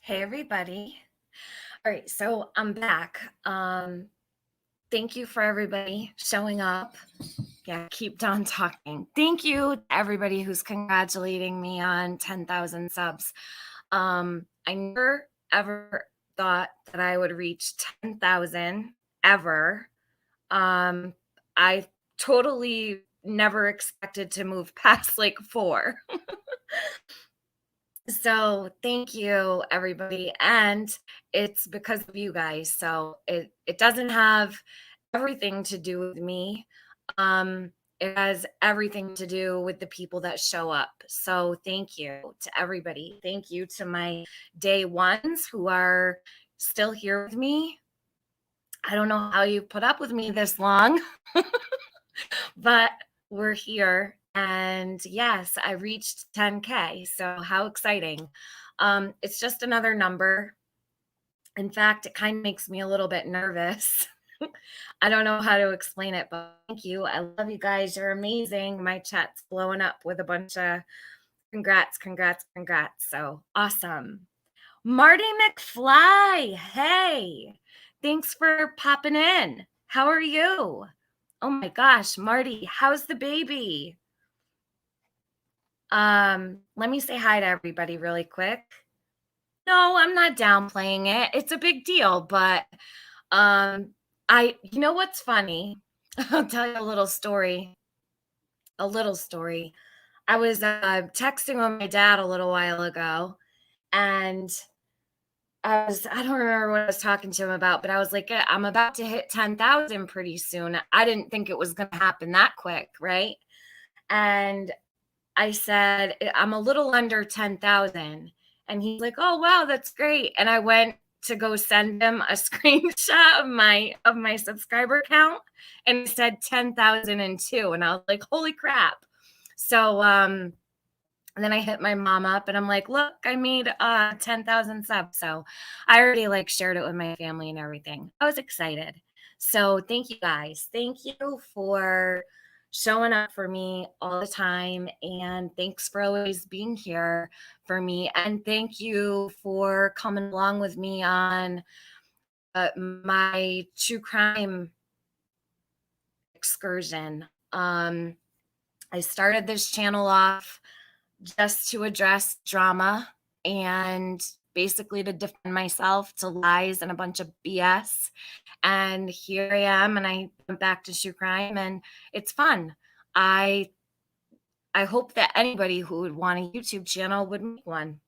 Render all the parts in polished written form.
Hey everybody. All right, so I'm back. Thank you for everybody showing up. Yeah, keep on talking. Thank you to everybody who's congratulating me on 10,000 subs. I never ever thought that I would reach 10,000 ever. Um, I totally never expected to move past like 4. So thank you, everybody. And it's because of you guys. So it doesn't have everything to do with me. It has everything to do with the people that show up. So thank you to everybody. Thank you to my day ones who are still here with me. I don't know how you put up with me this long, but we're here. And yes, I reached 10K. So how exciting. It's just another number. In fact, it kind of makes me a little bit nervous. I don't know how to explain it, but thank you. I love you guys. You're amazing. My chat's blowing up with a bunch of congrats, congrats, congrats. So awesome. Marty McFly. Hey, thanks for popping in. How are you? Oh my gosh, Marty, how's the baby? Let me say hi to everybody really quick. No, I'm not downplaying it. It's a big deal, but you know what's funny? I'll tell you a little story. A little story. I was texting with my dad a little while ago, and I don't remember what I was talking to him about, but I was like, I'm about to hit 10,000 pretty soon. I didn't think it was going to happen that quick, right? And I said, I'm a little under 10,000. And he's like, oh, wow, that's great. And I went to go send him a screenshot of my subscriber count, and it said 10,002. And I was like, holy crap. So and then I hit my mom up and I'm like, look, I made 10,000 subs. So I already like shared it with my family and everything. I was excited. So thank you guys. Thank you for showing up for me all the time. And thanks for always being here for me. And thank you for coming along with me on my true crime excursion. I started this channel off just to address drama and basically to defend myself to lies and a bunch of BS. And here I am, and I went back to true crime, and it's fun. I hope that anybody who would want a YouTube channel would make one.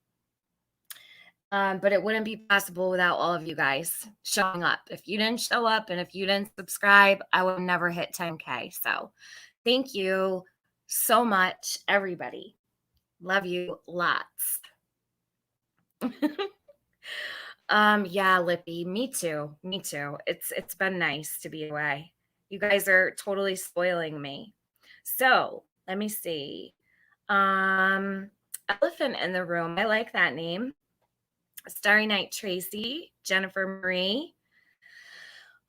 But it wouldn't be possible without all of you guys showing up. If you didn't show up and if you didn't subscribe, I would never hit 10K. So thank you so much, everybody. Love you lots. Yeah, Lippy, me too. Me too. It's been nice to be away. You guys are totally spoiling me. So, let me see. Elephant in the Room. I like that name. Starry Night Tracy, Jennifer Marie.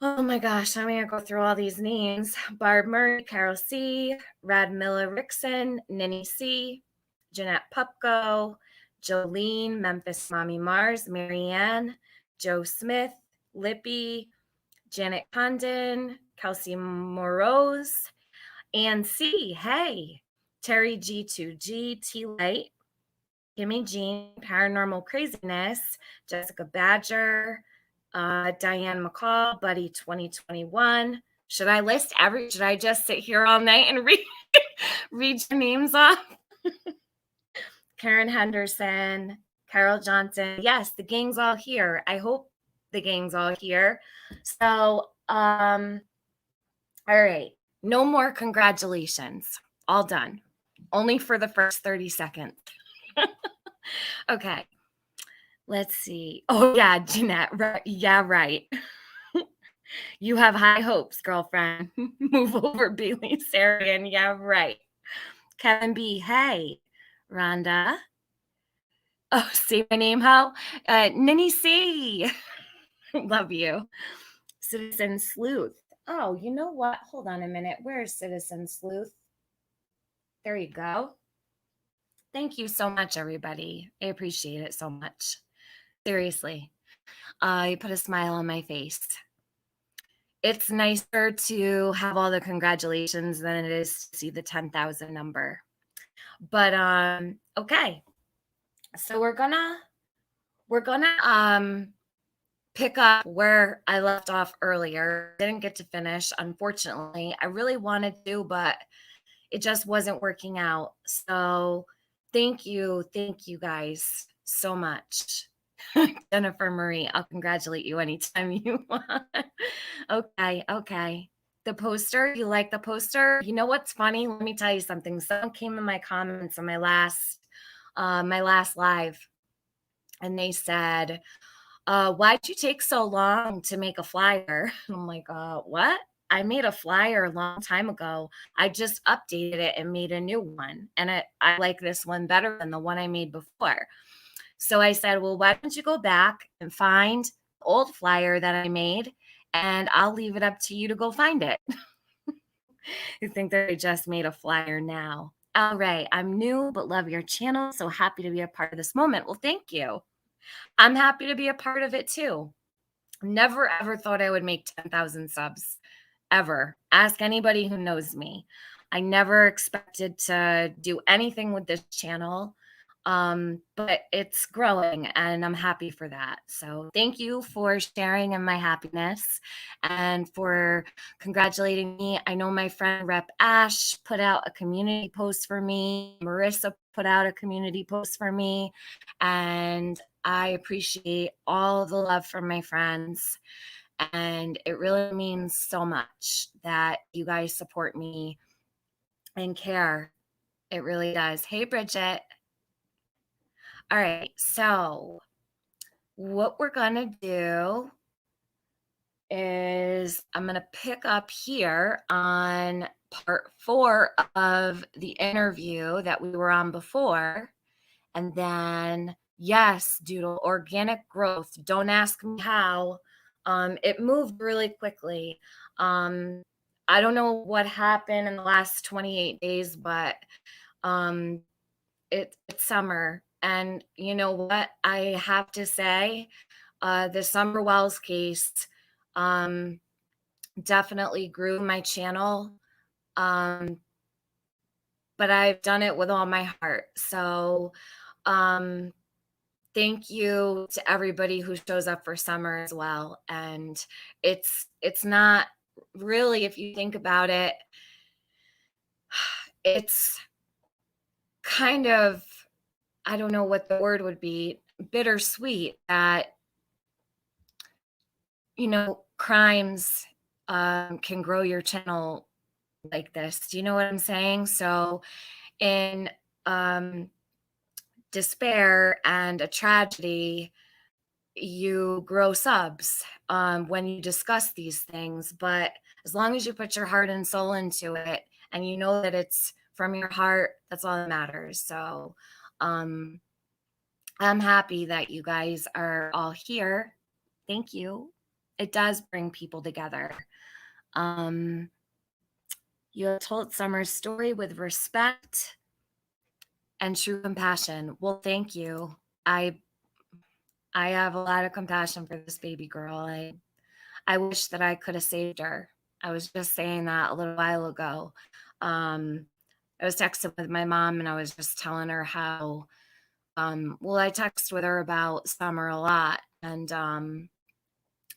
Oh my gosh, I'm gonna go through all these names. Barb Murray, Carol C, Radmilla Rickson, Ninny C, Jeanette Pupko, Jolene, Memphis Mommy Mars, Marianne, Joe Smith, Lippy, Janet Condon, Kelsey Morose, Ann C. Hey, Terry G2G, T Light, Kimmy Jean, Paranormal Craziness, Jessica Badger, Diane McCall, Buddy 2021. Should I just sit here all night and read your names off? Karen Henderson, Carol Johnson. Yes, the gang's all here. I hope the gang's all here. So, all right. No more congratulations. All done. Only for the first 30 seconds. Okay. Let's see. Oh, yeah, Jeanette. Right. Yeah, right. You have high hopes, girlfriend. Move over, Bailey Sarian. Yeah, right. Kevin B. Hey, Rhonda. Oh, say my name, how? Ninny C. Love you. Citizen Sleuth. Oh, you know what? Hold on a minute. Where's Citizen Sleuth? There you go. Thank you so much, everybody. I appreciate it so much. Seriously. You put a smile on my face. It's nicer to have all the congratulations than it is to see the 10,000 number. But, okay. So we're gonna pick up where I left off earlier. Didn't get to finish, unfortunately. I really wanted to, but it just wasn't working out. So thank you guys so much. Jennifer Marie, I'll congratulate you anytime you want. Okay, okay. The poster, you like the poster? You know what's funny? Let me tell you something. Someone came in my comments on my last live, and they said, why'd you take so long to make a flyer? I'm like, what? I made a flyer a long time ago. I just updated it and made a new one. And I like this one better than the one I made before. So I said, well, why don't you go back and find the old flyer that I made, and I'll leave it up to you to go find it. You think that I just made a flyer now. All right. I'm new, but love your channel. So happy to be a part of this moment. Well, thank you. I'm happy to be a part of it too. Never ever thought I would make 10,000 subs ever. Ask anybody who knows me. I never expected to do anything with this channel. But it's growing and I'm happy for that. So thank you for sharing in my happiness and for congratulating me. I know my friend Rep Ash put out a community post for me. Marissa put out a community post for me. And I appreciate all the love from my friends. And it really means so much that you guys support me and care. It really does. Hey, Bridget. All right. So, what we're going to do is I'm going to pick up here on part 4 of the interview that we were on before. And then, yes, Doodle, organic growth. Don't ask me how. It moved really quickly. I don't know what happened in the last 28 days, but it's summer. And you know what? I have to say, the Summer Wells case um, definitely grew my channel. Um, but I've done it with all my heart. So, thank you to everybody who shows up for summer as well. And it's not really, if you think about it, it's kind of, I don't know what the word would be, bittersweet that, crimes can grow your channel like this. Do you know what I'm saying? So in despair and a tragedy, you grow subs when you discuss these things. But as long as you put your heart and soul into it and you know that it's from your heart, that's all that matters. So I'm happy that you guys are all here. Thank you. It does bring people together. You have told Summer's story with respect and true compassion. Well, thank you. I have a lot of compassion for this baby girl. I wish that I could have saved her. I was just saying that a little while ago. I was texting with my mom and I was just telling her how, I text with her about Summer a lot. And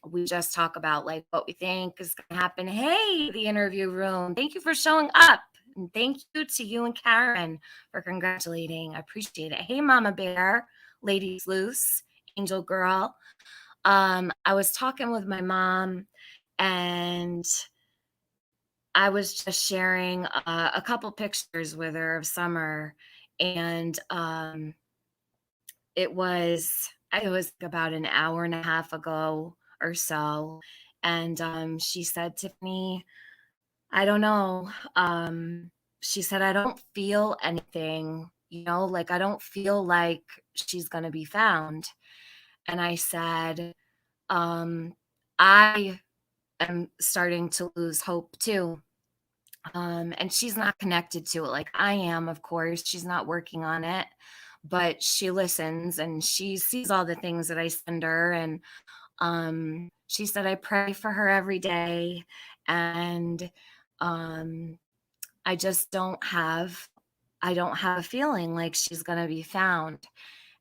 we just talk about like what we think is going to happen. Hey, the interview room. Thank you for showing up. And thank you to you and Karen for congratulating. I appreciate it. Hey, Mama Bear, Ladies Loose, Angel Girl. I was talking with my mom and I was just sharing a couple pictures with her of Summer. And it was about an hour and a half ago or so. And she said, Tiffany, I don't know. She said, I don't feel anything, like I don't feel like she's going to be found. And I said, I am starting to lose hope too. And she's not connected to it like I am, of course. She's not working on it. but she listens and she sees all the things that I send her. And she said, I pray for her every day. And um, I just I don't have a feeling like she's going to be found.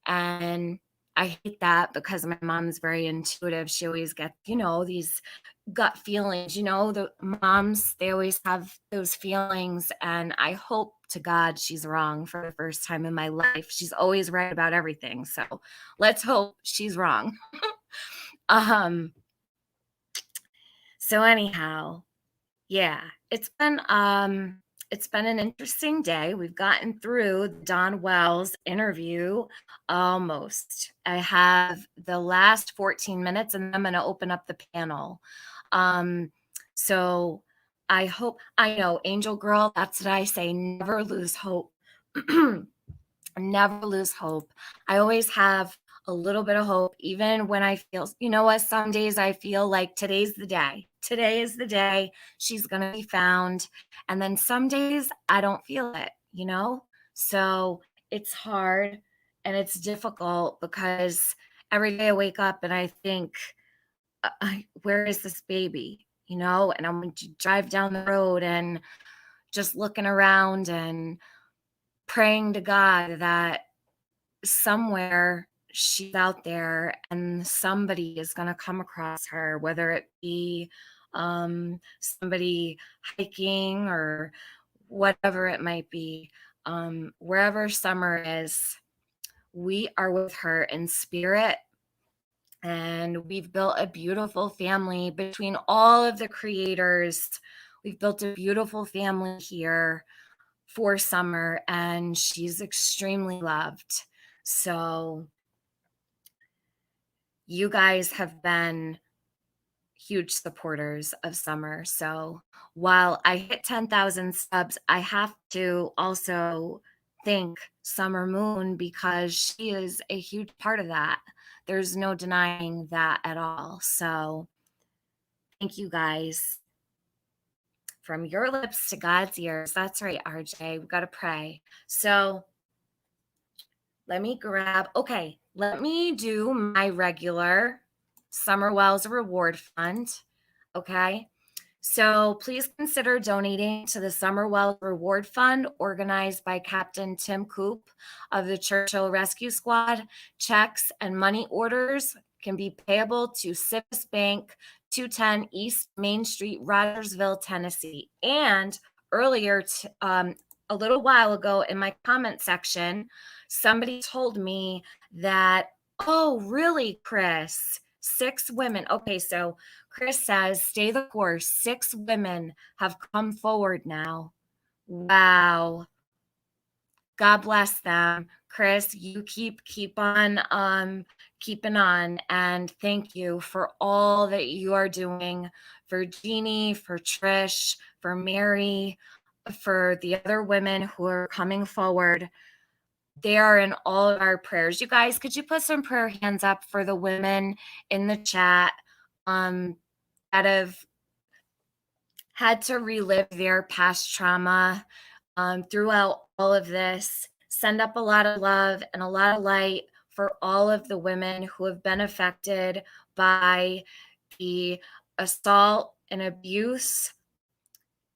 And I hate that because my mom's very intuitive. She always gets, these gut feelings, the moms, they always have those feelings. And I hope to God she's wrong for the first time in my life. She's always right about everything. So let's hope she's wrong. um, so anyhow, yeah, it's been an interesting day. We've gotten through the Don Wells interview almost. I have the last 14 minutes and I'm going to open up the panel. Um, so I know, Angel Girl, that's what I say, never lose hope. Never lose hope. I always have a little bit of hope, even when I feel, what, some days I feel like today's the day. Today is the day she's going to be found. And then some days I don't feel it. So it's hard and it's difficult because every day I wake up and I think, where is this baby? And I'm going to drive down the road and just looking around and praying to God that somewhere she's out there and somebody is going to come across her, whether it be somebody hiking or whatever it might be. Wherever Summer is, we are with her in spirit. And we've built a beautiful family between all of the creators. We've built a beautiful family here for Summer, and she's extremely loved. So you guys have been huge supporters of Summer. So while I hit 10,000 subs, I have to also thank Summer Moon because she is a huge part of that. There's no denying that at all. So thank you guys. From your lips to God's ears. That's right, RJ. We've got to pray. So let me let me do my regular Summer Wells Reward Fund. Okay. So please consider donating to the Summer Wells Reward Fund organized by Captain Tim Coop of the Churchill Rescue Squad. Checks and money orders can be payable to CIVIS Bank, 210 East Main Street, Rogersville, Tennessee. And earlier, a little while ago in my comment section, somebody told me that, oh, really, Chris? 6 women. Okay, so Chris says, stay the course. 6 women have come forward now. Wow. God bless them. Chris, you keep on keeping on. And thank you for all that you are doing for Jeannie, for Trish, for Mary, for the other women who are coming forward. They are in all of our prayers. You guys, could you put some prayer hands up for the women in the chat that have had to relive their past trauma throughout all of this? Send up a lot of love and a lot of light for all of the women who have been affected by the assault and abuse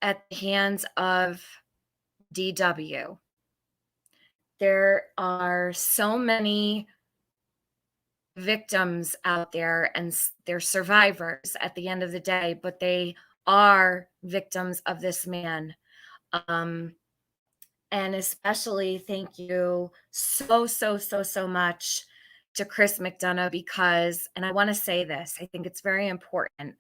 at the hands of DW. There are so many victims out there and they're survivors at the end of the day, but they are victims of this man. And especially thank you so much to Chris McDonough because, and I want to say this, I think it's very important.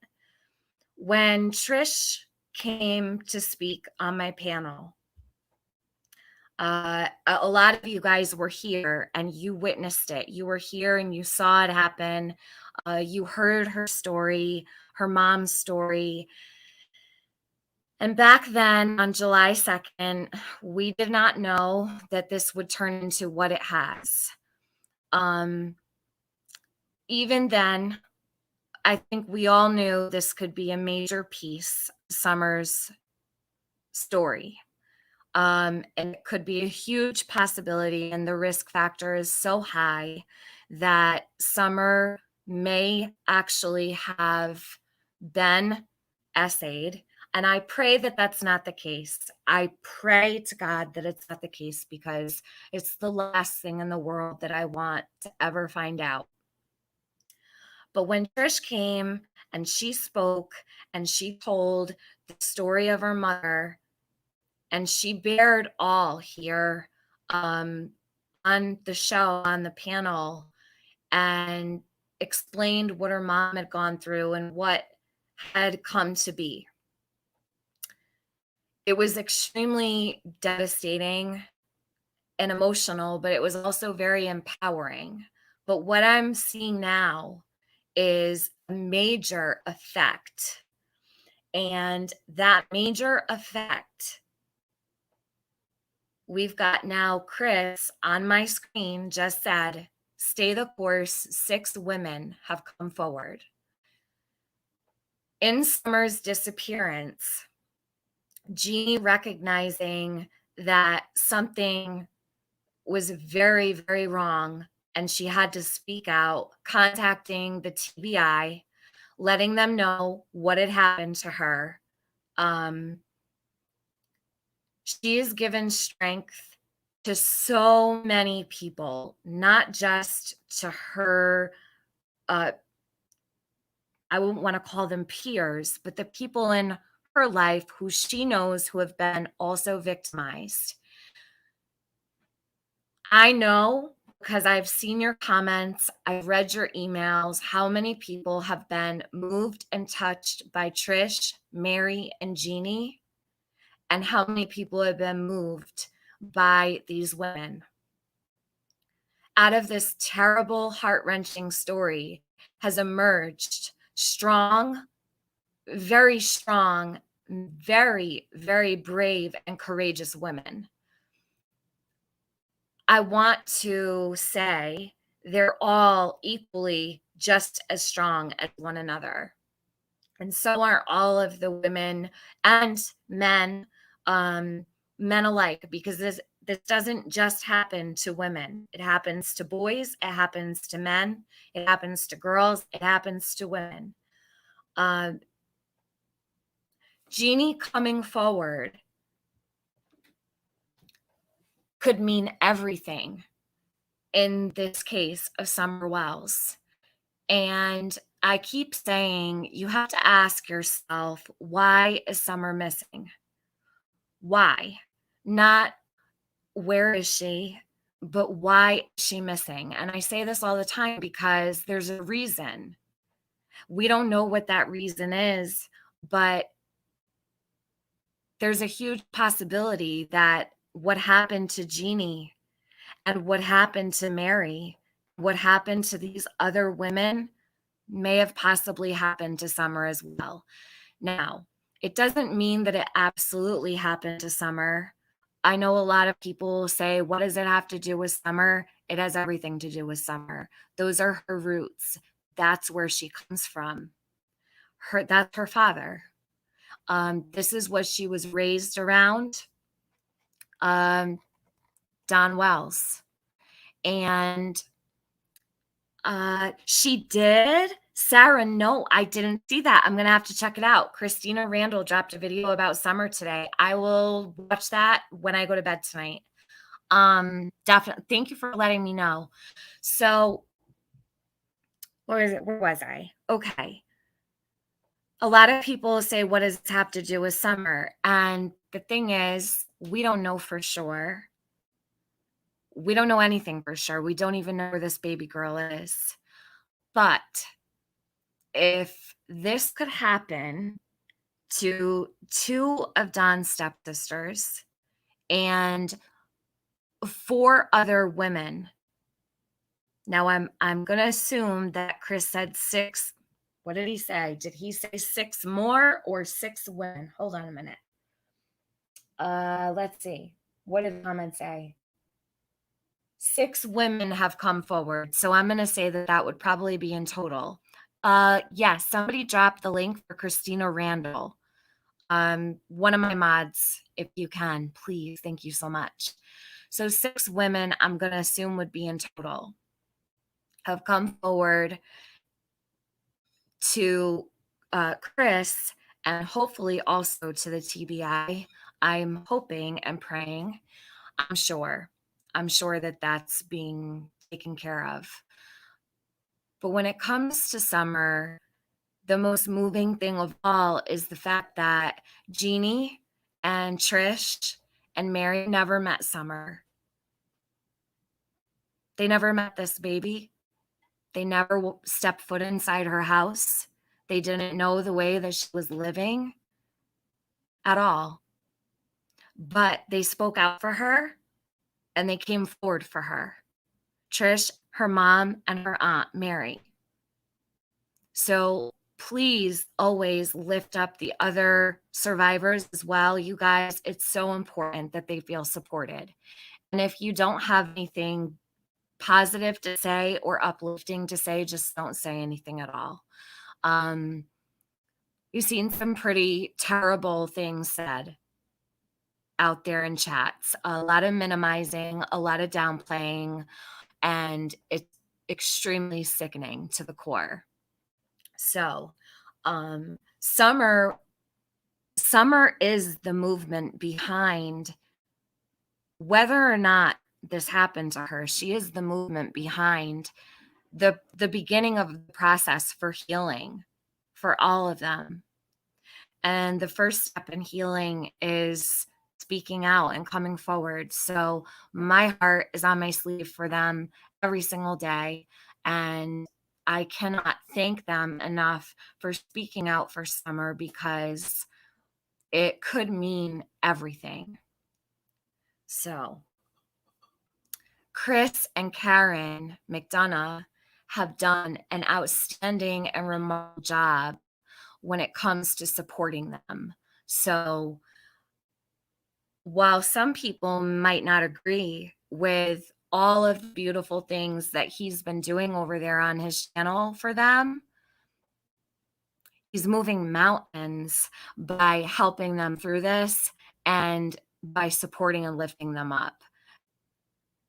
When Trish came to speak on my panel, a lot of you guys were here and you witnessed it. You were here and you saw it happen. You heard her story, her mom's story. And back then on July 2nd, we did not know that this would turn into what it has. Even then, I think we all knew this could be a major piece of Summer's story. And it could be a huge possibility, and the risk factor is so high that Summer may actually have been essayed. And I pray that that's not the case. I pray to God that it's not the case, because it's the last thing in the world that I want to ever find out. But when Trish came and she spoke and she told the story of her mother, and she bared all here, on the show, on the panel, and explained what her mom had gone through and what had come to be. It was extremely devastating and emotional, but it was also very empowering. But what I'm seeing now is a major effect. And that major effect, we've got now Chris on my screen just said, stay the course, 6 women have come forward. In Summer's disappearance, Jeannie recognizing that something was very, very wrong and she had to speak out, contacting the TBI, letting them know what had happened to her. She has given strength to so many people, not just to her, I wouldn't want to call them peers, but the people in her life who she knows who have been also victimized. I know, because I've seen your comments, I've read your emails, how many people have been moved and touched by Trish, Mary, and Jeannie, and how many people have been moved by these women. Out of this terrible, heart-wrenching story has emerged strong, very, very brave and courageous women. I want to say they're all equally just as strong as one another. And so are all of the women and men, men alike, because this doesn't just happen to women. It happens to boys, it happens to men, it happens to girls, it happens to women. Jeannie coming forward could mean everything in this case of Summer Wells. And I keep saying, you have to ask yourself, why is Summer missing? Why? Not where is she, but why is she missing? And I say this all the time because there's a reason. We don't know what that reason is, but there's a huge possibility that what happened to Jeannie and what happened to Mary, what happened to these other women, may have possibly happened to Summer as well. Now, it doesn't mean that it absolutely happened to Summer. I know a lot of people say, what does it have to do with Summer? It has everything to do with Summer. Those are her roots. That's where she comes from. That's her father. This is what she was raised around. Don Wells. And she did. Sarah, no, I didn't see that. I'm going to have to check it out. Christina Randall dropped a video about Summer today. I will watch that when I go to bed tonight. Definitely. Thank you for letting me know. So, where was I? Okay. A lot of people say, what does this have to do with Summer? And the thing is, we don't know for sure. We don't know anything for sure. We don't even know where this baby girl is. But if this could happen to 2 of Don's stepsisters and 4 other women. Now I'm going to assume that Chris said 6. What did he say? Did he say 6 more or 6 women? Hold on a minute. Let's see. What did the comment say? 6 women have come forward. So I'm going to say that that would probably be in total. Yes, somebody dropped the link for Christina Randall. One of my mods if you can, please. Thank you so much. So 6 women, I'm going to assume would be in total, have come forward to Chris and hopefully also to the TBI. I'm hoping and praying. I'm sure. I'm sure that that's being taken care of. But when it comes to Summer, the most moving thing of all is the fact that Jeannie and Trish and Mary never met Summer. They never met this baby. They never stepped foot inside her house. They didn't know the way that she was living at all. But they spoke out for her and they came forward for her. Trish, her mom, and her aunt, Mary. So please always lift up the other survivors as well. You guys, it's so important that they feel supported. And if you don't have anything positive to say or uplifting to say, just don't say anything at all. You've seen some pretty terrible things said out there in chats, a lot of minimizing, a lot of downplaying, and it's extremely sickening to the core. So, Summer is the movement behind whether or not this happened to her. She is the movement behind the beginning of the process for healing for all of them. And the first step in healing is speaking out and coming forward. So my heart is on my sleeve for them every single day. And I cannot thank them enough for speaking out for Summer because it could mean everything. So Chris and Karen McDonough have done an outstanding and remarkable job when it comes to supporting them. So while some people might not agree with all of the beautiful things that he's been doing over there on his channel for them, he's moving mountains by helping them through this and by supporting and lifting them up.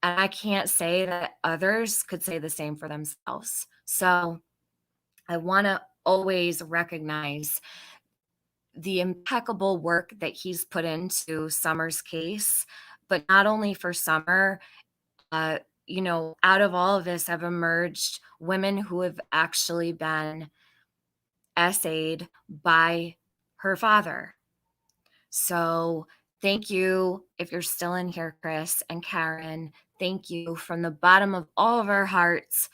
And I can't say that others could say the same for themselves. So I want to always recognize the impeccable work that he's put into Summer's case, but not only for Summer, out of all of this have emerged women who have actually been essayed by her father. So thank you. If you're still in here, Chris and Karen, thank you from the bottom of all of our hearts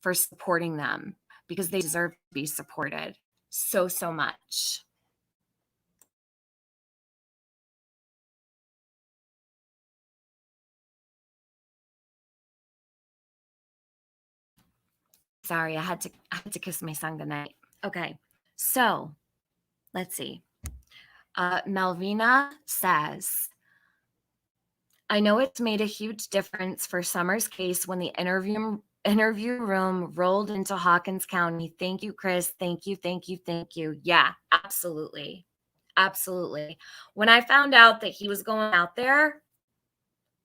for supporting them because they deserve to be supported so, so much. Sorry, I had to kiss my son goodnight. Okay, so let's see. Melvina says, I know it's made a huge difference for Summer's case when the interview room rolled into Hawkins County. Thank you, Chris. Thank you, thank you, thank you. Yeah, absolutely. Absolutely. When I found out that he was going out there,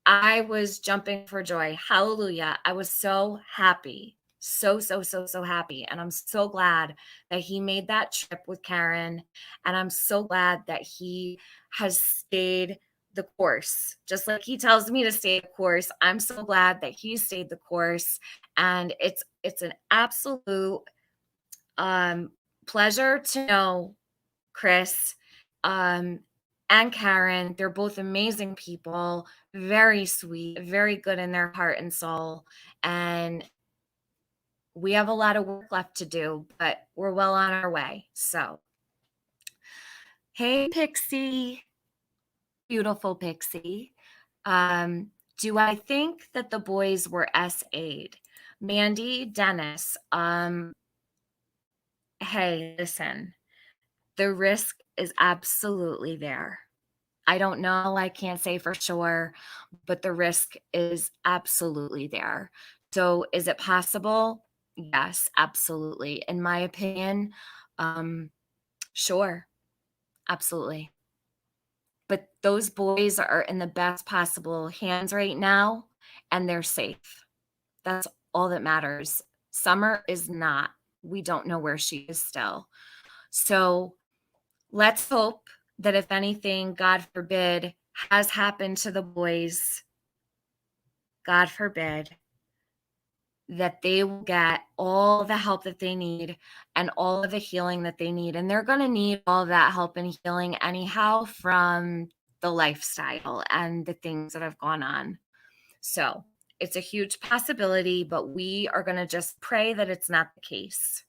I was jumping for joy. Hallelujah. I was so happy. So, so, so, so happy. And I'm so glad that he made that trip with Karen. And I'm so glad that he has stayed the course. Just like he tells me to stay the course, I'm so glad that he stayed the course. And it's an absolute pleasure to know Chris and Karen. They're both amazing people, very sweet, very good in their heart and soul. And we have a lot of work left to do, but we're well on our way. So, hey, Pixie, beautiful Pixie. Do I think that the boys were SA'd? Mandy, Dennis, hey, listen, the risk is absolutely there. I don't know. I can't say for sure, but the risk is absolutely there. So is it possible? Yes, absolutely. In my opinion, sure, absolutely. but those boys are in the best possible hands right now, and they're safe. That's all that matters. Summer is not. We don't know where she is still. So let's hope that if anything, God forbid, has happened to the boys, God forbid, that they will get all the help that they need and all of the healing that they need. And they're going to need all of that help and healing anyhow from the lifestyle and the things that have gone on. So it's a huge possibility, but we are going to just pray that it's not the case.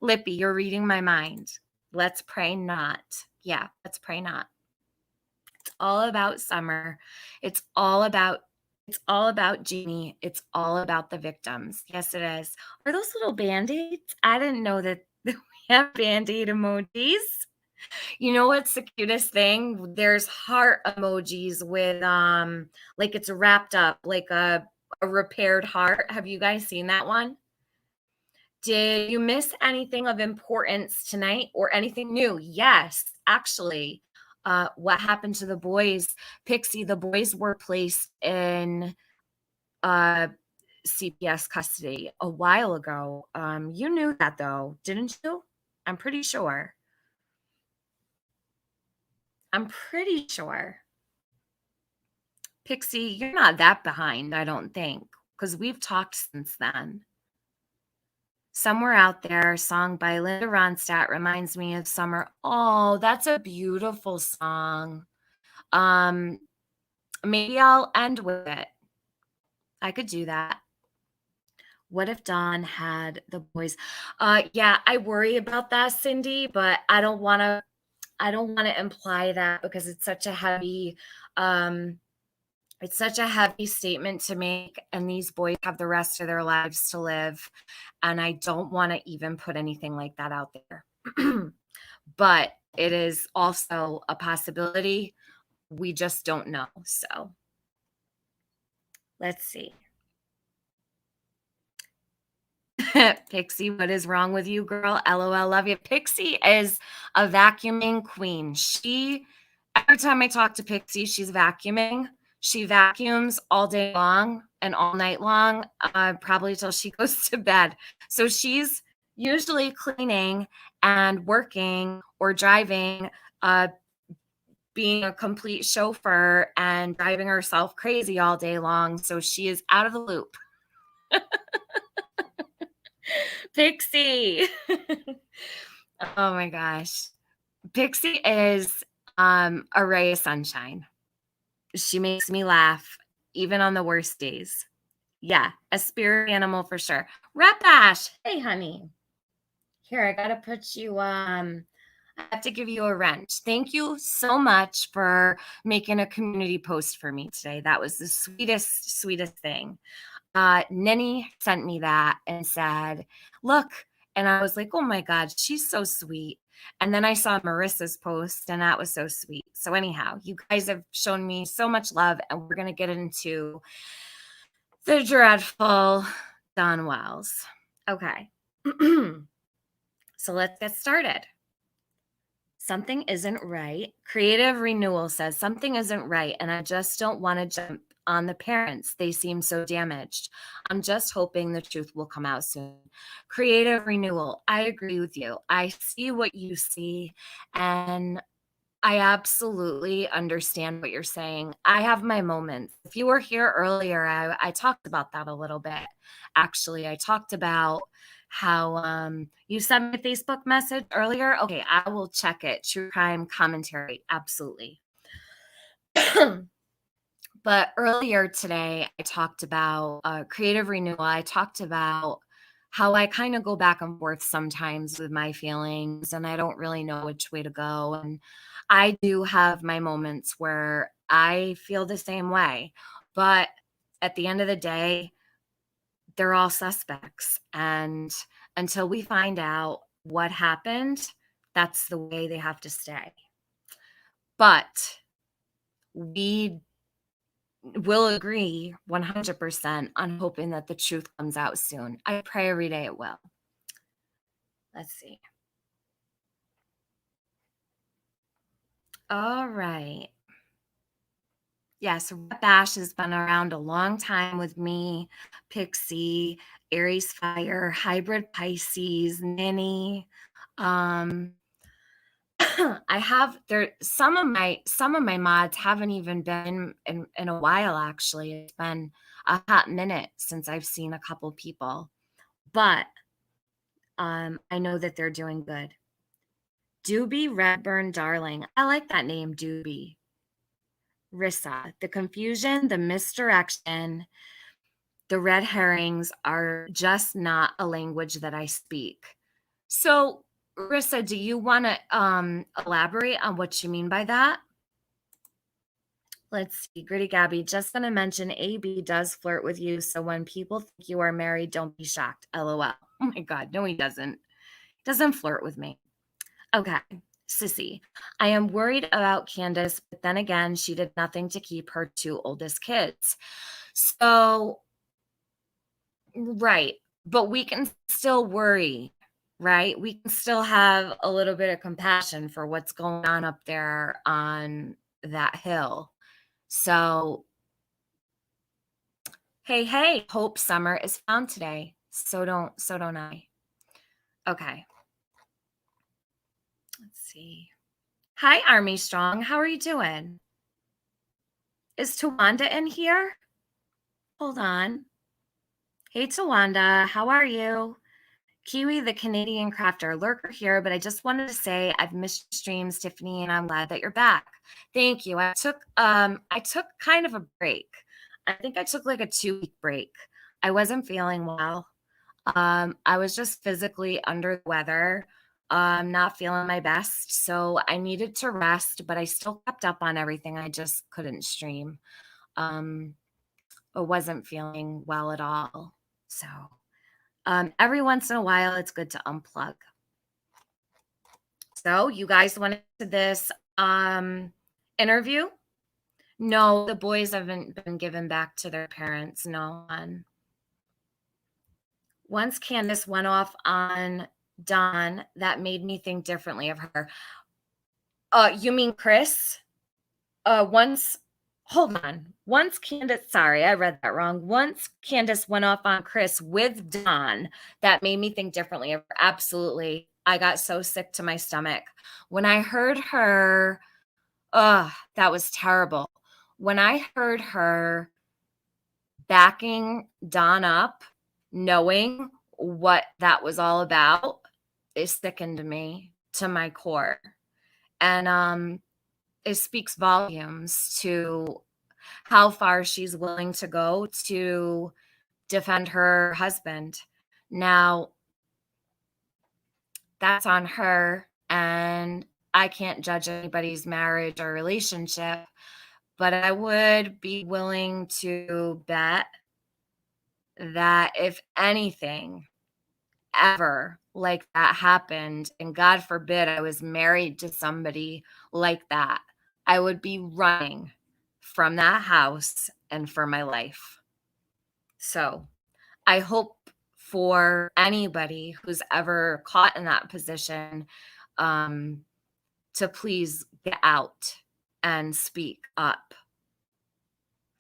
Lippy, you're reading my mind. Let's pray not. Yeah, let's pray not. It's all about Summer. It's all about Jeannie. It's all about the victims. Yes, it is. Are those little band-aids? I didn't know that we have band-aid emojis. You know what's the cutest thing? There's heart emojis with like it's wrapped up like a repaired heart. Have you guys seen that one? Did you miss anything of importance tonight or anything new? Yes, actually. What happened to the boys? Pixie, the boys were placed in CPS custody a while ago. You knew that though, didn't you? I'm pretty sure. Pixie, you're not that behind, I don't think, because we've talked since then. Somewhere Out There, song by Linda Ronstadt, reminds me of summer. Oh, that's a beautiful song. Maybe I'll end with it. I could do that. What if Dawn had the boys? Yeah, I worry about that, Cindy, but I don't want to imply that because it's such a heavy statement to make, and these boys have the rest of their lives to live, and I don't want to even put anything like that out there. But it is also a possibility. We just don't know. So let's see. Pixie, what is wrong with you, girl? LOL, love you. Pixie is a vacuuming queen. Every time I talk to Pixie, she's vacuuming. She vacuums all day long and all night long, probably till she goes to bed. So she's usually cleaning and working or driving, being a complete chauffeur and driving herself crazy all day long. So she is out of the loop. Pixie. Oh my gosh. Pixie is a ray of sunshine. She makes me laugh even on the worst days. Yeah, a spirit animal for sure. Rapash. Hey, honey. Here, I gotta put you I have to give you a wrench. Thank you so much for making a community post for me today. That was the sweetest thing. Nenny sent me that and said, look, and I was like, oh my God, she's so sweet. And then I saw Marissa's post and that was so sweet. So anyhow, you guys have shown me so much love, and we're going to get into the dreadful Dawn Wells. Okay. So let's get started. Something isn't right. Creative Renewal says something isn't right, and I just don't want to jump on the parents. They seem so damaged. I'm just hoping the truth will come out soon. Creative Renewal, I agree with you. I see what you see, and I absolutely understand what you're saying. I have my moments. If you were here earlier, I talked about that a little bit. Actually, I talked about how you sent me a Facebook message earlier. Okay, I will check it. True crime commentary. Absolutely. But earlier today, I talked about creative renewal. I talked about how I kind of go back and forth sometimes with my feelings, and I don't really know which way to go. And I do have my moments where I feel the same way. But at the end of the day, they're all suspects. And until we find out what happened, that's the way they have to stay. But we will agree 100% on hoping that the truth comes out soon. I pray every day it will. Let's see. All right. Yes, Red Bash has been around a long time with me. Pixie, Aries Fire, Hybrid Pisces, Ninny. Um, I have there some of my mods haven't even been in a while actually. It's been a hot minute since I've seen a couple people, but I know that they're doing good. Doobie Redburn Darling. I like that name, Doobie. Rissa. The confusion, the misdirection, the red herrings are just not a language that I speak. So, Rissa, do you want to elaborate on what you mean by that? Let's see. Gritty Gabby, just going to mention AB does flirt with you. So when people think you are married, don't be shocked. LOL. Oh my God. No, he doesn't. He doesn't flirt with me. Okay. Sissy, I am worried about Candace, but then again, she did nothing to keep her two oldest kids. So, right. But we can still worry, right? We can still have a little bit of compassion for what's going on up there on that hill. So, hey, hey, hope summer is found today. So don't I. Okay. Let's see. Hi, Army Strong. How are you doing? Is Tawanda in here? Hold on. Hey, Tawanda. How are you? Kiwi, the Canadian crafter, lurker here, but I just wanted to say I've missed your streams, Tiffany, and I'm glad that you're back. Thank you. I took kind of a break. I think I took like a 2-week break. I wasn't feeling well. I was just physically under the weather, not feeling my best. So I needed to rest, but I still kept up on everything. I just couldn't stream. Um, I wasn't feeling well at all. So every once in a while, it's good to unplug. So you guys went to this interview? No, the boys haven't been given back to their parents. No one. Once Candace went off on Dawn, that made me think differently of her. You mean Chris? Once, hold on. Once Candace, sorry, I read that wrong. Once Candace went off on Chris with Dawn, that made me think differently of her. Absolutely. I got so sick to my stomach. When I heard her, that was terrible. When I heard her backing Dawn up, knowing what that was all about, it sickened me to my core. And it speaks volumes to how far she's willing to go to defend her husband. Now, that's on her, and I can't judge anybody's marriage or relationship, but I would be willing to bet that if anything ever like that happened, and God forbid I was married to somebody like that, I would be running from that house and for my life. So I hope for anybody who's ever caught in that position to please get out and speak up.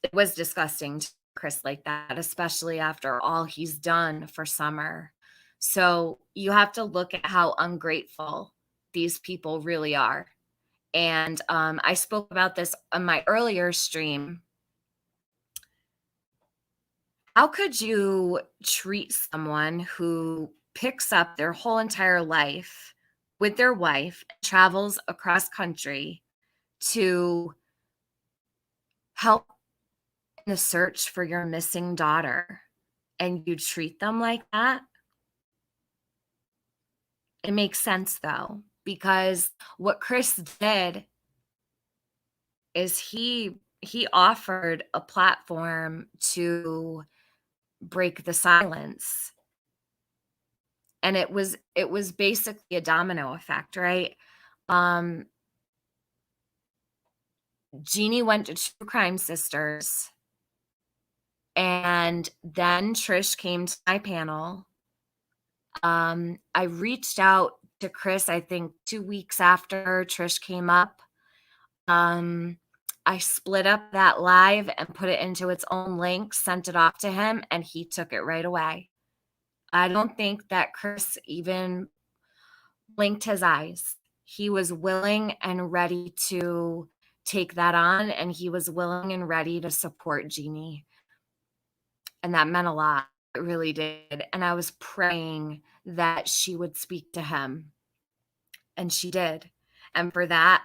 It was disgusting to Chris like that, especially after all he's done for Summer. So you have to look at how ungrateful these people really are. And I spoke about this on my earlier stream. How could you treat someone who picks up their whole entire life with their wife, travels across country to help in the search for your missing daughter, and you treat them like that? It makes sense though, because what Chris did is he offered a platform to break the silence. And it was basically a domino effect, right? Um, Jeannie went to True Crime Sisters, and then Trish came to my panel. I reached out to Chris, I think 2 weeks after Trish came up. I split up that live and put it into its own link, sent it off to him, and he took it right away. I don't think that Chris even blinked his eyes. He was willing and ready to take that on, and he was willing and ready to support Jeannie. And that meant a lot. It really did. And I was praying that she would speak to him, and she did. And for that,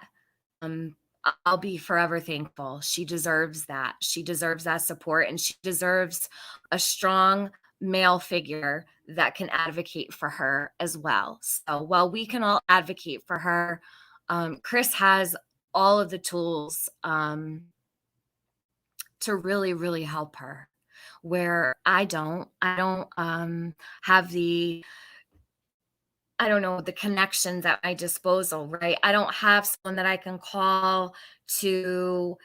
um, I'll be forever thankful. She deserves that. She deserves that support, and she deserves a strong male figure that can advocate for her as well. So while we can all advocate for her, Chris has all of the tools to really, really help her. Where I don't have I don't know, the connections at my disposal, right? I don't have someone that I can call to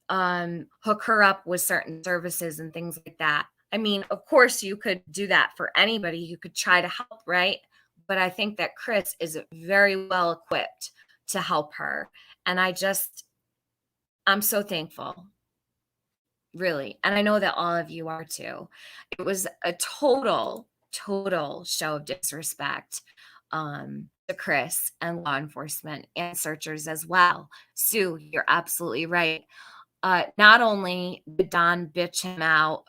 hook her up with certain services and things like that. I mean, of course, you could do that for anybody. You could try to help, right? But I think that Chris is very well equipped to help her. And I'm so thankful, really. And I know that all of you are too. It was a total show of disrespect to Chris and law enforcement and searchers as well. Sue, you're absolutely right. Not only did Don bitch him out,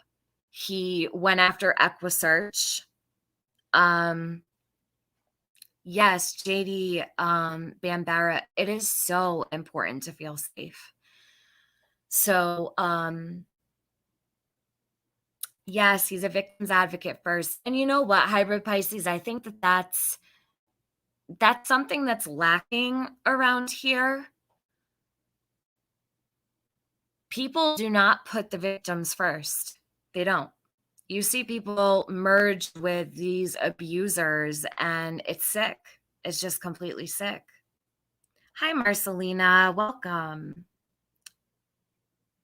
he went after EquiSearch. Yes, JD Bambara, it is so important to feel safe. So, yes, he's a victim's advocate first. And you know what, Hybrid Pisces, I think that that's something that's lacking around here. People do not put the victims first. They don't. You see people merged with these abusers, and it's sick. It's just completely sick. Hi, Marcelina. Welcome.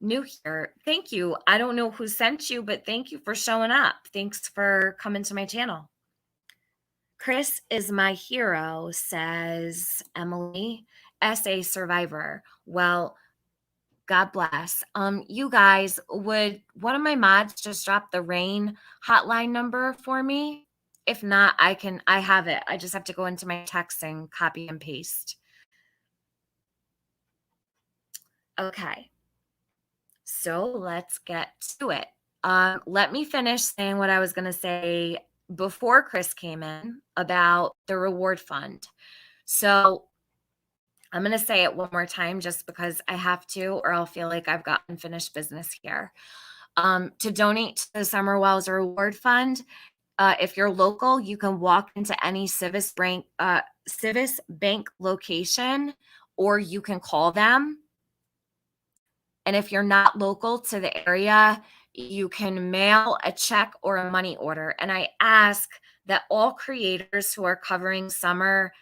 New here. Thank you. I don't know who sent you, but thank you for showing up. Thanks for coming to my channel. Chris is my hero, says Emily, SA survivor. Well, God bless. You guys, would one of my mods just drop the RAIN hotline number for me? If not, I have it. I just have to go into my text and copy and paste. Okay. So let's get to it. Let me finish saying what I was going to say before Chris came in about the reward fund. So I'm going to say it one more time just because I have to, or I'll feel like I've got unfinished business here. To donate to the Summer Wells Reward Fund, if you're local, you can walk into any CIVIS Bank location, or you can call them. And if you're not local to the area, you can mail a check or a money order. And I ask that all creators who are covering summer,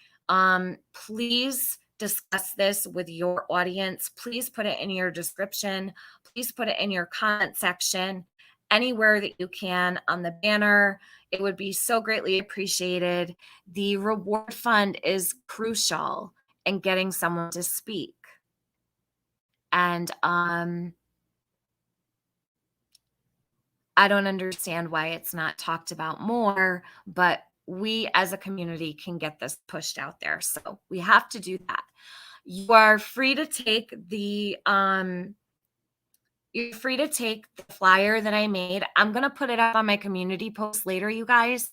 please discuss this with your audience. Please put it in your description. Please put it in your comment section, anywhere that you can on the banner. It would be so greatly appreciated. The reward fund is crucial in getting someone to speak. And I don't understand why it's not talked about more, but we as a community can get this pushed out there. So we have to do that. You are free to take the flyer that I made. I'm going to put it up on my community post later, you guys.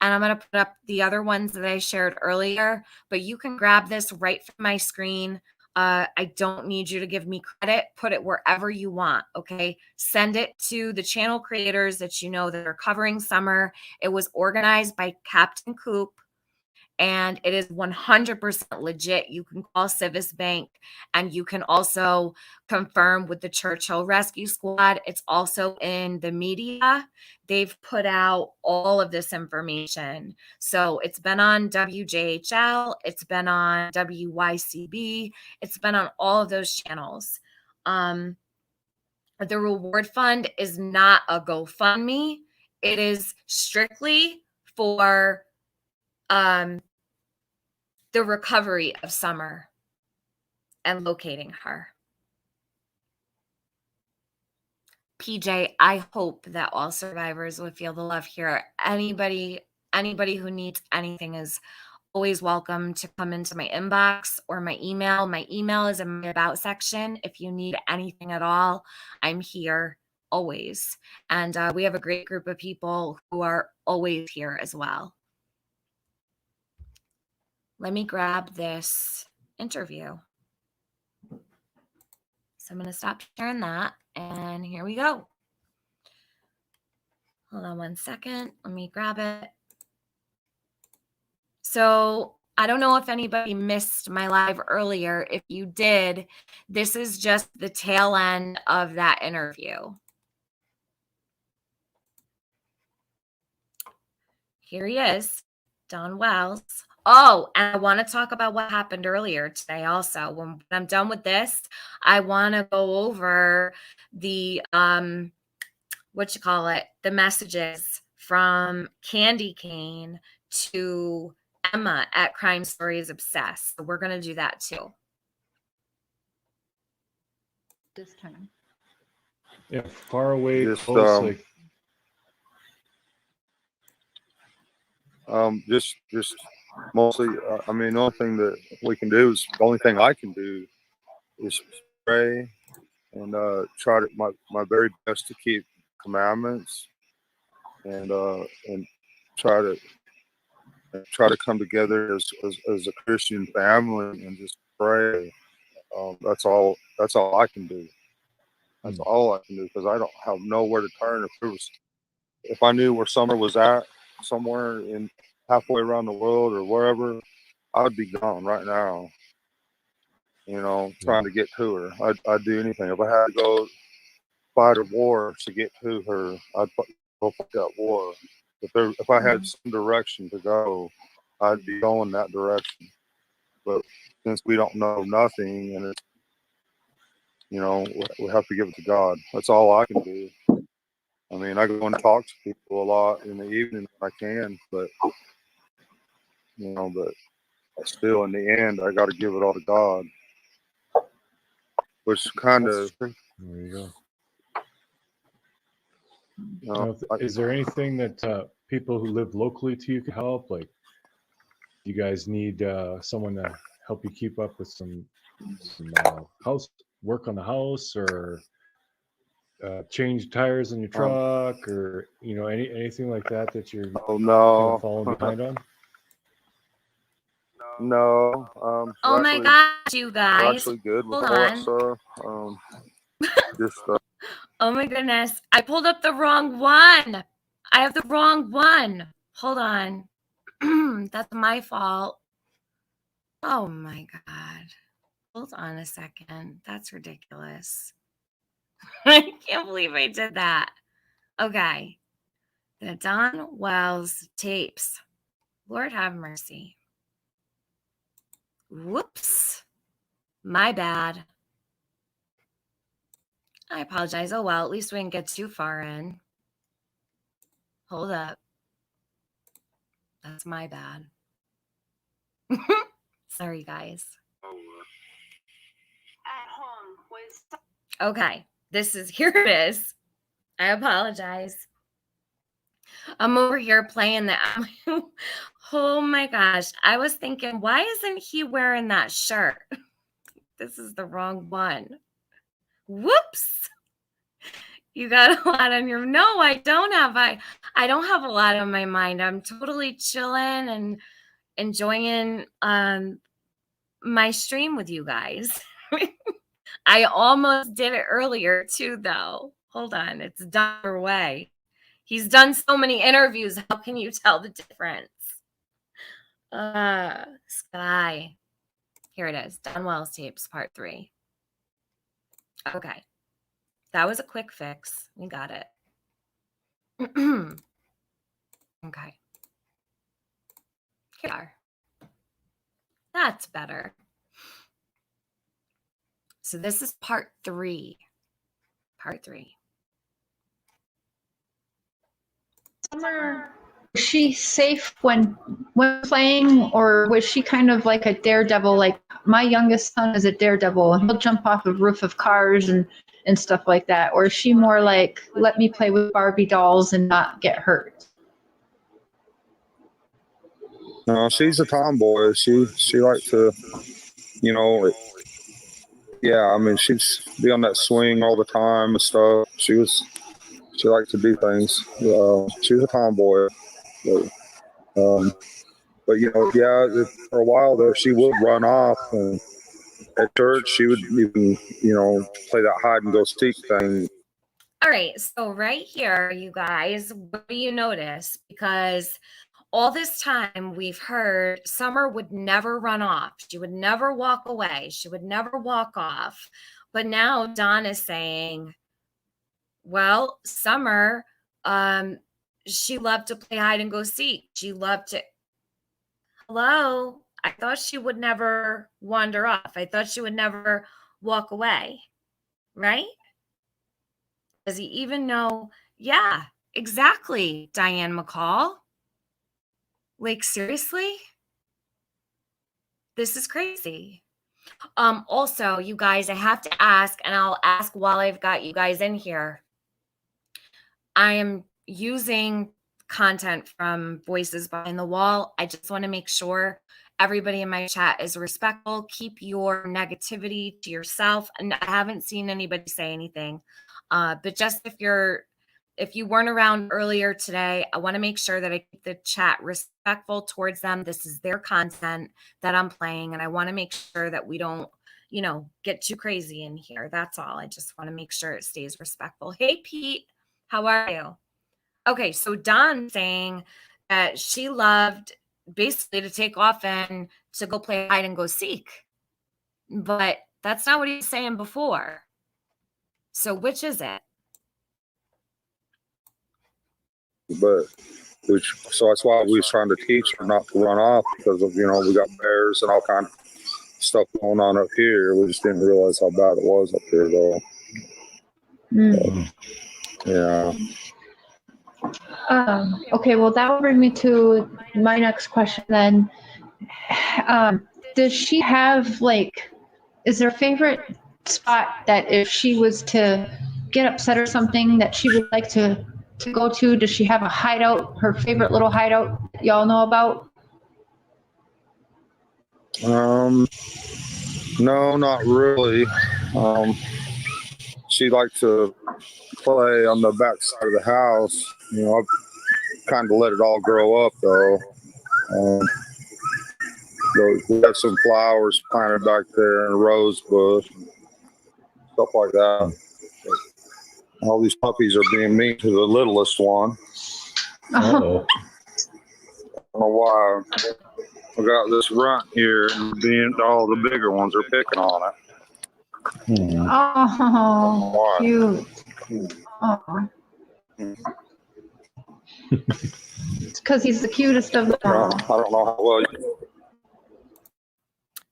And I'm going to put up the other ones that I shared earlier, but you can grab this right from my screen. I don't need you to give me credit. Put it wherever you want, okay? Send it to the channel creators that you know that are covering summer. It was organized by Captain Coop, and it is 100% legit. You can call CIVIS Bank, and you can also confirm with the Churchill Rescue Squad. It's also in the media. They've put out all of this information. So it's been on WJHL, it's been on WYCB, it's been on all of those channels. The reward fund is not a GoFundMe. It is strictly for the recovery of Summer and locating her. PJ, I hope that all survivors would feel the love here. Anybody who needs anything is always welcome to come into my inbox or my email. My email is in my about section. If you need anything at all, I'm here always. And we have a great group of people who are always here as well. Let me grab this interview. So I'm going to stop sharing that. And here we go. Hold on one second. Let me grab it. So I don't know if anybody missed my live earlier. If you did, this is just the tail end of that interview. Here he is, Don Wells. Oh, and I want to talk about what happened earlier today also. When I'm done with this, I want to go over the, the messages from Candy Cane to Emma at Crime Stories Obsessed. So we're going to do that too. This time. Yeah, far away, Just, close, just mostly, I mean, the only thing that we can do is, the only thing I can do is pray and try to my very best to keep commandments and try to come together as a Christian family and just pray. That's all I can do. That's all I can do, because I don't have nowhere to turn. If I knew where Summer was at, somewhere in halfway around the world or wherever, I would be gone right now. You know, trying to get to her. I'd do anything. If I had to go fight a war to get to her, I'd go fight that war. If I had some direction to go, I'd be going that direction. But since we don't know nothing, and it's, you know, we have to give it to God. That's all I can do. I mean, I go and talk to people a lot in the evening when I can, but you know, but still, in the end, I got to give it all to God, which kind of. there you go. You know, Is there anything that people who live locally to you can help? Like, you guys need someone to help you keep up with some house work on the house, or change tires in your truck, or you know, anything like that you're kind of falling behind on? No. Oh my gosh, you guys! We're actually good with all that stuff. Just. Oh my goodness! I pulled up the wrong one. I have the wrong one. Hold on. That's my fault. Oh my God. Hold on a second. That's ridiculous. I can't believe I did that. Okay. The Don Wells tapes. Lord have mercy. Whoops. My bad. I apologize. Oh, well, at least we didn't get too far in. Hold up. That's my bad. Sorry, guys. Okay. Here it is. I apologize. I'm over here playing that. Oh my gosh. I was thinking, why isn't he wearing that shirt? This is the wrong one. Whoops. You got a lot on your, no, I don't have a lot on my mind. I'm totally chilling and enjoying my stream with you guys. I almost did it earlier too, though. Hold on, it's done away. He's done so many interviews. How can you tell the difference? Sky. Here it is. Don Wells tapes, part 3. Okay. That was a quick fix. We got it. Okay. Here we are. That's better. So this is part 3. Part 3. Summer, was she safe when playing, or was she kind of like a daredevil? Like, my youngest son is a daredevil, and he'll jump off a roof of cars and and stuff like that? Or is she more like, let me play with Barbie dolls and not get hurt? No, she's a tomboy. She likes to, you know, yeah. I mean, she's be on that swing all the time and stuff. She likes to do things. She was a tomboy, but you know, yeah. For a while there, she would run off, and at church, she would even, you know, play that hide and go seek thing. All right, so right here, you guys, what do you notice? Because all this time we've heard Summer would never run off. She would never walk away. She would never walk off. But now Don is saying, well, Summer, she loved to play hide and go seek. She loved to. Hello? I thought she would never wander off. I thought she would never walk away, right? Does he even know? Yeah, exactly, Diane McCall. Like, seriously? This is crazy. Also, you guys, I have to ask, and I'll ask while I've got you guys in here. I am using content from Voices Behind the Wall. I just want to make sure everybody in my chat is respectful. Keep your negativity to yourself. And I haven't seen anybody say anything. But just if you weren't around earlier today, I want to make sure that I keep the chat respectful towards them. This is their content that I'm playing, and I want to make sure that we don't, get too crazy in here. That's all. I just want to make sure it stays respectful. Hey, Pete, how are you? Okay, so Don saying that she loved basically to take off and to go play hide and go seek, but that's not what he was saying before. So which is it? But so that's why we was trying to teach her not to run off, because of, we got bears and all kind of stuff going on up here. We just didn't realize how bad it was up here, though. Yeah. Okay, well, that will bring me to my next question then. Does she have, is there a favorite spot that if she was to get upset or something that she would like to go to? Does she have a hideout, her favorite little hideout that y'all know about? No, not really. She likes to play on the back side of the house. I've kind of let it all grow up, though. We have some flowers planted back there and a rose bush, stuff like that. All these puppies are being mean to the littlest one. Uh-oh. I don't know why. I got this runt here, and all the bigger ones are picking on it. Oh, cute. Oh. It's because he's the cutest of them all. I don't know how well.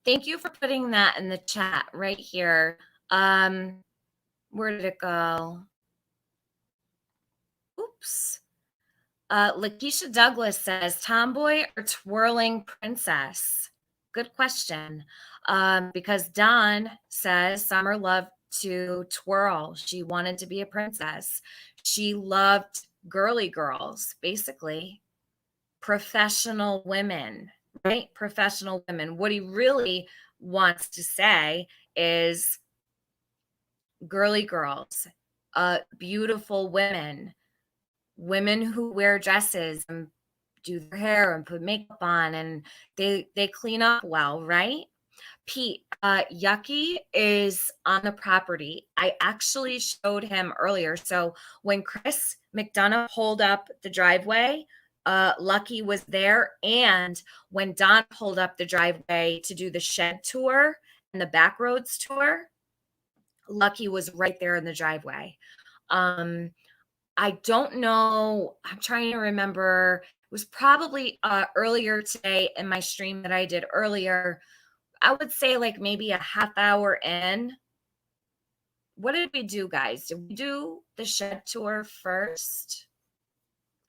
Thank you for putting that in the chat right here. Where did it go? Oops. Lakeisha Douglas says, tomboy or twirling princess? Good question. Because Don says Summer loved to twirl. She wanted to be a princess. She loved girly girls, basically. Professional women, right? Professional women. What he really wants to say is girly girls, beautiful women who wear dresses and do their hair and put makeup on, and they clean up well, right? Pete, Yucky is on the property. I actually showed him earlier. So when Chris McDonough pulled up the driveway, Lucky was there. And when Don pulled up the driveway to do the shed tour and the back roads tour, Lucky was right there in the driveway. I don't know. I'm trying to remember. It was probably earlier today in my stream that I did earlier. I would say maybe a half hour in. What did we do, guys? Did we do the shed tour first?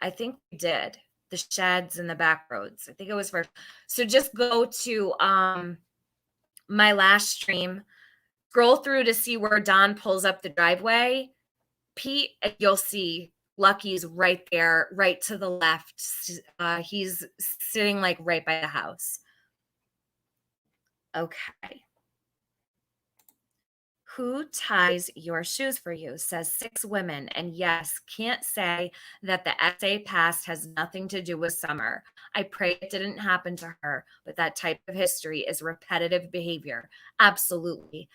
I think we did. The sheds and the back roads. I think it was first. So just go to my last stream, scroll through to see where Don pulls up the driveway, Pete, you'll see Lucky's right there, right to the left. He's sitting like right by the house. Okay. Who ties your shoes for you? Says 6 women. And yes, can't say that the essay past has nothing to do with Summer. I pray it didn't happen to her, but that type of history is repetitive behavior. Absolutely.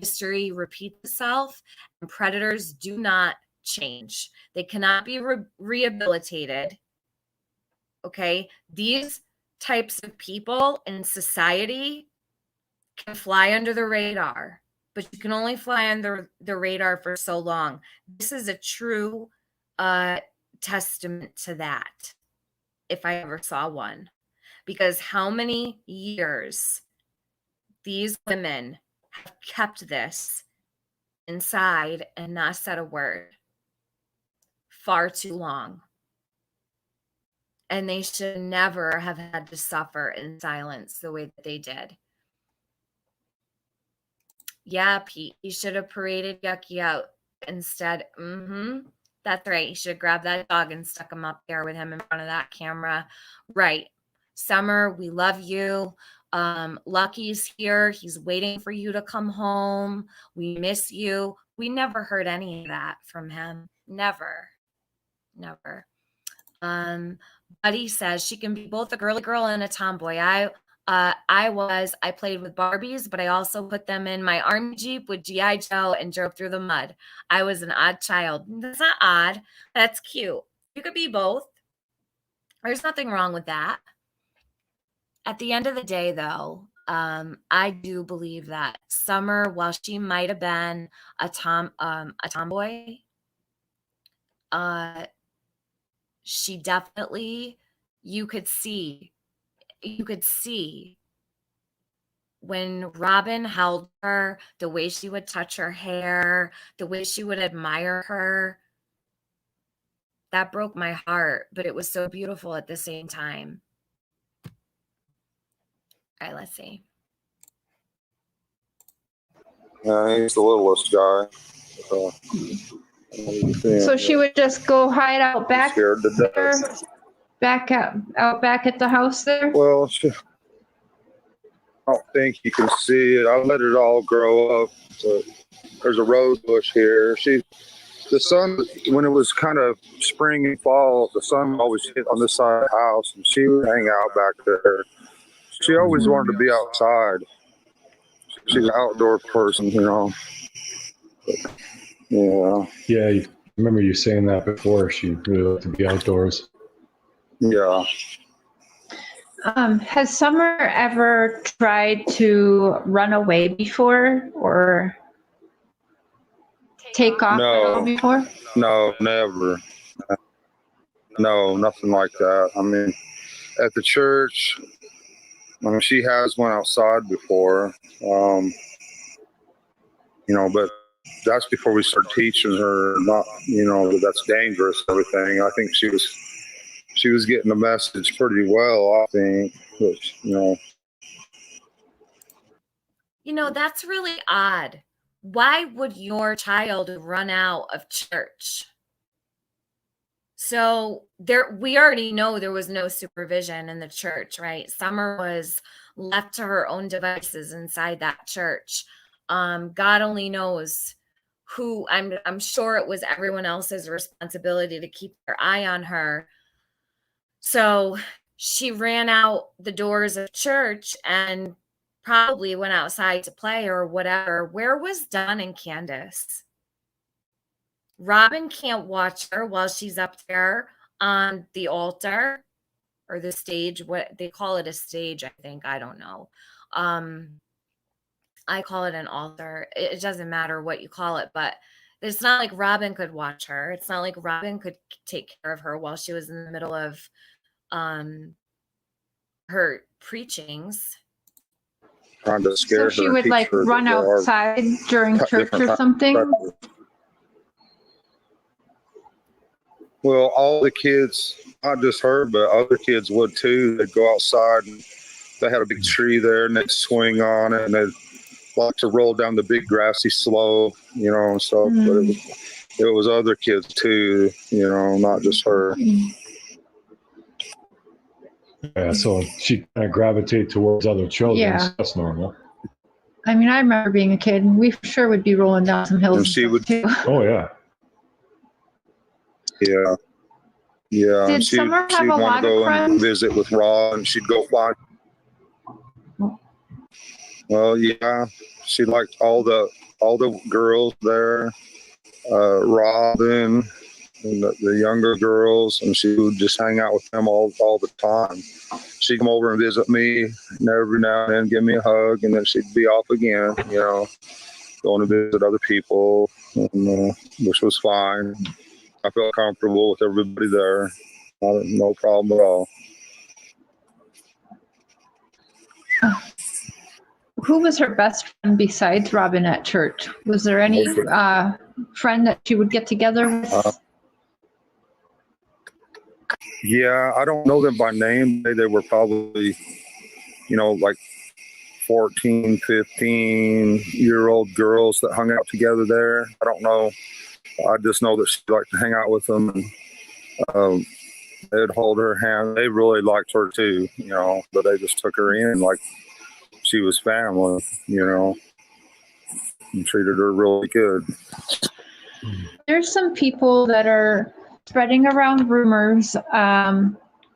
History repeats itself, and predators do not change. They cannot be rehabilitated. Okay. These types of people in society can fly under the radar, but you can only fly under the radar for so long. This is a true testament to that, if I ever saw one. Because how many years these women have kept this inside and not said a word? Far too long. And they should never have had to suffer in silence the way that they did. Yeah, Pete, you should have paraded Yucky out instead. That's right. You should have grabbed that dog and stuck him up there with him in front of that camera. Right. Summer, we love you. Lucky's here. He's waiting for you to come home. We miss you. We never heard any of that from him. Never. Buddy says she can be both a girly girl and a tomboy. I played with Barbies, but I also put them in my army Jeep with G.I. Joe and drove through the mud. I was an odd child. That's not odd. That's cute. You could be both. There's nothing wrong with that. At the end of the day, though, I do believe that Summer, while she might have been a tomboy, she definitely, you could see when Robin held her, the way she would touch her hair, the way she would admire her. That broke my heart, but it was so beautiful at the same time. All right, let's see. He's the littlest guy. So she would just go hide out back Scared to there, death. out back at the house there? Well, I don't think you can see it. I let it all grow up. So there's a rose bush here. The sun, when it was kind of spring and fall, the sun always hit on this side of the house, and she would hang out back there. She always wanted to be outside. She's an outdoor person, you know. But, yeah. Yeah, I remember you saying that before. She really liked to be outdoors. Yeah. Has Summer ever tried to run away before or take off No. before? No, never. No, nothing like that. I mean, at the church, she has went outside before, you know, but that's before we started teaching her not, you know, that that's dangerous and everything. I think she was getting the message pretty well, I think, but, you know. You know, that's really odd. Why would your child run out of church? So we already know there was no supervision in the church, right? Summer was left to her own devices inside that church. God only knows who. I'm sure it was everyone else's responsibility to keep their eye on her. So she ran out the doors of church and probably went outside to play or whatever. Where was Don and Candace? Robin can't watch her while she's up there on the altar or the stage. What they call it, a stage, I think. I don't know. I call it an altar. It doesn't matter what you call it, but it's not like Robin could watch her. It's not like Robin could take care of her while she was in the middle of her preachings. Trying to scare her. So she would like run outside during church or something? Well, all the kids, not just her, but other kids would too. They'd go outside and they had a big tree there and they'd swing on it and they'd like to roll down the big grassy slope, you know, and stuff. But it was other kids too, you know, not just her. Yeah, so she kind of gravitate towards other children. Yeah. So that's normal. I mean, I remember being a kid, and we sure would be rolling down some hills. And she would, too. Oh yeah. yeah. Yeah. Did And she'd Summer have a want lot to of go friends? and visit with Rob, and she'd go find. Well, yeah, she liked all the girls there, Robin and the younger girls, and she would just hang out with them all the time. She'd come over and visit me, and every now and then give me a hug, and then she'd be off again, you know, going to visit other people, and, which was fine. I felt comfortable with everybody there. No problem at all. Who was her best friend besides Robin at church? Was there any friend that she would get together with? Yeah, I don't know them by name. They were probably, you know, like 14, 15-year-old girls that hung out together there. I don't know. I just know that she liked to hang out with them. And, they'd hold her hand. They really liked her too, you know, but they just took her in like she was family, you know, and treated her really good. There's some people that are spreading around rumors.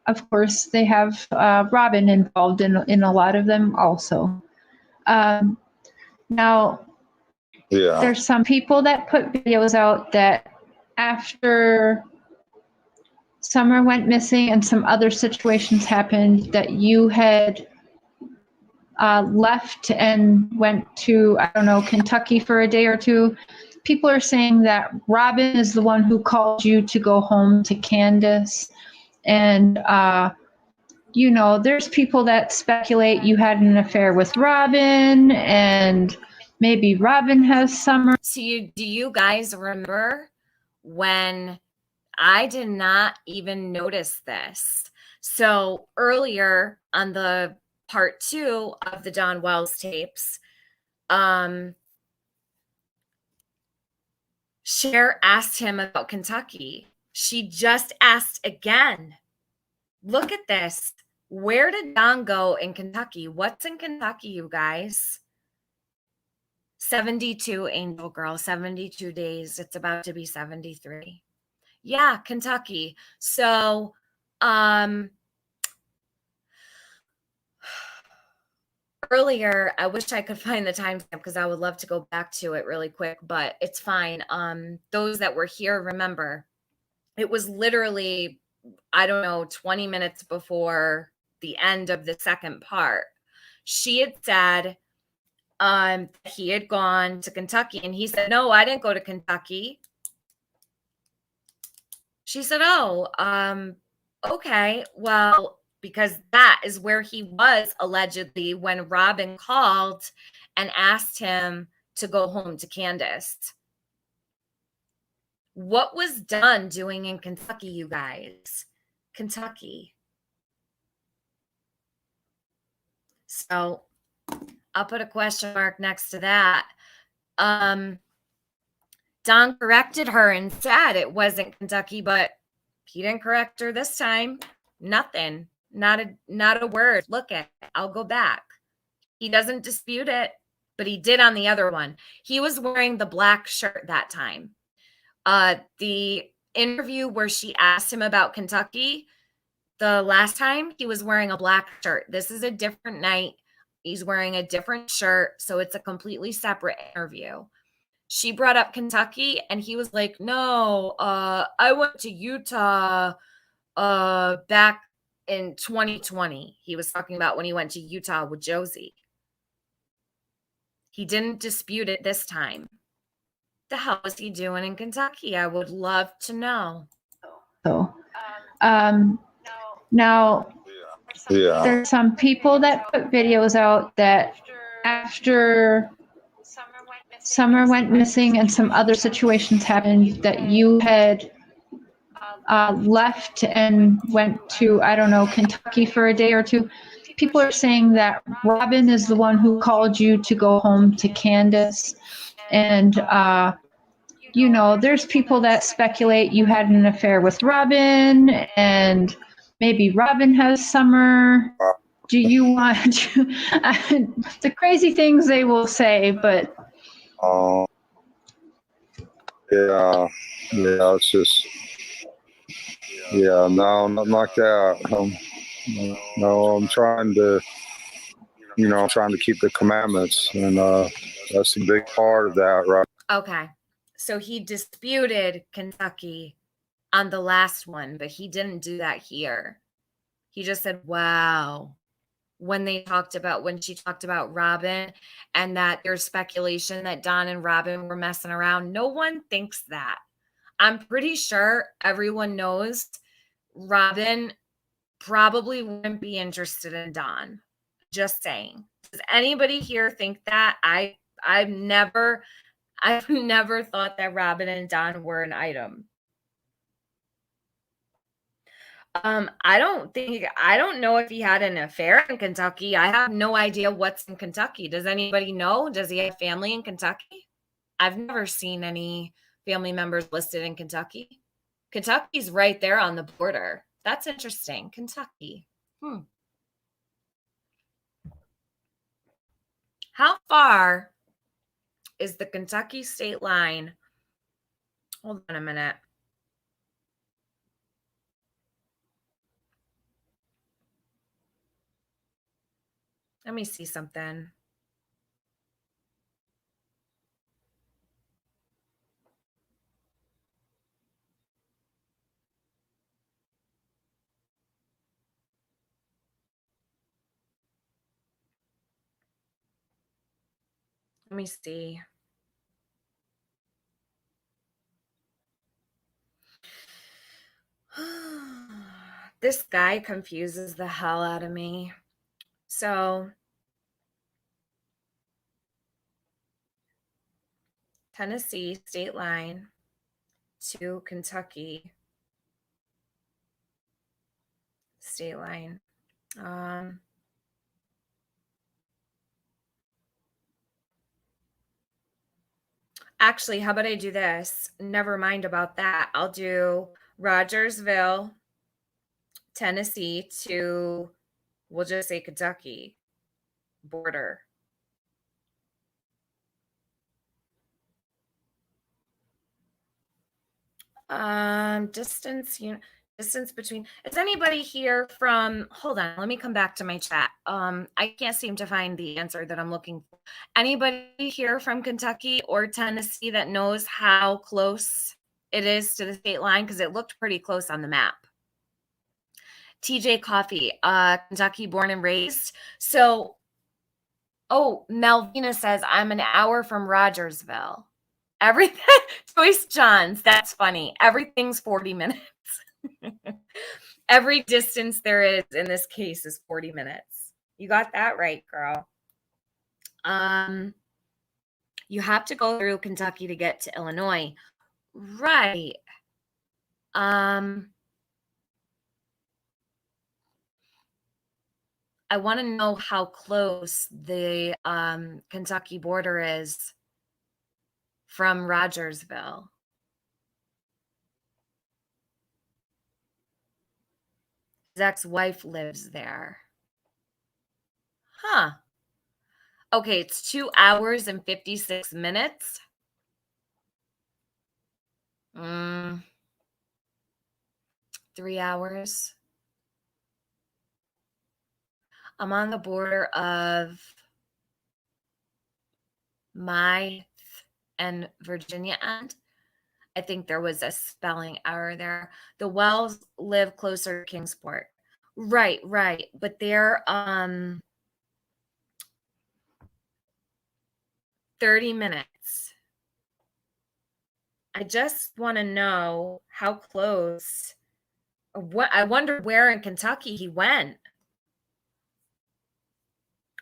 Of course, they have Robin involved in a lot of them also. Now, Yeah. there's some people that put videos out that after Summer went missing and some other situations happened, that you had left and went to, I don't know, Kentucky for a day or two. People are saying that Robin is the one who called you to go home to Candace. And, you know, there's people that speculate you had an affair with Robin, and maybe Robin has Summer. So do you guys remember when I did not even notice this? So earlier on the part 2 of the Don Wells tapes, Cher asked him about Kentucky. She just asked again. Look at this. Where did Don go in Kentucky? What's in Kentucky, you guys? 72, Angel Girl, 72 days. It's about to be 73. Yeah, Kentucky. So, earlier, I wish I could find the timestamp because I would love to go back to it really quick, but it's fine. Those that were here, remember, it was literally, I don't know, 20 minutes before the end of the second part. She had said he had gone to Kentucky, and he said, no, I didn't go to Kentucky. She said, oh, okay, well, because that is where he was allegedly when Robin called and asked him to go home to Candace. What was Don doing in Kentucky, you guys? Kentucky. So I'll put a question mark next to that. Don corrected her and said it wasn't Kentucky, but he didn't correct her this time. Nothing. Not a word. Look at it. I'll go back. He doesn't dispute it, but he did on the other one. He was wearing the black shirt that time. The interview where she asked him about Kentucky, the last time, he was wearing a black shirt. This is a different night. He's wearing a different shirt, so it's a completely separate interview. She brought up Kentucky, and he was like, no, I went to Utah back in 2020. He was talking about when he went to Utah with Josie. He didn't dispute it this time. The hell is he doing in Kentucky? I would love to know. So, now, there's some people that put videos out that after Summer went missing and some other situations happened, that you had left and went to, I don't know, Kentucky for a day or two. people are saying that Robin is the one who called you to go home to Candace. And, you know, there's people that speculate you had an affair with Robin and maybe Robin has Summer. Do you want to, the crazy things they will say, but. Yeah, it's just, yeah, no, nothing like that. No, I'm trying to, I'm trying to keep the commandments, and that's a big part of that, right? Okay. So he disputed Kentucky on the last one, but he didn't do that here. He just said, wow. When she talked about Robin and that there's speculation that Don and Robin were messing around. No one thinks that. I'm pretty sure everyone knows Robin probably wouldn't be interested in Don. Just saying. Does anybody here think that? I've never thought that Robin and Don were an item. I don't know if he had an affair in Kentucky. I have no idea what's in Kentucky. Does anybody know? Does he have family in Kentucky? I've never seen any family members listed in Kentucky. Kentucky's right there on the border. That's interesting. Kentucky. How far is the Kentucky state line? Hold on a minute. Let me see something. Let me see. This guy confuses the hell out of me. So, Tennessee state line to Kentucky state line. Actually, how about I do this? Never mind about that. I'll do Rogersville, Tennessee to, we'll just say Kentucky border. Distance between, is anybody here from, hold on, let me come back to my chat. I can't seem to find the answer that I'm looking for. Anybody here from Kentucky or Tennessee that knows how close it is to the state line? Because it looked pretty close on the map. TJ Coffee, Kentucky born and raised. So, oh, Melvina says, I'm an hour from Rogersville. Everything, Joyce Johns, that's funny. Everything's 40 minutes. Every distance there is in this case is 40 minutes. You got that right, girl. You have to go through Kentucky to get to Illinois. Right. I want to know how close the Kentucky border is from Rogersville. His ex-wife lives there. Huh. Okay, it's 2 hours and 56 minutes. 3 hours. I'm on the border of my and Virginia end. I think there was a spelling error there. The Wells live closer to Kingsport. Right. But they're 30 minutes. I just want to know how close. I wonder where in Kentucky he went.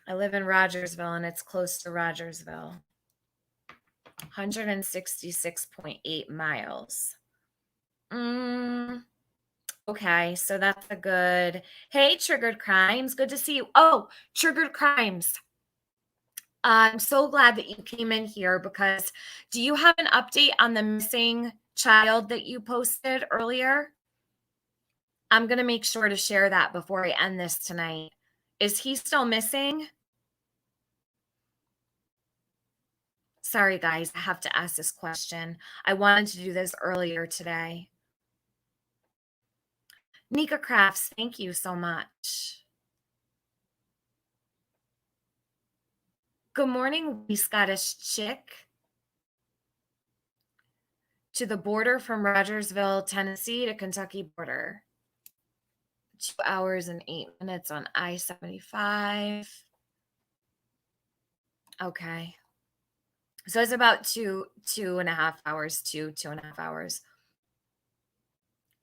I live in Rogersville, and it's close to Rogersville. 166.8 miles. Okay, so that's a good. Hey, Triggered Crimes, good to see you. Oh, Triggered Crimes. I'm so glad that you came in here because do you have an update on the missing child that you posted earlier? I'm going to make sure to share that before I end this tonight. Is he still missing? Sorry, guys, I have to ask this question. I wanted to do this earlier today. Nika Crafts, thank you so much. Good morning, wee Scottish chick. To the border from Rogersville, Tennessee to Kentucky border. 2 hours and 8 minutes on I-75. Okay. So it's about two and a half hours, 2.5 hours.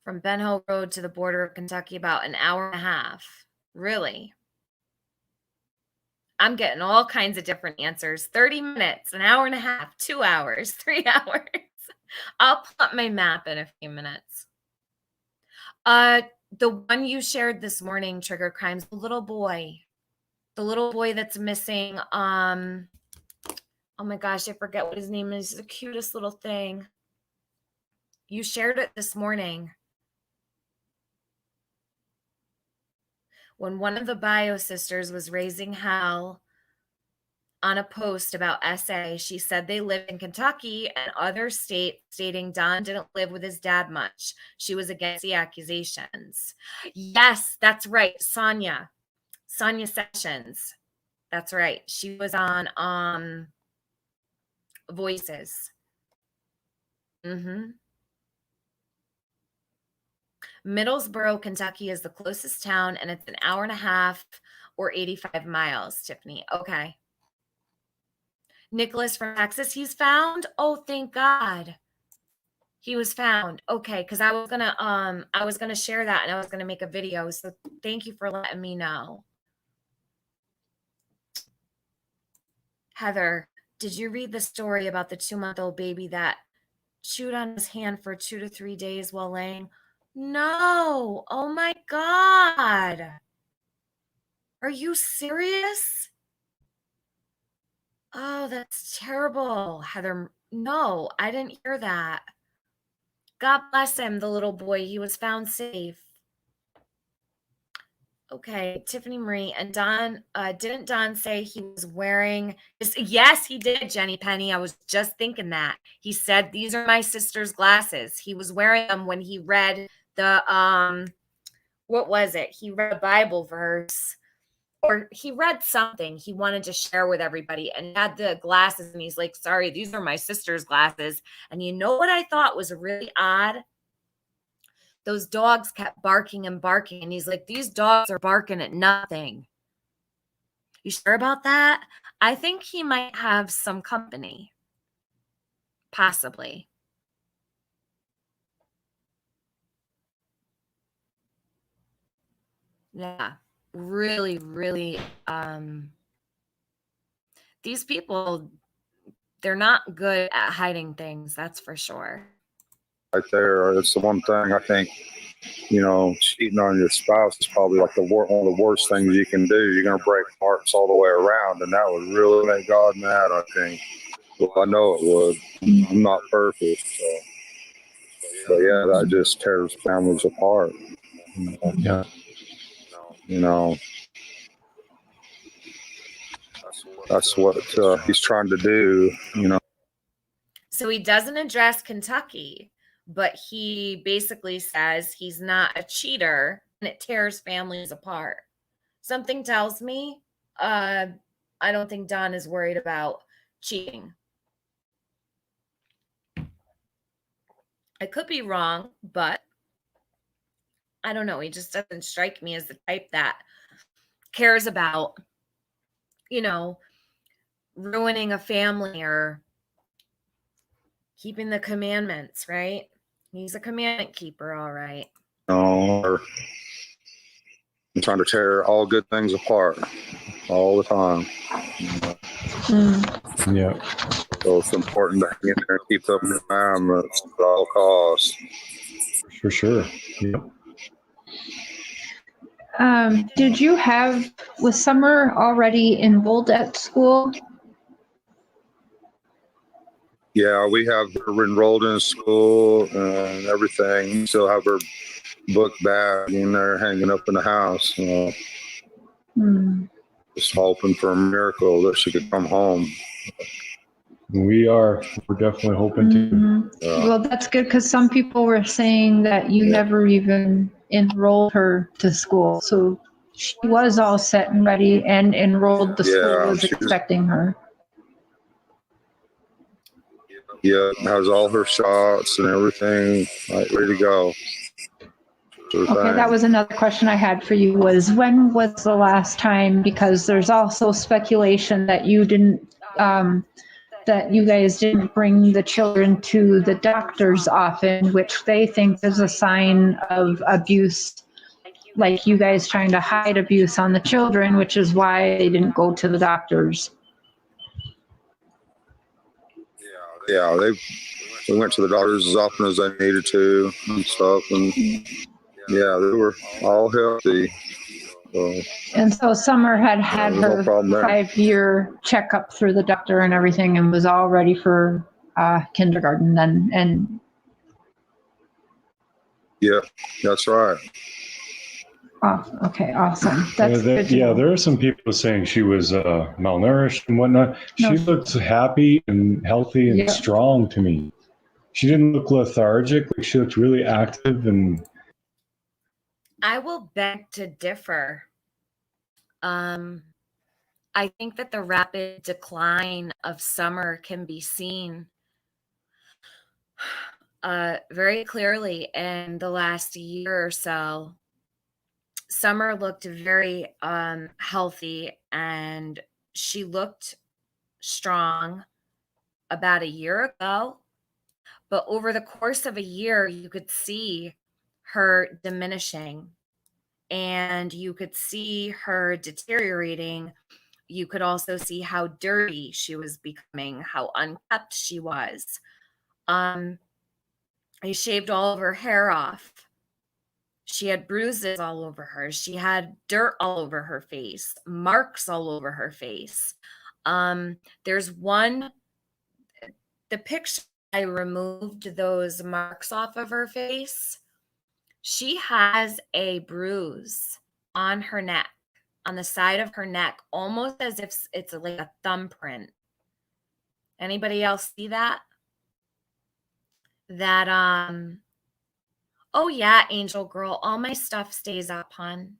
From Ben Hill Road to the border of Kentucky, about an hour and a half. Really? I'm getting all kinds of different answers. 30 minutes, an hour and a half, 2 hours, 3 hours. I'll pull up my map in a few minutes. The one you shared this morning, Trigger Crimes, the little boy that's missing. Oh my gosh, I forget what his name is. The cutest little thing. You shared it this morning. When one of the bio sisters was raising hell on a post about SA, she said they lived in Kentucky and other states, stating Don didn't live with his dad much. She was against the accusations. Yes, that's right. Sonia Sessions. That's right. She was on Voices. Middlesboro, Kentucky is the closest town, and it's an hour and a half or 85 miles, Tiffany. Okay. Nicholas from Texas, he's found. Oh, thank God. He was found. Okay, because I was gonna share that and I was gonna make a video. So thank you for letting me know. Heather, did you read the story about the 2-month-old baby that chewed on his hand for 2 to 3 days while laying? No. Oh my God. Are you serious? Oh, that's terrible, Heather. No, I didn't hear that. God bless him, the little boy. He was found safe. Okay, Tiffany Marie. And Don, didn't Don say he was wearing this? Yes, he did, Jenny Penny. I was just thinking that. He said, these are my sister's glasses. He was wearing them when he read the, what was it? He read a Bible verse. Or he read something he wanted to share with everybody and had the glasses. And he's like, sorry, these are my sister's glasses. And you know what I thought was really odd? Those dogs kept barking and barking. And he's like, these dogs are barking at nothing. You sure about that? I think he might have some company. Possibly. Yeah. Really, really, these people, they're not good at hiding things, that's for sure. Right there, it's the one thing I think, cheating on your spouse is probably like one of the worst things you can do. You're gonna break hearts all the way around, and that would really make God mad, I think. Well, I know it would. I'm not perfect, so. But yeah, that just tears families apart. Yeah. That's what he's trying to do, So he doesn't address Kentucky, but he basically says he's not a cheater and it tears families apart. Something tells me I don't think Don is worried about cheating. I could be wrong, but I don't know. He just doesn't strike me as the type that cares about, ruining a family or keeping the commandments, right? He's a commandment keeper, all right. Or I'm trying to tear all good things apart all the time. Yeah. So it's important to hang in there and keep up the commandments at all costs. For sure. Yeah. Was Summer already enrolled at school? Yeah, we have her enrolled in school and everything. Still have her book bag in there hanging up in the house. Just hoping for a miracle that she could come home. We're definitely hoping to. Well, that's good because some people were saying that you never even enrolled her to school. So she was all set and ready and enrolled. The school was expecting her. Yeah, has all her shots and everything like, ready to go. Okay, that was another question I had for you was when was the last time, because there's also speculation that you didn't, that you guys didn't bring the children to the doctors often, which they think is a sign of abuse, like you guys trying to hide abuse on the children, which is why they didn't go to the doctors. Yeah, we went to the doctors as often as they needed to and stuff, and yeah, they were all healthy. So, and so Summer had her no 5-year checkup through the doctor and everything and was all ready for kindergarten then. And yeah, that's right. oh, okay, awesome. That's good to know. There are some people saying she was malnourished and whatnot. She looked happy and healthy and strong to me. She didn't look lethargic. Like she looked really active. And I will beg to differ. I think that the rapid decline of Summer can be seen very clearly in the last year or so. Summer looked very healthy and she looked strong about a year ago. But over the course of a year, you could see her diminishing and you could see her deteriorating. You could also see how dirty she was becoming, how unkept she was. I shaved all of her hair off. She had bruises all over her. She had dirt all over her face, marks all over her face. There's one, the picture I removed those marks off of her face. She has a bruise on her neck, on the side of her neck, almost as if it's like a thumbprint. Anybody else see that? Oh yeah, Angel Girl, all my stuff stays up, hon.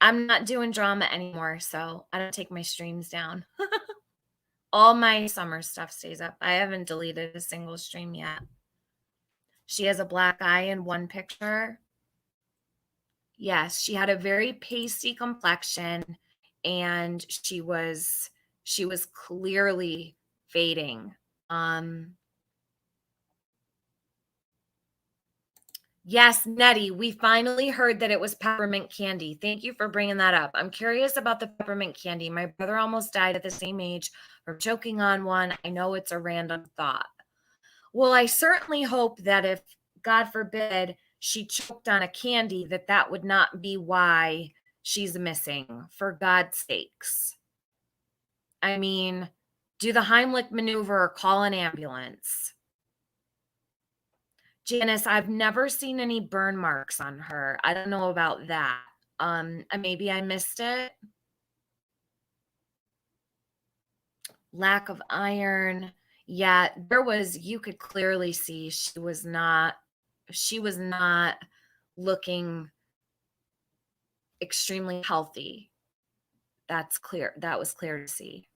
I'm not doing drama anymore, so I don't take my streams down. All my summer stuff stays up. I haven't deleted a single stream yet. She has a black eye in one picture. Yes, she had a very pasty complexion and she was clearly fading. Yes, Nettie, we finally heard that it was peppermint candy. Thank you for bringing that up. I'm curious about the peppermint candy. My brother almost died at the same age from choking on one. I know it's a random thought. Well, I certainly hope that if, God forbid, she choked on a candy, that would not be why she's missing, for God's sakes. I mean, do the Heimlich maneuver or call an ambulance. Janice, I've never seen any burn marks on her. I don't know about that. Maybe I missed it. Lack of iron. Yeah, you could clearly see she was not looking extremely healthy. That's clear. That was clear to see.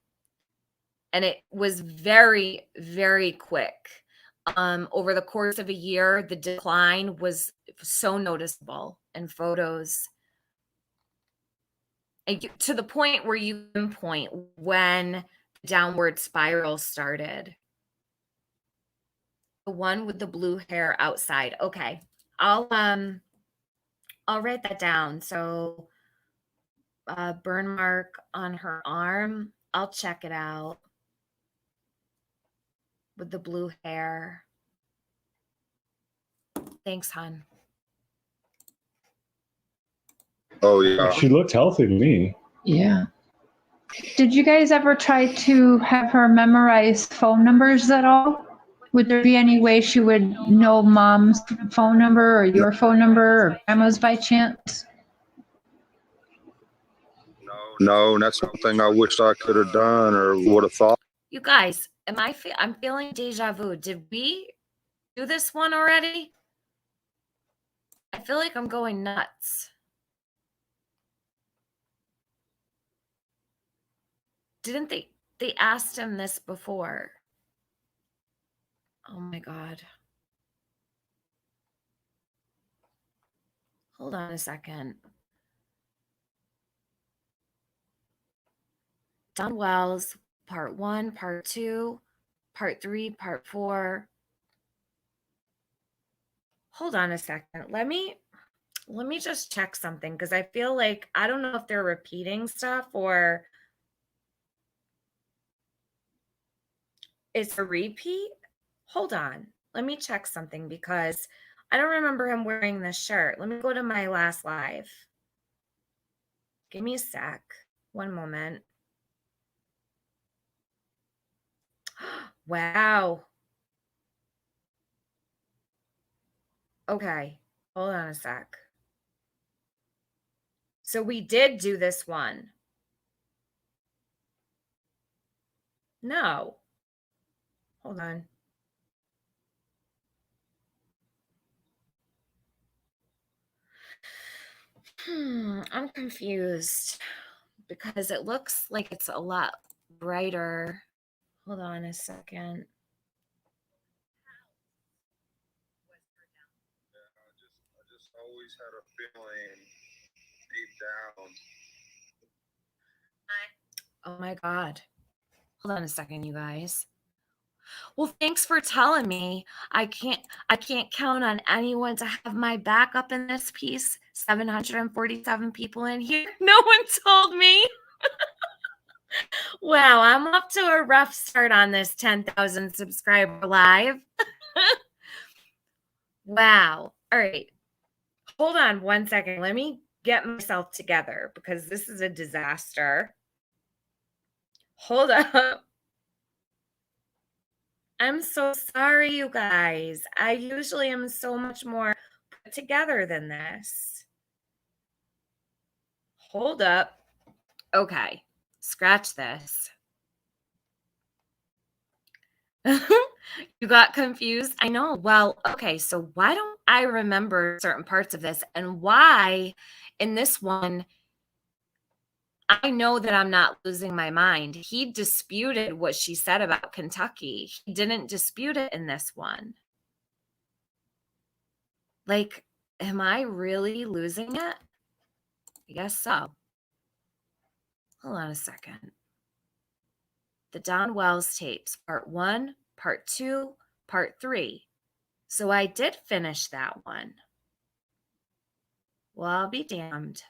And it was very, very quick. Over the course of a year, the decline was so noticeable in photos. And to the point where you can point when the downward spiral started. The one with the blue hair outside. Okay. I'll write that down. So burn mark on her arm. I'll check it out. With the blue hair. Thanks, hon. Oh yeah. She looked healthy to me. Yeah. Did you guys ever try to have her memorize phone numbers at all? Would there be any way she would know mom's phone number or your phone number or grandma's by chance? No, and that's something I wish I could have done or would have thought. You guys, I'm feeling deja vu. Did we do this one already? I feel like I'm going nuts. Didn't they asked him this before? Oh my God. Hold on a second. Don Wells, part 1, part 2, part 3, part 4. Hold on a second. Let me just check something because I feel like I don't know if they're repeating stuff or it's a repeat. Hold on. Let me check something because I don't remember him wearing this shirt. Let me go to my last live. Give me a sec. One moment. Wow. Okay. Hold on a sec. So we did do this one. No. Hold on. I'm confused because it looks like it's a lot brighter. Hold on a second. I just always had a feeling deep down. Oh my God. Hold on a second, you guys. Well, thanks for telling me. I can't count on anyone to have my back up in this piece. 747 people in here. No one told me. Wow, I'm up to a rough start on this 10,000 subscriber live. Wow. All right. Hold on one second. Let me get myself together because this is a disaster. Hold up. I'm so sorry, you guys. I usually am so much more put together than this. Hold up. Okay. Scratch this. You got confused? I know. Well, okay. So why don't I remember certain parts of this and why in this one I know that I'm not losing my mind. He disputed what she said about Kentucky. He didn't dispute it in this one. Like, am I really losing it? I guess so. Hold on a second. The Don Wells tapes, part 1, part 2, part 3. So I did finish that one. Well, I'll be damned.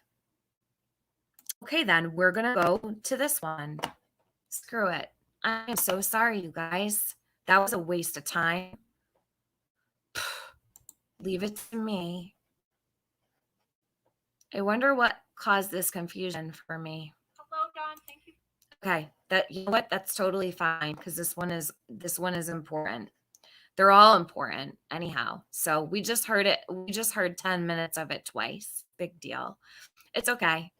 Okay, then we're going to go to this one. Screw it. I'm so sorry, you guys. That was a waste of time. Leave it to me. I wonder what caused this confusion for me. Hello, Dawn. Thank you. Okay, you know what? That's totally fine because this one is important. They're all important anyhow. So we just heard it. We just heard 10 minutes of it twice. Big deal. It's okay.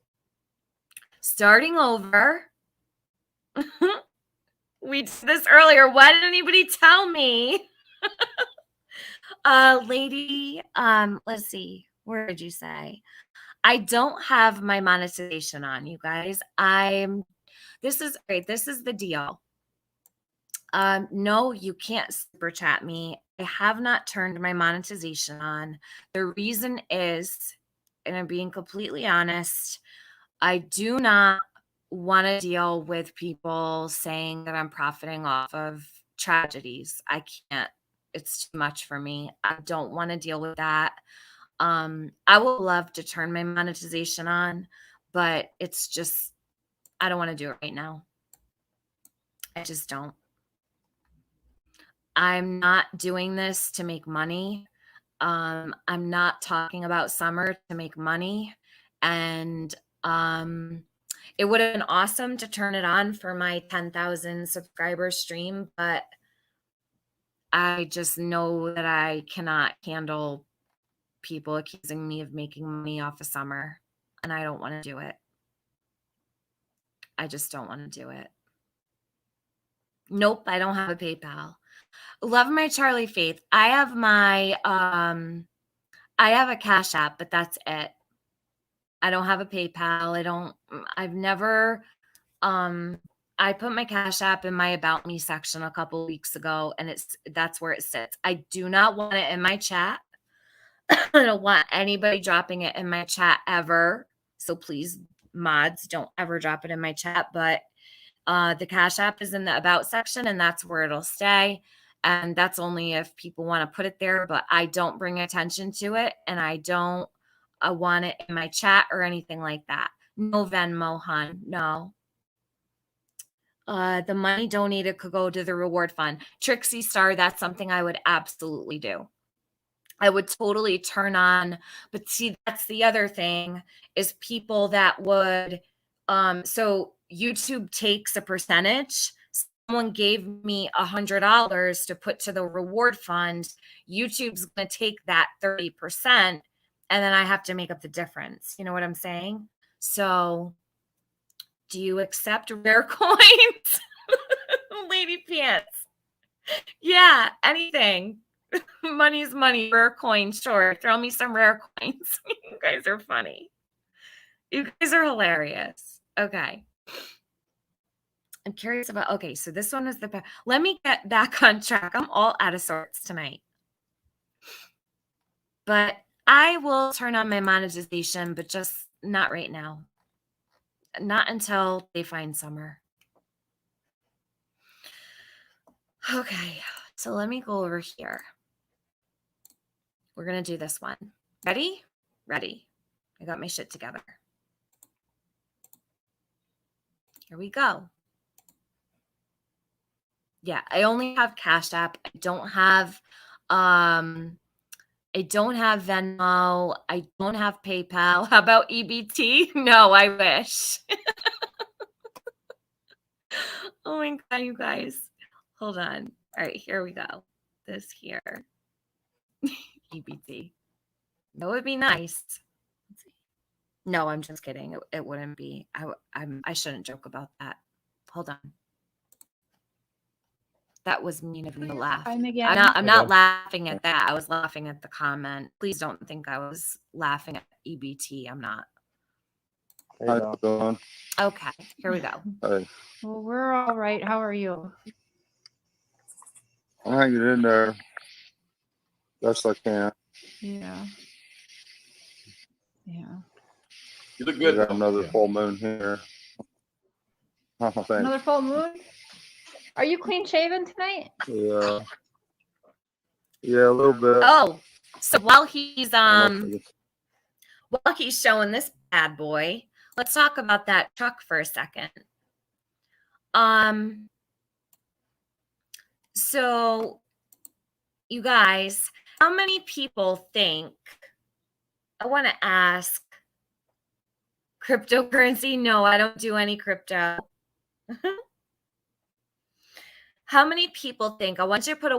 Starting over. We did this earlier. Why didn't anybody tell me? Lady, let's see. Where did you say? I don't have my monetization on, you guys. This is great. This is the deal. No, you can't super chat me. I have not turned my monetization on. The reason is, and I'm being completely honest, I do not want to deal with people saying that I'm profiting off of tragedies. I can't. It's too much for me. I don't want to deal with that. I would love to turn my monetization on, but it's just, I don't want to do it right now. I just don't. I'm not doing this to make money. I'm not talking about summer to make money. And it would have been awesome to turn it on for my 10,000 subscriber stream, but I just know that I cannot handle people accusing me of making money off of summer, and I don't want to do it. I just don't want to do it. Nope, I don't have a PayPal. Love my Charlie Faith. I have a Cash App, but that's it. I don't have a PayPal. I've never, I put my Cash App in my About Me section a couple weeks ago, and that's where it sits. I do not want it in my chat. I don't want anybody dropping it in my chat ever. So please, mods, don't ever drop it in my chat. But the Cash App is in the About section, and that's where it'll stay. And that's only if people want to put it there, but I don't bring attention to it, and I don't want it in my chat or anything like that. No Venmo, hon. No. The money donated could go to the reward fund. Trixie Star, that's something I would absolutely do. I would totally turn on, but see, that's the other thing is people that would, so YouTube takes a percentage. Someone gave me $100 to put to the reward fund. YouTube's going to take that 30%, and then I have to make up the difference. You know what I'm saying? So do you accept rare coins? Lady Pants. Yeah, anything. Money's money. Rare coins, sure. Throw me some rare coins. You guys are funny. You guys are hilarious. Okay. I'm curious about, okay, so this one is let me get back on track. I'm all out of sorts tonight. But I will turn on my monetization, but just not right now. Not until they find summer. Okay, so let me go over here. We're going to do this one. Ready? Ready. I got my shit together. Here we go. Yeah, I only have Cash App. I don't have Venmo. I don't have PayPal. How about EBT? No, I wish. Oh my God, you guys. Hold on. All right, here we go. This here. EBT. That would be nice. Let's see. No, I'm just kidding. It wouldn't be. I shouldn't joke about that. Hold on. That was mean of me to laugh. I'm not laughing at that. I was laughing at the comment. Please don't think I was laughing at EBT. I'm not. How you doing? Okay, here we go. Hey, Well, we're all right. How are you? I'm hanging in there best I can. Yeah. Yeah. You look We good. got another Yeah. full moon here. Thanks. Another full moon? Are you clean shaven tonight? Yeah. Yeah, a little bit. Oh, so while he's showing this bad boy, let's talk about that truck for a second. So you guys, how many people think, I want to ask, cryptocurrency? No, I don't do any crypto. How many people think, I want you to put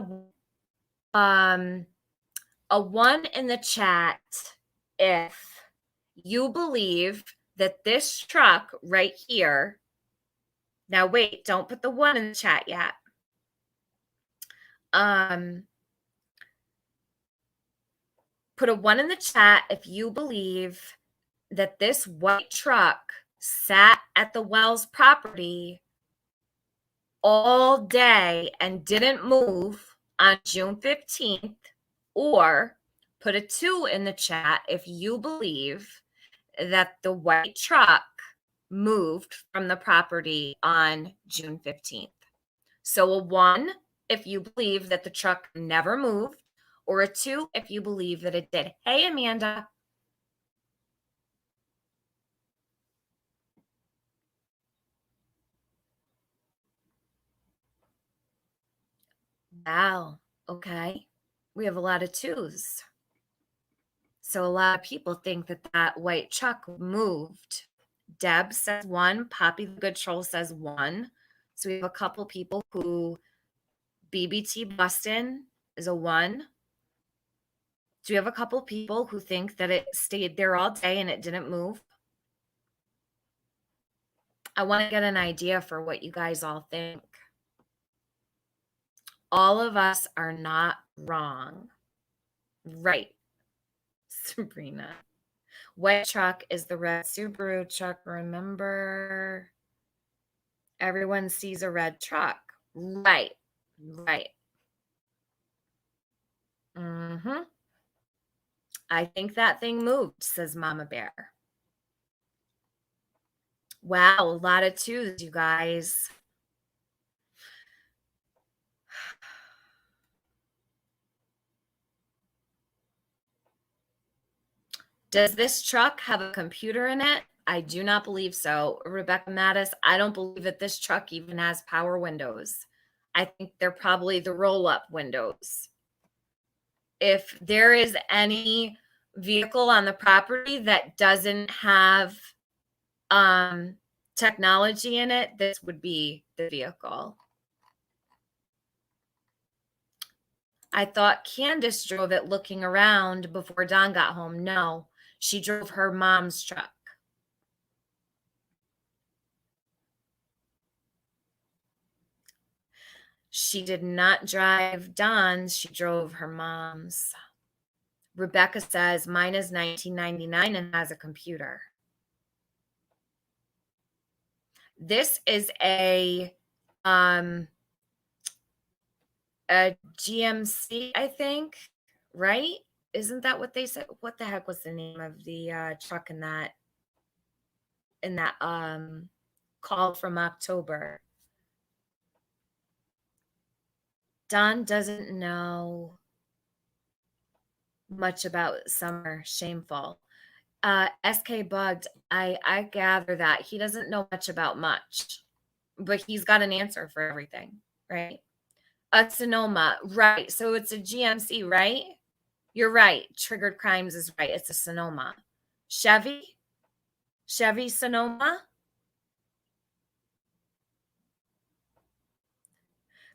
a 1 in the chat if you believe that this truck right here, now wait, don't put the 1 in the chat yet. Put a 1 in the chat if you believe that this white truck sat at the Wells property all day and didn't move on June 15th, or put a 2 in the chat if you believe that the white truck moved from the property on June 15th. So a 1 if you believe that the truck never moved, or a 2 if you believe that it did. Hey, Amanda. Wow. Okay. We have a lot of 2s. So a lot of people think that that white truck moved. Deb says 1. Poppy the Good Troll says 1. So we have a couple people who BBT Boston is a 1. Do you have a couple people who think that it stayed there all day and it didn't move? I want to get an idea for what you guys all think. All of us are not wrong. Right, Sabrina. White truck is the red Subaru truck. Remember, everyone sees a red truck. Right, right. Mm-hmm. I think that thing moved, says Mama Bear. Wow, a lot of 2s, you guys. Does this truck have a computer in it? I do not believe so. Rebecca Mattis, I don't believe that this truck even has power windows. I think they're probably the roll-up windows. If there is any vehicle on the property that doesn't have technology in it, this would be the vehicle. I thought Candace drove it looking around before Dawn got home. No, she drove her mom's truck. She did not drive Dawn's, she drove her mom's. Rebecca says mine is 1999 and has a computer. This is a GMC, I think, right? Isn't that what they said? What the heck was the name of the truck in that call from October? Don doesn't know much about Summer. Shameful. SK Bugged, I gather that he doesn't know much about much, but he's got an answer for everything, right? A Sonoma, right? So it's a GMC, right? You're right. Triggered Crimes is right. It's a Sonoma. Chevy Sonoma.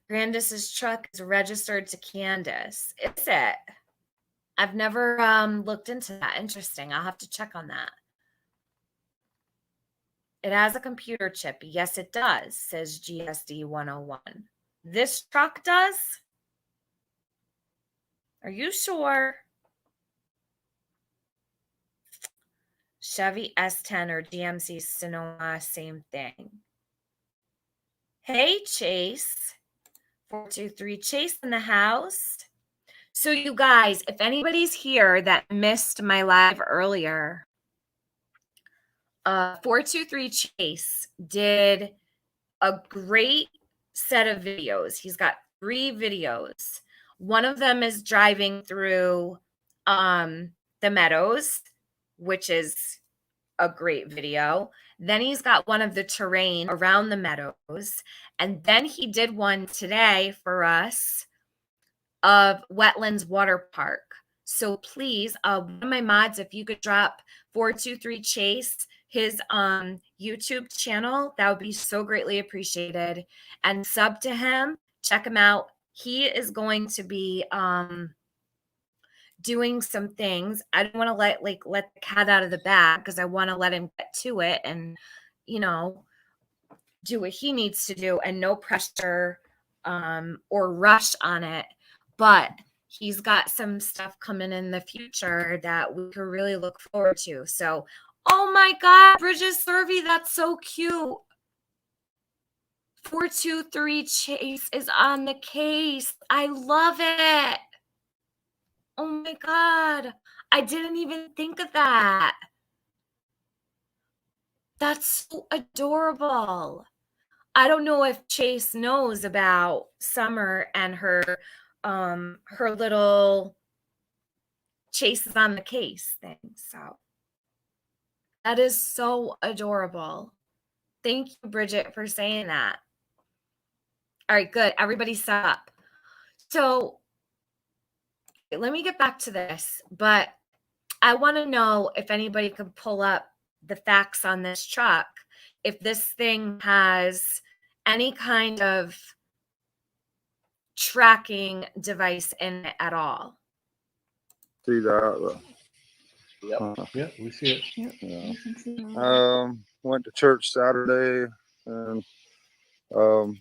Grandis's truck is registered to Candace. Is it? I've never looked into that. Interesting. I'll have to check on that. It has a computer chip. Yes, it does, says GSD 101. This truck does? Are you sure? Chevy S10 or GMC Sonoma, same thing. Hey, Chase. 423 Chase in the house. So you guys, if anybody's here that missed my live earlier, 423 Chase did a great set of videos. He's got 3 videos. One of them is driving through the meadows, which is a great video. Then he's got one of the terrain around the meadows. And then he did one today for us of Wetlands Water Park. So please, one of my mods, if you could drop 423 Chase, his YouTube channel, that would be so greatly appreciated. And sub to him, check him out. He is going to be doing some things. I don't want to let the cat out of the bag because I want to let him get to it and, you know, do what he needs to do and no pressure or rush on it. But he's got some stuff coming in the future that we could really look forward to. So, oh my God, Bridget Survey, that's so cute. 423 Chase is on the case. I love it. Oh my God. I didn't even think of that. That's so adorable. I don't know if Chase knows about Summer and her little Chase is on the case thing. So that is so adorable. Thank you, Bridget, for saying that. All right, good. Everybody stop. So let me get back to this, but I want to know if anybody can pull up the facts on this truck, if this thing has any kind of tracking device in it at all. See that? Yeah, we see it. Yeah. Went to church Saturday, and I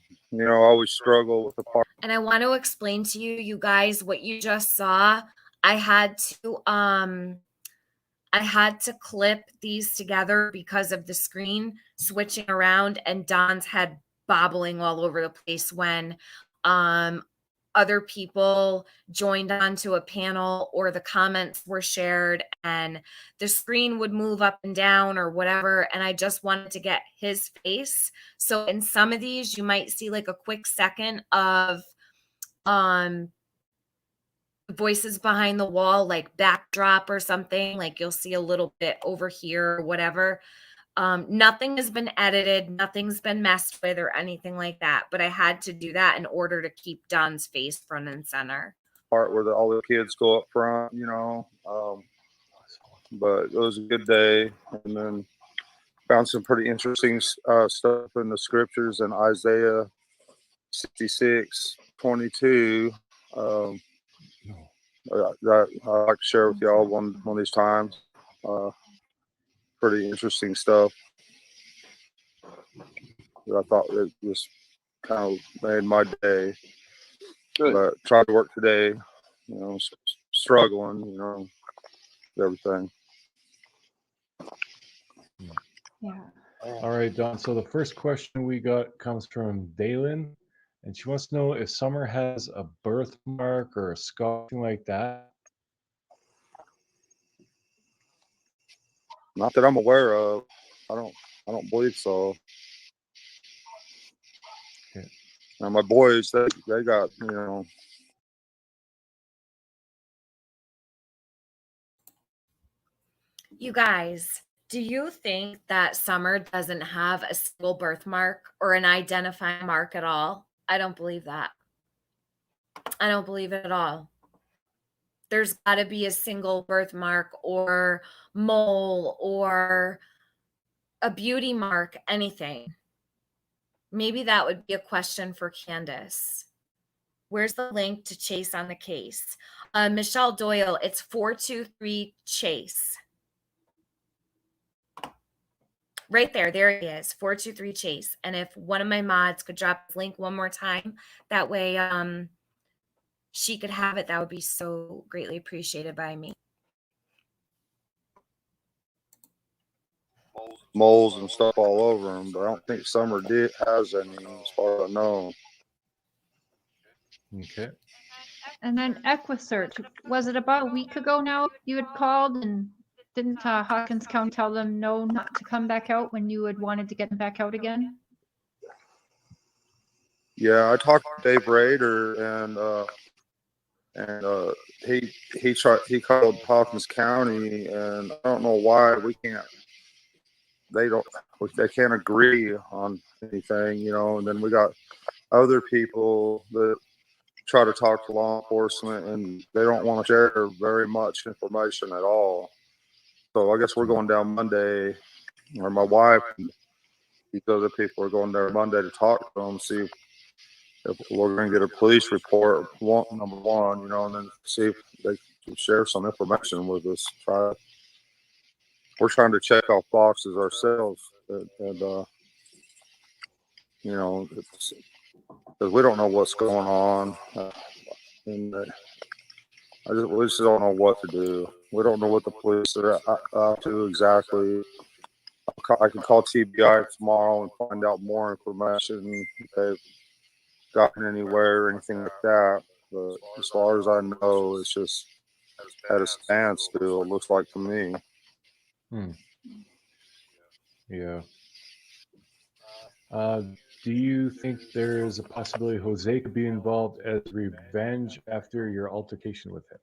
always struggle with the part. And I want to explain to you guys, what you just saw. I had to clip these together because of the screen switching around and Don's head bobbling all over the place when other people joined onto a panel or the comments were shared and the screen would move up and down or whatever. And I just wanted to get his face. So in some of these, you might see like a quick second of voices behind the wall, like backdrop or something, like you'll see a little bit over here or whatever. Nothing has been edited, nothing's been messed with or anything like that, but I had to do that in order to keep Don's face front and center. Part where all the kids go up front, but it was a good day. And then found some pretty interesting stuff in the scriptures in Isaiah 66:22. That I'd like to share with y'all one of these times. Pretty interesting stuff that I thought it just kind of made my day. Good. But tried to work today, struggling, everything. Yeah. All right, Don. So the first question we got comes from Dalen, and she wants to know if Summer has a birthmark or a scar, something like that. Not that I'm aware of. I don't believe so. Okay. Now my boys, they got, You guys, do you think that Summer doesn't have a single birthmark or an identifying mark at all? I don't believe that. I don't believe it at all. There's got to be a single birthmark or mole or a beauty mark, anything. Maybe that would be a question for Candace. Where's the link to Chase on the case? Michelle Doyle, it's 423 Chase. Right there he is, 423 Chase. And if one of my mods could drop the link one more time, that way she could have it, that would be so greatly appreciated by me. moles and stuff all over them, but I don't think Summer has any, as far as I know. Okay. And then EquiSearch, was it about a week ago now you had called, and didn't Hawkins County tell them no, not to come back out when you had wanted to get them back out again? Yeah, I talked to Dave Rader, and he called Hawkins County, and I don't know why they can't agree on anything, and then we got other people that try to talk to law enforcement, and they don't want to share very much information at all. So I guess we're going down Monday, or my wife and these other people are going there Monday to talk to them, see if we're going to get a police report, number one, and then see if they can share some information with us. We're trying to check off boxes ourselves, and because we don't know what's going on, and we just don't know what to do. We don't know what the police are up to exactly. I can call TBI tomorrow and find out more information if they've gotten anywhere or anything like that. But as far as I know, it's just at a standstill, it looks like to me. Yeah. Do you think there is a possibility Jose could be involved as revenge after your altercation with him?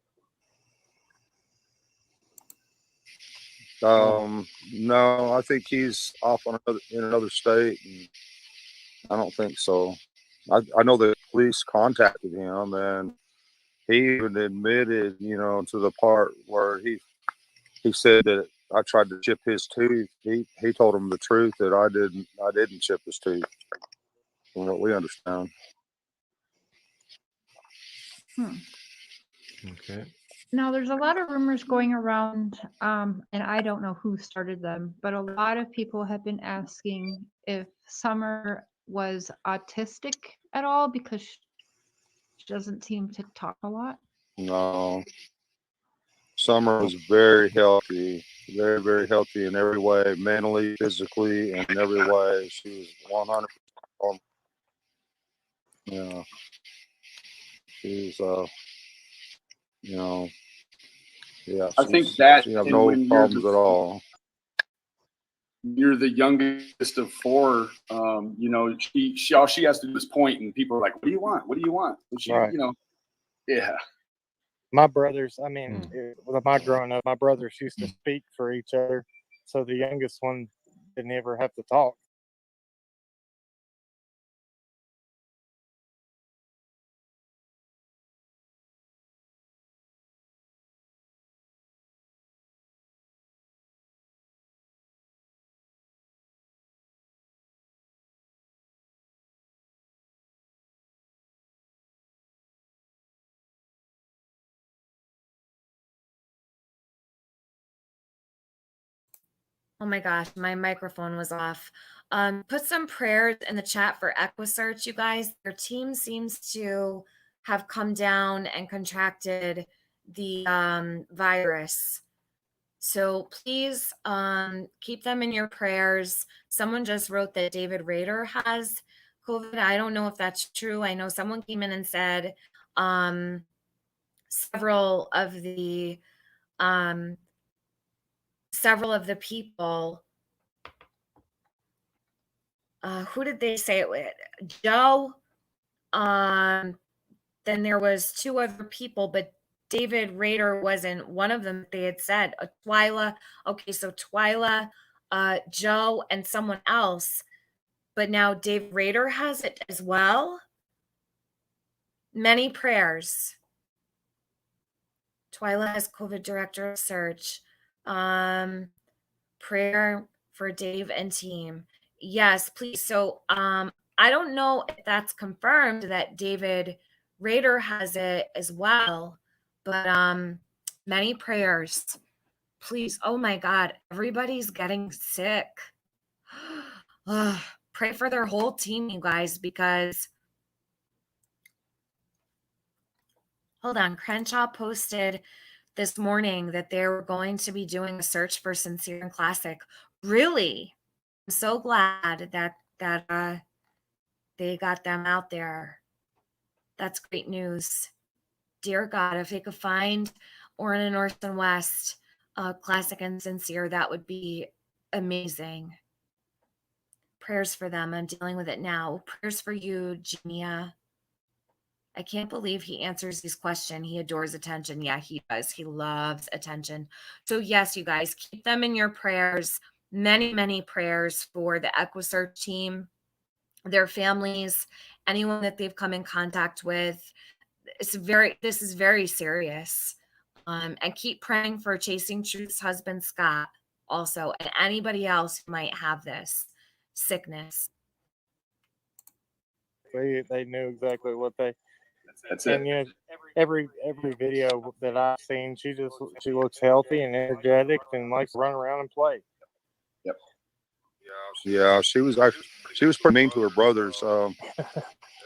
No, I think he's off in another state. And I don't think so. I know the police contacted him, and he even admitted, to the part where he he said that I tried to chip his tooth. He told him the truth that I didn't chip his tooth, from what we understand. Okay. Now, there's a lot of rumors going around, and I don't know who started them, but a lot of people have been asking if Summer was autistic at all because she doesn't seem to talk a lot. No, Summer was very healthy, very, very healthy in every way, mentally, physically, and in every way. She was 100%. Yeah, she's, you know, yeah, I think that, she have and no when problems at all. you're the youngest of four, you know, she all she has to do is point, and people are like, "What do you want? What do you want?" And she, Right. you know, yeah. My brothers, I mean, with my growing up, my brothers used to speak for each other, so the youngest one didn't ever have to talk. Oh my gosh, my microphone was off. Put some prayers in the chat for EquiSearch, you guys. Their team seems to have come down and contracted the virus. So please keep them in your prayers. Someone just wrote that David Rader has COVID. I don't know if that's true. I know someone came in and said several of the people, who did they say it with? Joe. Then there was two other people, but David Rader wasn't one of them. They had said Twyla. Okay, so Twyla, Joe, and someone else. But now David Rader has it as well. Many prayers. Twyla has COVID director of search. Prayer for Dave and team. Yes, please. So I don't know if that's confirmed that David Rader has it as well, but many prayers. Please. Oh my God, everybody's getting sick. Pray for their whole team, you guys, because hold on, Crenshaw posted this morning that they were going to be doing a search for Sincere and Classic. Really? I'm so glad that they got them out there. That's great news. Dear God, if they could find or in a North and West, Classic and Sincere, that would be amazing. Prayers for them. I'm dealing with it now. Prayers for you, Genia. I can't believe he answers these questions. He adores attention. Yeah, he does. He loves attention. So yes, you guys, keep them in your prayers. Many, many prayers for the EquiSearch team, their families, anyone that they've come in contact with. This is very serious. And keep praying for Chasing Truth's husband, Scott, also, and anybody else who might have this sickness. They knew exactly what they. That's And it. you know, every video that I've seen, she looks healthy and energetic and likes to run around and play. Yep. Yeah, she was pretty mean to her brothers.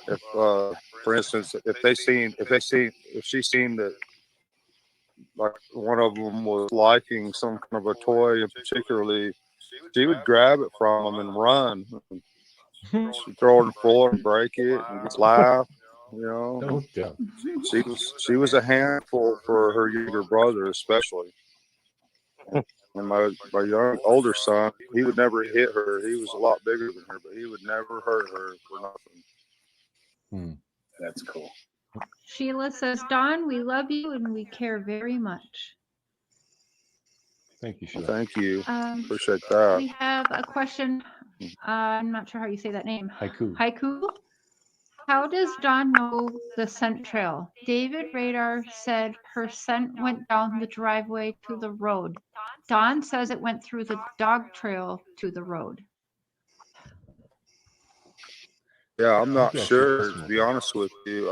If for instance, if she seen that, like, one of them was liking some kind of a toy, and particularly, she would grab it from them and run. She'd throw it on the floor and break it and just laugh. You know, Don't tell. she was a handful for her younger brother, especially. And my older son, he would never hit her. He was a lot bigger than her, but he would never hurt her for nothing. That's cool. Sheila says, Don, we love you and we care very much. Thank you, Sheila. Thank you. Appreciate that. We have a question. I'm not sure how you say that name. Haiku. Haiku. How does Dawn know the scent trail? David Radar said her scent went down the driveway to the road. Dawn says it went through the dog trail to the road. Yeah, I'm not Okay, that's sure, interesting. to be honest with you.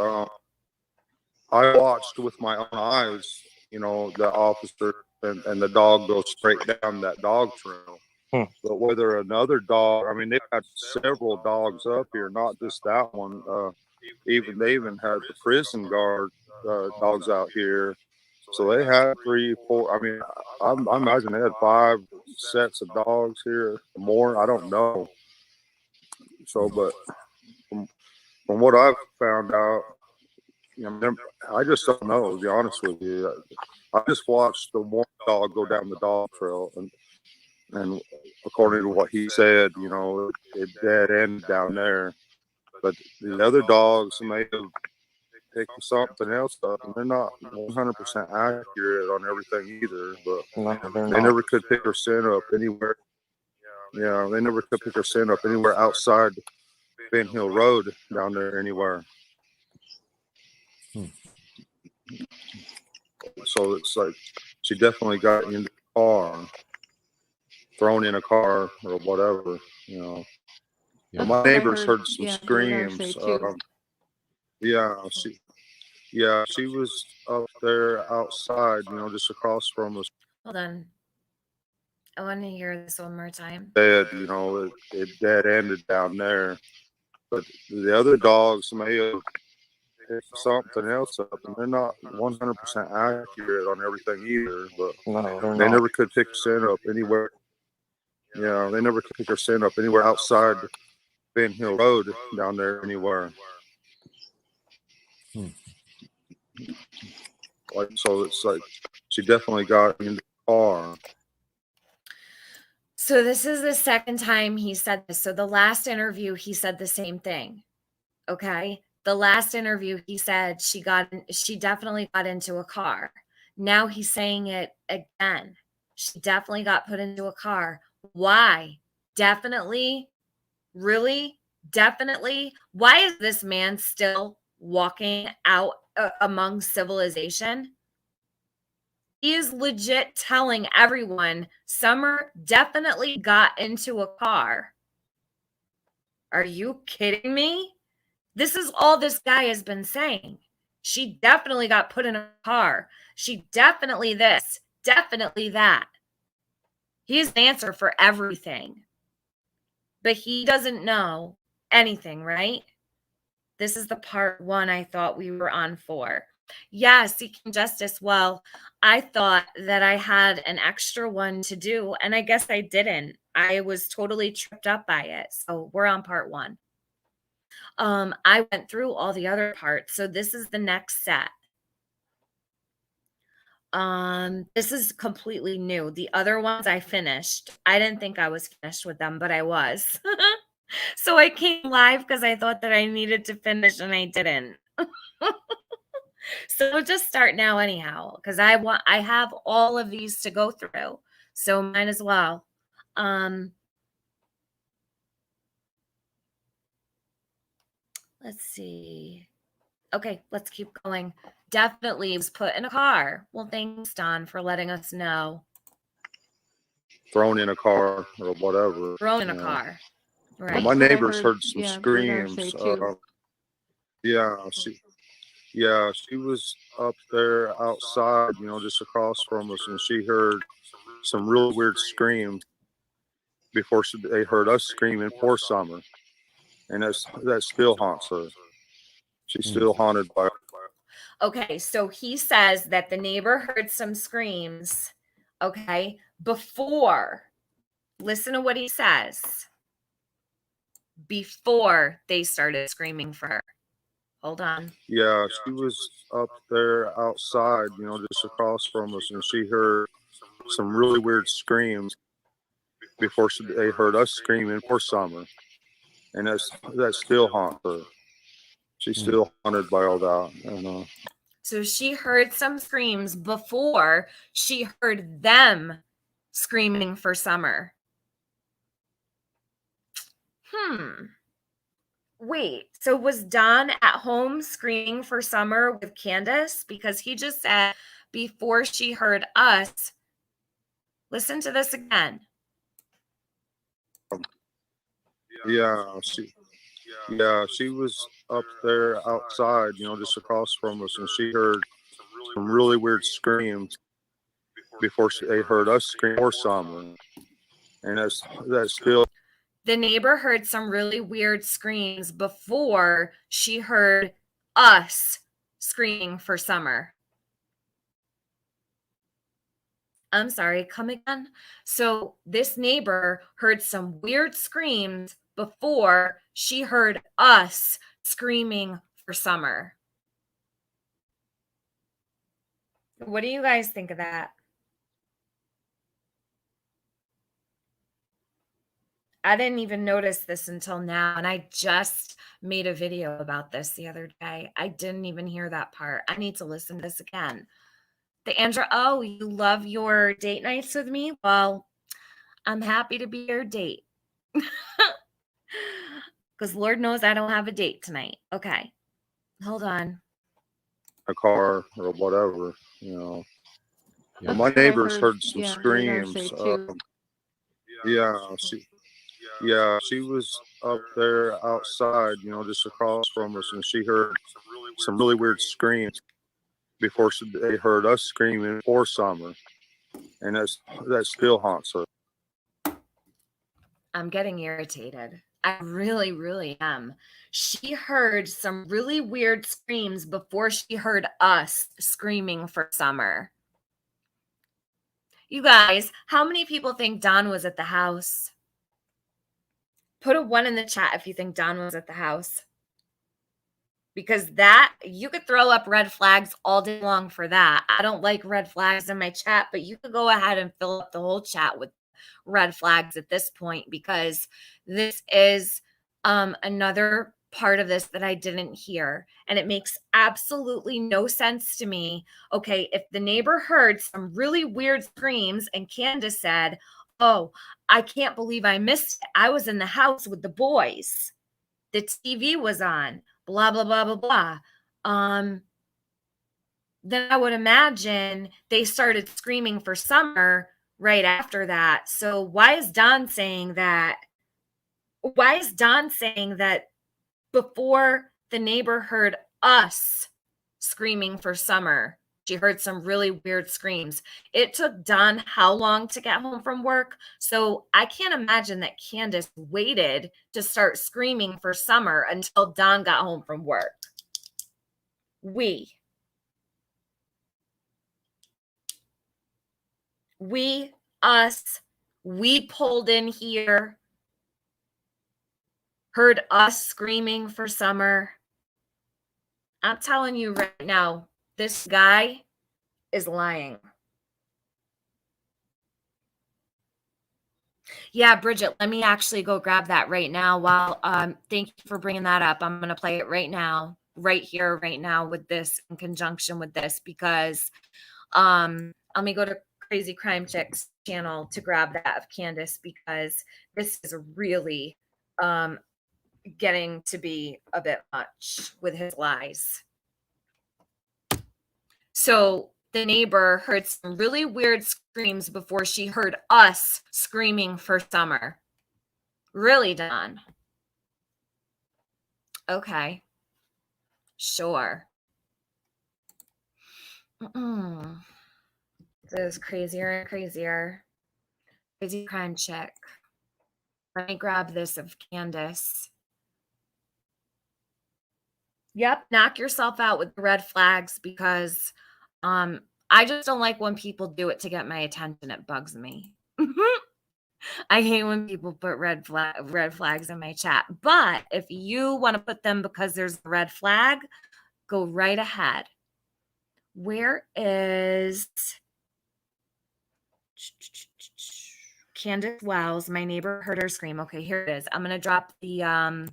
I watched with my own eyes, the officer and the dog go straight down that dog trail. But whether another dog, I mean, they've had several dogs up here, not just that one. They even had the prison guard dogs out here. So they had 3, 4. I mean, I imagine they had 5 sets of dogs here, more. I don't know. So, but from what I've found out, I just don't know, to be honest with you. I just watched the one dog go down the dog trail, and according to what he said, it dead ended down there. But the other dogs may have picked something else up, and they're not 100% accurate on everything either. But No, they're they not. never could pick her scent up anywhere. Yeah, they never could pick her scent up anywhere outside Ben Hill Road down there anywhere. So it's like she definitely got in the car, thrown in a car or whatever. Yeah. My neighbors heard some Yeah, Radar say screams. too. She was up there outside, just across from us. Hold on. I want to hear this one more time. Dead, it dead ended down there. But the other dogs may have picked something else up, and they're not 100% accurate on everything either. But No, they're they not. never could pick her scent up anywhere. Yeah, they never could pick her scent up anywhere outside Ben Hill Road down there anywhere. So it's like she definitely got in the car. So this is the second time he said this. So the last interview, he said the same thing. Okay. The last interview, he said she definitely got into a car. Now he's saying it again. She definitely got put into a car. Why? Definitely? Really? Definitely? Why is this man still walking out among civilization? He is legit telling everyone Summer definitely got into a car. Are you kidding me? This is all this guy has been saying. She definitely got put in a car. She definitely this, definitely that. He has an answer for everything. But he doesn't know anything, right? This is the part 1 I thought we were on for. Yeah, seeking justice. Well, I thought that I had an extra one to do, and I guess I didn't. I was totally tripped up by it. So we're on part 1. I went through all the other parts. So this is the next set. This is completely new. The other ones I finished. I didn't think I was finished with them, but I was. So I came live because I thought that I needed to finish and I didn't. So we'll just start now anyhow, because I have all of these to go through. So might as well. Let's see. Okay, let's keep going. Definitely was put in a car. Well, thanks, Don, for letting us know. Thrown in a car or whatever. Thrown in a car. Right. My neighbors heard some Radar screams. say too. She was up there outside, just across from us, and she heard some real weird screams before they heard us screaming for Summer, and that still haunts her. She's still haunted by. Okay, so he says that the neighbor heard some screams, okay, before. Listen to what he says. Before they started screaming for her. Hold on. Yeah, she was up there outside, just across from us, and she heard some really weird screams before they heard us screaming for Summer, and that still haunts her. She's still haunted by all that. So she heard some screams before she heard them screaming for Summer. Wait, so was Don at home screaming for Summer with Candace? Because he just said before she heard us. Listen to this again. Yeah, she was up there outside, just across from us, and she heard some really weird screams before they heard us scream for Summer, and that's still. The neighbor heard some really weird screams before she heard us screaming for Summer. I'm sorry, come again? So this neighbor heard some weird screams before she heard us screaming for Summer. What do you guys think of that? I didn't even notice this until now, and I just made a video about this the other day. I didn't even hear that part. I need to listen to this again. The Andra, oh, you love your date nights with me? Well, I'm happy to be your date. Because Lord knows I don't have a date tonight. Okay, hold on. A car or whatever, Yeah. My That's what I neighbors heard some yeah, radar screams. say too. She was up there outside, just across from us, and she heard some really weird screams before they heard us screaming for Summer, and that still haunts her. I'm getting irritated. I really, really am. She heard some really weird screams before she heard us screaming for Summer. You guys, how many people think Don was at the house? Put a 1 in the chat if you think Don was at the house. Because that, you could throw up red flags all day long for that. I don't like red flags in my chat, but you could go ahead and fill up the whole chat with red flags at this point, because this is another part of this that I didn't hear. And it makes absolutely no sense to me. Okay, if the neighbor heard some really weird screams and Candace said, oh, I can't believe I missed it. I was in the house with the boys. The TV was on, blah, blah, blah, blah, blah. Then I would imagine they started screaming for Summer right after that. So why is Don saying that? Why is Don saying that before the neighbor heard us screaming for Summer, she heard some really weird screams? It took Don how long to get home from work? So I can't imagine that Candace waited to start screaming for Summer until Don got home from work. We, us, we pulled in here, heard us screaming for Summer. I'm telling you right now, this guy is lying. Yeah, Bridget, let me actually go grab that right now. While thank you for bringing that up. I'm going to play it right now, right here, right now, with this, in conjunction with this, because let me go to Crazy Crime Chick's channel to grab that of Candace, because this is really getting to be a bit much with his lies. So the neighbor heard some really weird screams before she heard us screaming for Summer. Really, Don? Okay. Sure. This is crazier and crazier. Crazy Crime Chick. Let me grab this of Candace. Yep, knock yourself out with the red flags, because I just don't like when people do it to get my attention. It bugs me. I hate when people put red flags in my chat. But if you want to put them because there's a red flag, go right ahead. Where is Candace Wells? My neighbor heard her scream. Okay, here it is. I'm going to drop the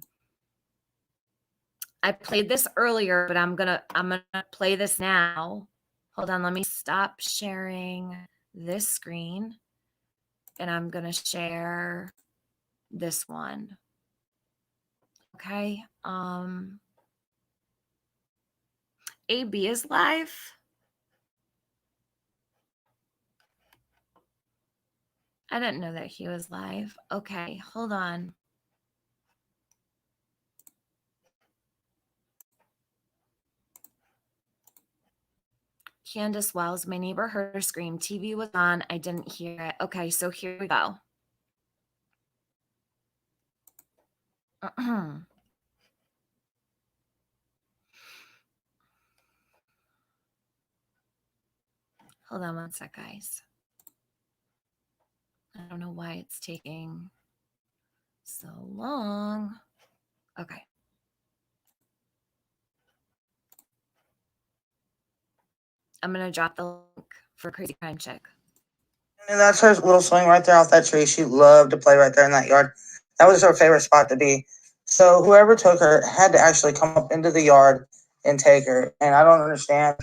I played this earlier, but I'm gonna play this now. Hold on, let me stop sharing this screen, and I'm gonna share this one. Okay. AB is live. I didn't know that he was live. Okay, hold on. Candace Wells, my neighbor heard her scream. TV was on. I didn't hear it. Okay, so here we go. Hold on one sec, guys. I don't know why it's taking so long. Okay. I'm going to drop the link for Crazy Crime Chick. And that's her little swing right there off that tree. She loved to play right there in that yard. That was her favorite spot to be. So whoever took her had to actually come up into the yard and take her. And I don't understand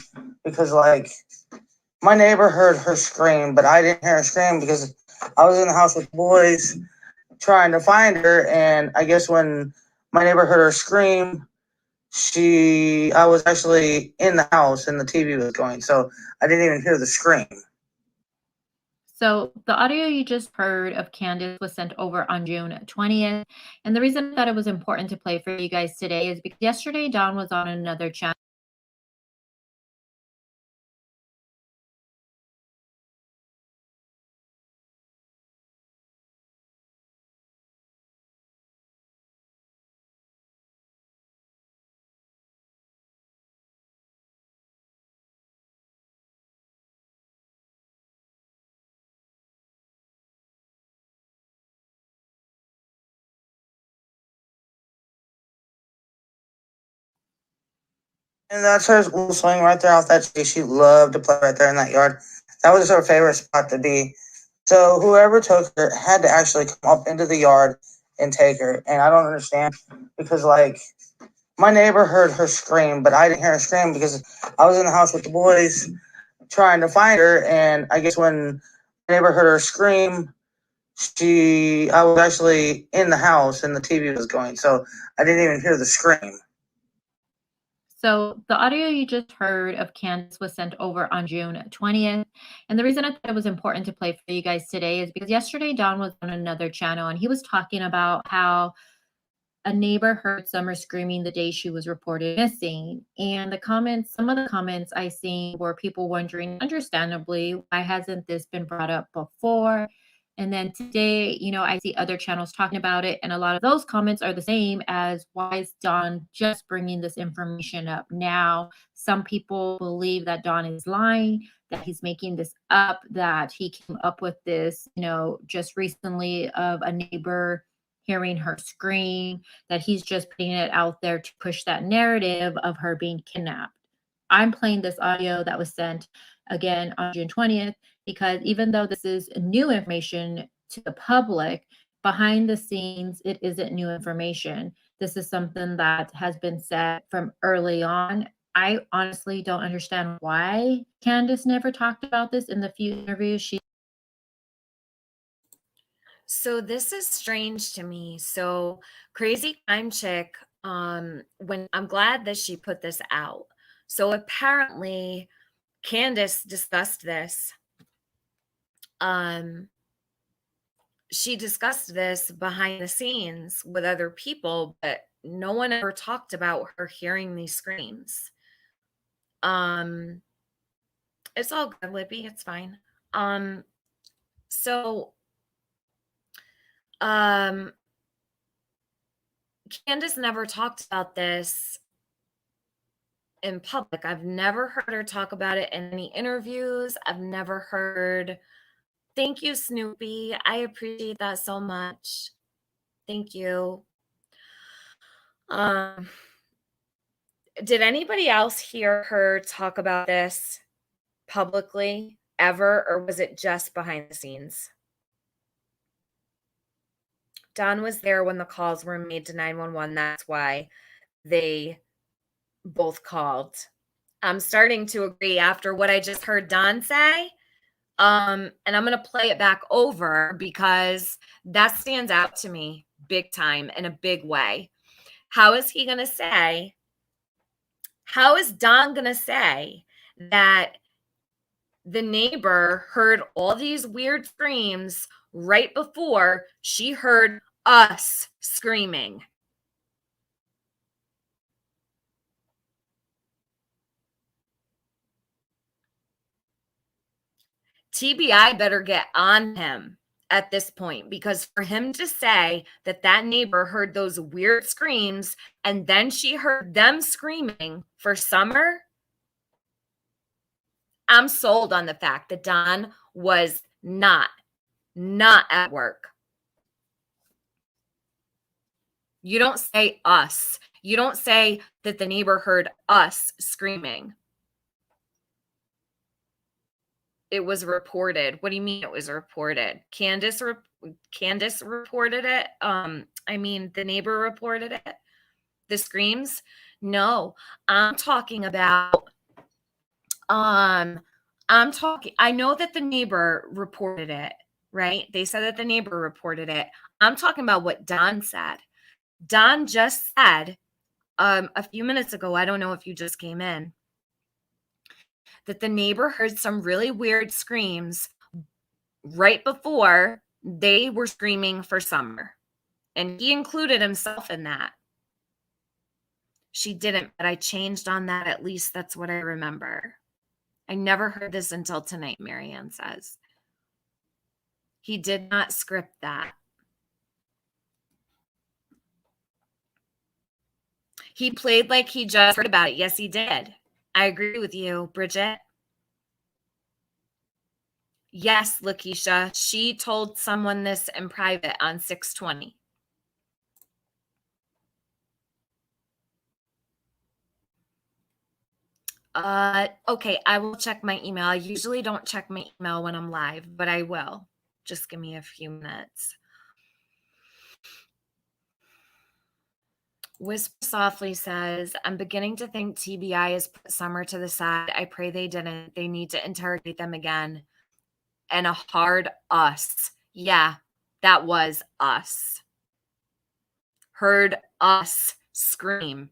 because, like, my neighbor heard her scream, but I didn't hear her scream because I was in the house with the boys trying to find her. And I guess when my neighbor heard her scream, I was actually in the house and the TV was going. So I didn't even hear the scream. So the audio you just heard of Candace was sent over on June 20th. And the reason that it was important to play for you guys today is because yesterday Dawn was on another channel. And that's her little swing right there off that tree. She loved to play right there in that yard. That was her favorite spot to be. So whoever took her had to actually come up into the yard and take her. And I don't understand because, like, my neighbor heard her scream, but I didn't hear her scream because I was in the house with the boys trying to find her. And I guess when my neighbor heard her scream, I was actually in the house and the TV was going. So I didn't even hear the scream. So the audio you just heard of Candace was sent over on June 20th. And the reason I thought it was important to play for you guys today is because yesterday Dawn was on another channel and he was talking about how a neighbor heard Summer screaming the day she was reported missing. And some of the comments I seen were people wondering, understandably, why hasn't this been brought up before? And then today, I see other channels talking about it. And a lot of those comments are the same as, why is Dawn just bringing this information up now? Some people believe that Dawn is lying, that he's making this up, that he came up with this, just recently of a neighbor hearing her scream, that he's just putting it out there to push that narrative of her being kidnapped. I'm playing this audio that was sent again on June 20th because even though this is new information to the public, behind the scenes, it isn't new information. This is something that has been said from early on. I honestly don't understand why Candace never talked about this in the few interviews she. So this is strange to me. So Crazy Crime Chick, when I'm glad that she put this out. So apparently Candace discussed this. She discussed this behind the scenes with other people, but no one ever talked about her hearing these screams. It's all good, Libby. It's fine. So Candace never talked about this in public. I've never heard her talk about it in any interviews. I've never heard. Thank you, Snoopy. I appreciate that so much. Thank you. Did anybody else hear her talk about this publicly ever, or was it just behind the scenes? Don was there when the calls were made to 911. That's why they both called. I'm starting to agree after what I just heard Don say. And I'm going to play it back over because that stands out to me big time in a big way. How is he going to say, how is Don going to say that the neighbor heard all these weird screams right before she heard us screaming? TBI better get on him at this point, because for him to say that that neighbor heard those weird screams and then she heard them screaming for Summer, I'm sold on the fact that Don was not at work. You don't say us. You don't say that the neighbor heard us screaming. It was reported. What do you mean it was reported? Candace reported it. I mean, the neighbor reported it. The screams. No, I'm talking about. I know that the neighbor reported it, right? They said that the neighbor reported it. I'm talking about what Don said. Don just said a few minutes ago, I don't know if you just came in, that the neighbor heard some really weird screams right before they were screaming for Summer. And he included himself in that. She didn't, but I changed on that. At least that's what I remember. I never heard this until tonight, Marianne says. He did not script that. He played like he just heard about it. Yes, he did. I agree with you, Bridget. Yes, Lakeisha. She told someone this in private on 620. Okay, I will check my email. I usually don't check my email when I'm live, but I will. Just give me a few minutes. Whisper Softly says, I'm beginning to think TBI has put Summer to the side. I pray they didn't. They need to interrogate them again. And a hard us. Yeah, that was us. Heard us scream.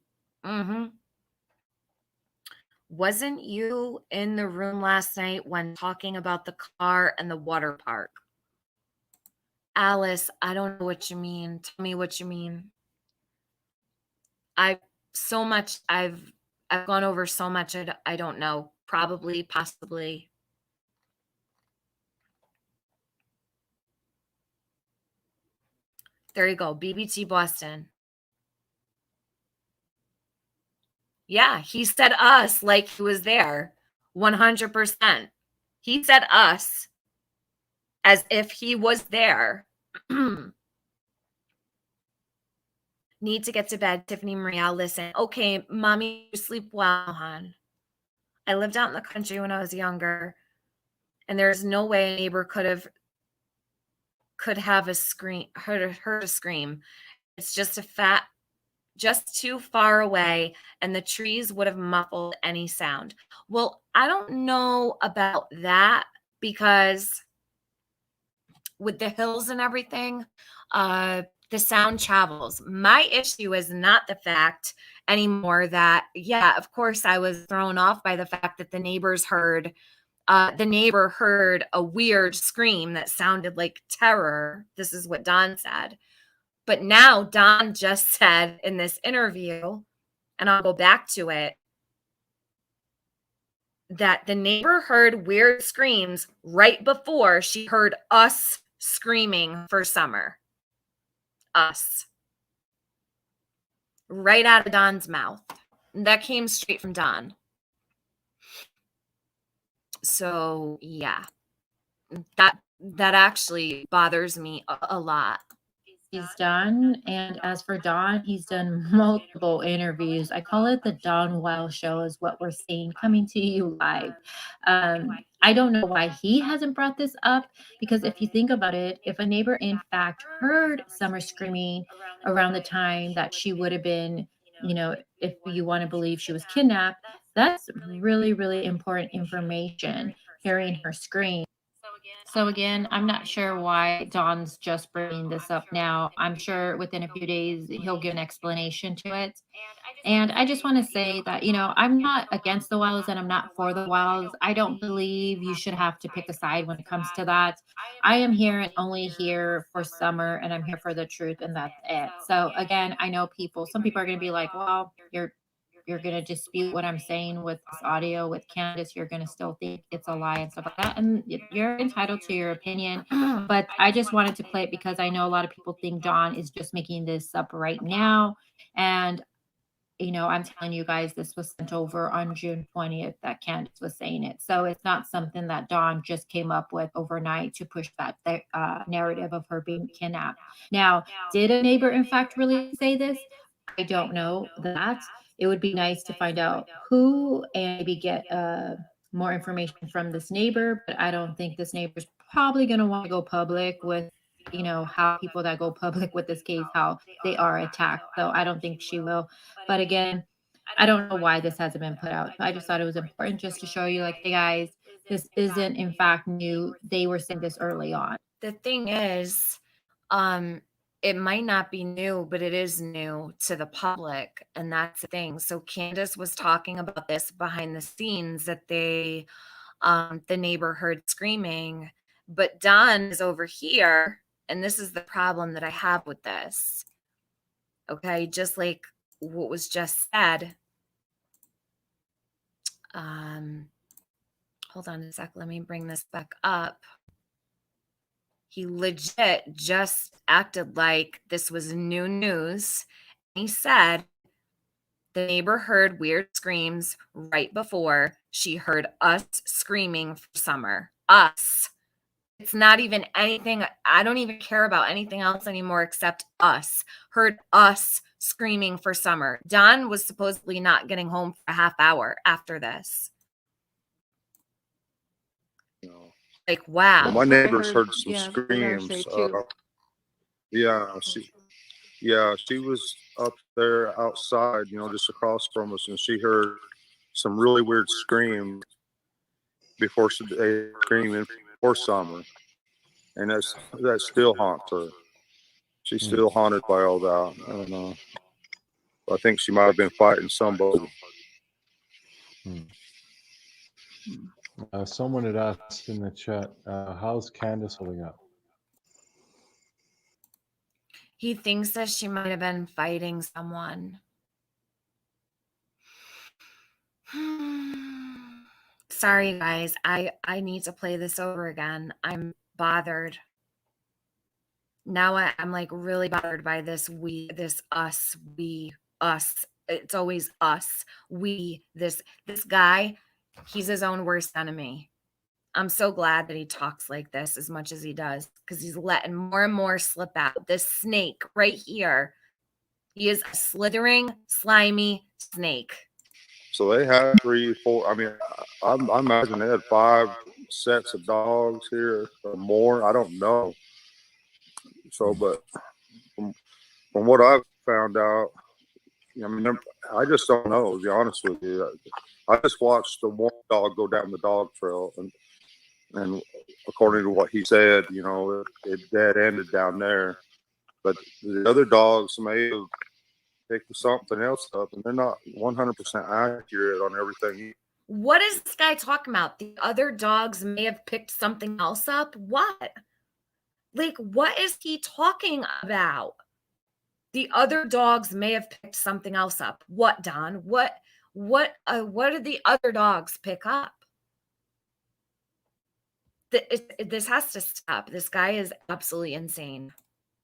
Wasn't you in the room last night when talking about the car and the water park? Alice, I don't know what you mean. Tell me what you mean. I've gone over so much. I don't know. Probably, possibly. There you go. BBT Boston. Yeah, he said us like he was there. 100%. He said us as if he was there. Need to get to bed, Tiffany Marie. Listen. Okay, mommy, you sleep well, hon. I lived out in the country when I was younger, and there's no way a neighbor could have heard a scream. It's just just too far away, and the trees would have muffled any sound. Well, I don't know about that, because with the hills and everything, the sound travels. My issue is not the fact anymore that, yeah, of course I was thrown off by the fact that the neighbor heard a weird scream that sounded like terror. This is what Don said. But now Don just said in this interview, and I'll go back to it, that the neighbor heard weird screams right before she heard us screaming for Summer. Us. Right out of Don's mouth. That came straight from Don. So, yeah. That actually bothers me a lot. He's done. And as for Don, he's done multiple interviews. I call it the Don Wild Show is what we're seeing coming to you live. I don't know why he hasn't brought this up, because if you think about it, if a neighbor in fact heard Summer screaming around the time that she would have been, if you want to believe she was kidnapped, that's really, really important information, hearing her scream. So again, I'm not sure why Don's just bringing this up now. I'm sure within a few days he'll give an explanation to it. And I just want to say that, I'm not against the wells and I'm not for the wells. I don't believe you should have to pick a side when it comes to that. I am here and only here for summer and I'm here for the truth and that's it. So again, I know some people are going to be like, well, you're going to dispute what I'm saying with this audio with Candace. You're going to still think it's a lie and stuff like that. And you're entitled to your opinion. But I just wanted to play it because I know a lot of people think Dawn is just making this up right now. And I'm telling you guys, this was sent over on June 20th that Candace was saying it. So it's not something that Dawn just came up with overnight to push that narrative of her being kidnapped. Now, did a neighbor, in fact, really say this? I don't know that. It would be nice to find out who and maybe get more information from this neighbor, but I don't think this neighbor's probably going to want to go public with how people that go public with this case, how they are attacked. So I don't think she will. But again, I don't know why this hasn't been put out. I just thought it was important just to show you, like, hey guys, this isn't in fact new. They were saying this early on. The thing is, it might not be new, but it is new to the public, and that's the thing. So Candace was talking about this behind the scenes that the neighbor heard screaming, but Don is over here, and this is the problem that I have with this. Okay, just like what was just said. Hold on a sec. Let me bring this back up. He legit just acted like this was new news. He said the neighbor heard weird screams right before she heard us screaming for summer. Us. It's not even anything. I don't even care about anything else anymore except us. Heard us screaming for summer. Don was supposedly not getting home for a half hour after this. Like, wow. My neighbors heard some screams. She was up there outside, just across from us, and she heard some really weird screams before they screaming for summer, and that still haunts her. She's still haunted by all that. I don't know. I think she might have been fighting somebody. Someone had asked in the chat, how's Candace holding up? He thinks that she might have been fighting someone. Sorry, guys. I need to play this over again. I'm bothered. Now I'm like really bothered by this us. It's always us. This guy, he's his own worst enemy. I'm so glad that he talks like this as much as he does, because he's letting more and more slip out. This snake right here, he is a slithering, slimy snake. So they had 3, 4. I mean, I imagine they had 5 sets of dogs here or more. I don't know. So, but from what I've found out, I mean, I just don't know, to be honest with you. I just watched the one dog go down the dog trail, and according to what he said, it dead ended down there. But the other dogs may have picked something else up, and they're not 100% accurate on everything. What is this guy talking about? The other dogs may have picked something else up? What? Like, what is he talking about? The other dogs may have picked something else up. What, Don? What did the other dogs pick up? This has to stop. This guy is absolutely insane.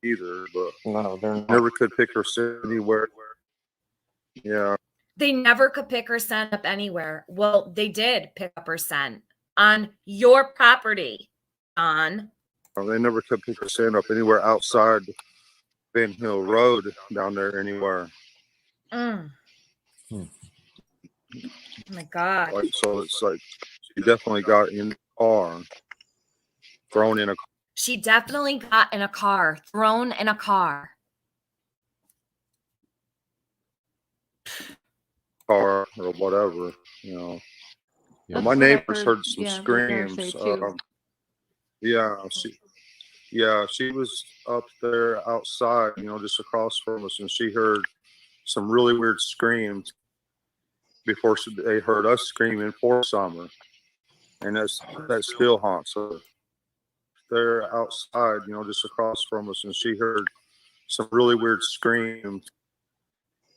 Either, but no, they never could pick her scent anywhere. Yeah. They never could pick her scent up anywhere. Well, they did pick up her scent on your property, Don. They never could pick her scent up anywhere outside Ben Hill Road down there anywhere. Oh my God. So it's like she definitely got in the car, thrown in a car. She definitely got in a car, thrown in a car. Or whatever, Yeah. My neighbors heard some screams. She was up there outside, just across from us, and she heard some really weird screams before they heard us screaming for Summer, and that still haunts her. They're outside, just across from us, and she heard some really weird screams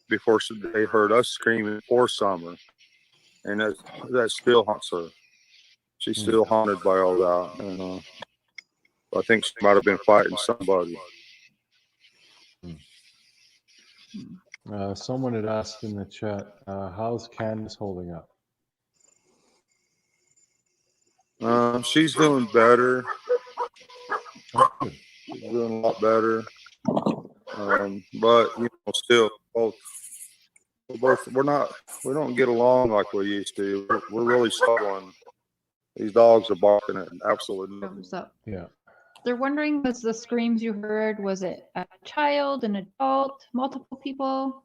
before they heard us screaming for Summer, and that still haunts her. She's still haunted by all that, and I think she might have been fighting somebody. Someone had asked in the chat, how's Candace holding up? She's doing better. Oh, good. She's doing a lot better. But still, we don't get along like we used to. We're really struggling. These dogs are barking at absolutely nothing. So Yeah. they're wondering, was the screams you heard, was it a child, an adult, multiple people?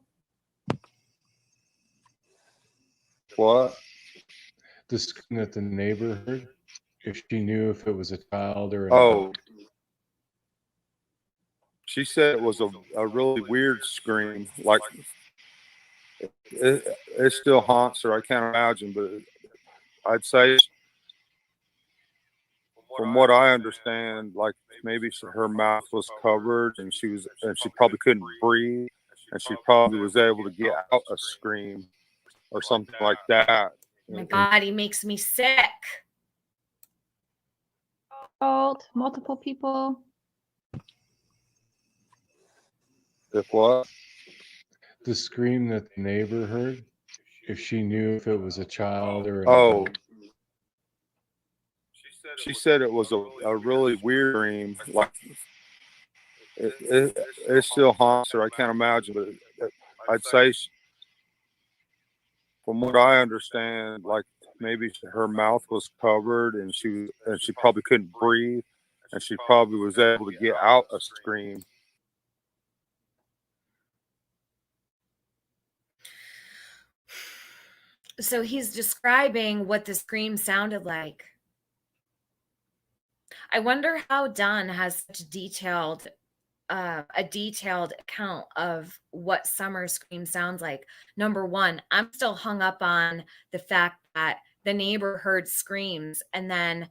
What? The scream that the neighbor heard, if she knew if it was a child or an Oh, adult. she said it was a really weird scream. Like it still haunts her. I can't imagine, but I'd say, from what I understand, like maybe her mouth was covered and she probably couldn't breathe, and she probably was able to get out a scream or something like that. My body makes me sick. Adult, multiple people? If what? The scream that the neighbor heard, if she knew if it was a child or an Oh, adult. she said it was a really weird scream. Like it still haunts her. I can't imagine, but I'd say, from what I understand, like maybe her mouth was covered and she probably couldn't breathe, and she probably was able to get out a scream. So he's describing what the scream sounded like. I wonder how Don has such a detailed account of what Summer scream sounds like. Number one, I'm still hung up on the fact that the neighbor heard screams, and then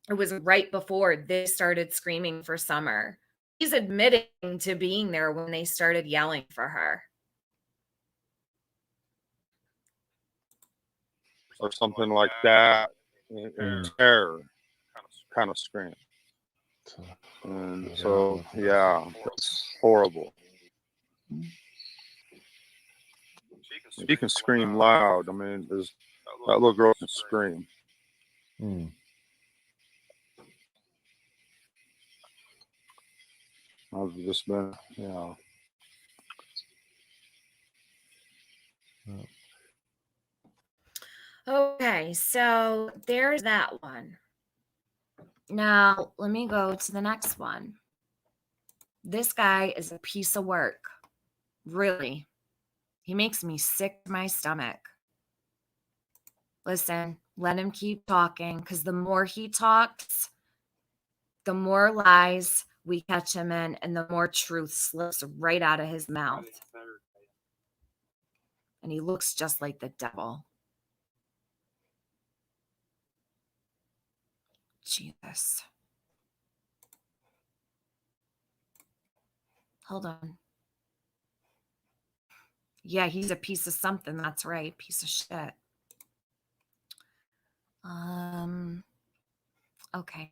it was right before they started screaming for Summer. He's admitting to being there when they started yelling for her. Or something like that, in terror kind of scream. And so, yeah, it's horrible. She can scream loud. I mean, that little girl can scream. I've just been, Okay, so there's that one. Now, let me go to the next one. This guy is a piece of work. Really. He makes me sick to my stomach. Listen, let him keep talking, because the more he talks, the more lies we catch him in, and the more truth slips right out of his mouth. And he looks just like the devil. Jesus. Hold on. Yeah, he's a piece of something. That's right. Piece of shit. Okay.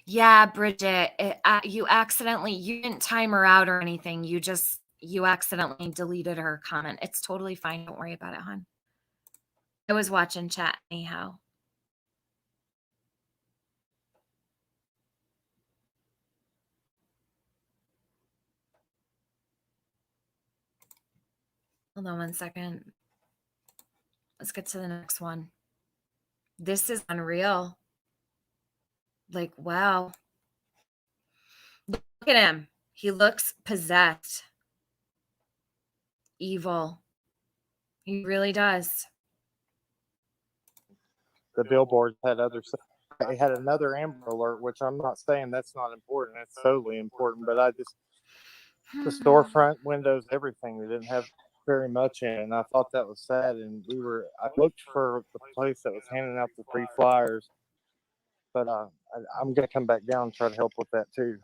Yeah, Bridget, you didn't time her out or anything. You accidentally deleted her comment. It's totally fine. Don't worry about it, hon. I was watching chat anyhow. Hold on one second. Let's get to the next one. This is unreal. Like, wow. Look at him. He looks possessed. evil. He really does. The billboards had other stuff. They had another Amber Alert, which I'm not saying that's not important. It's totally important, but the storefront windows, everything, they didn't have very much in it, and I thought that was sad. And I looked for the place that was handing out the free flyers, but I'm gonna come back down and try to help with that too.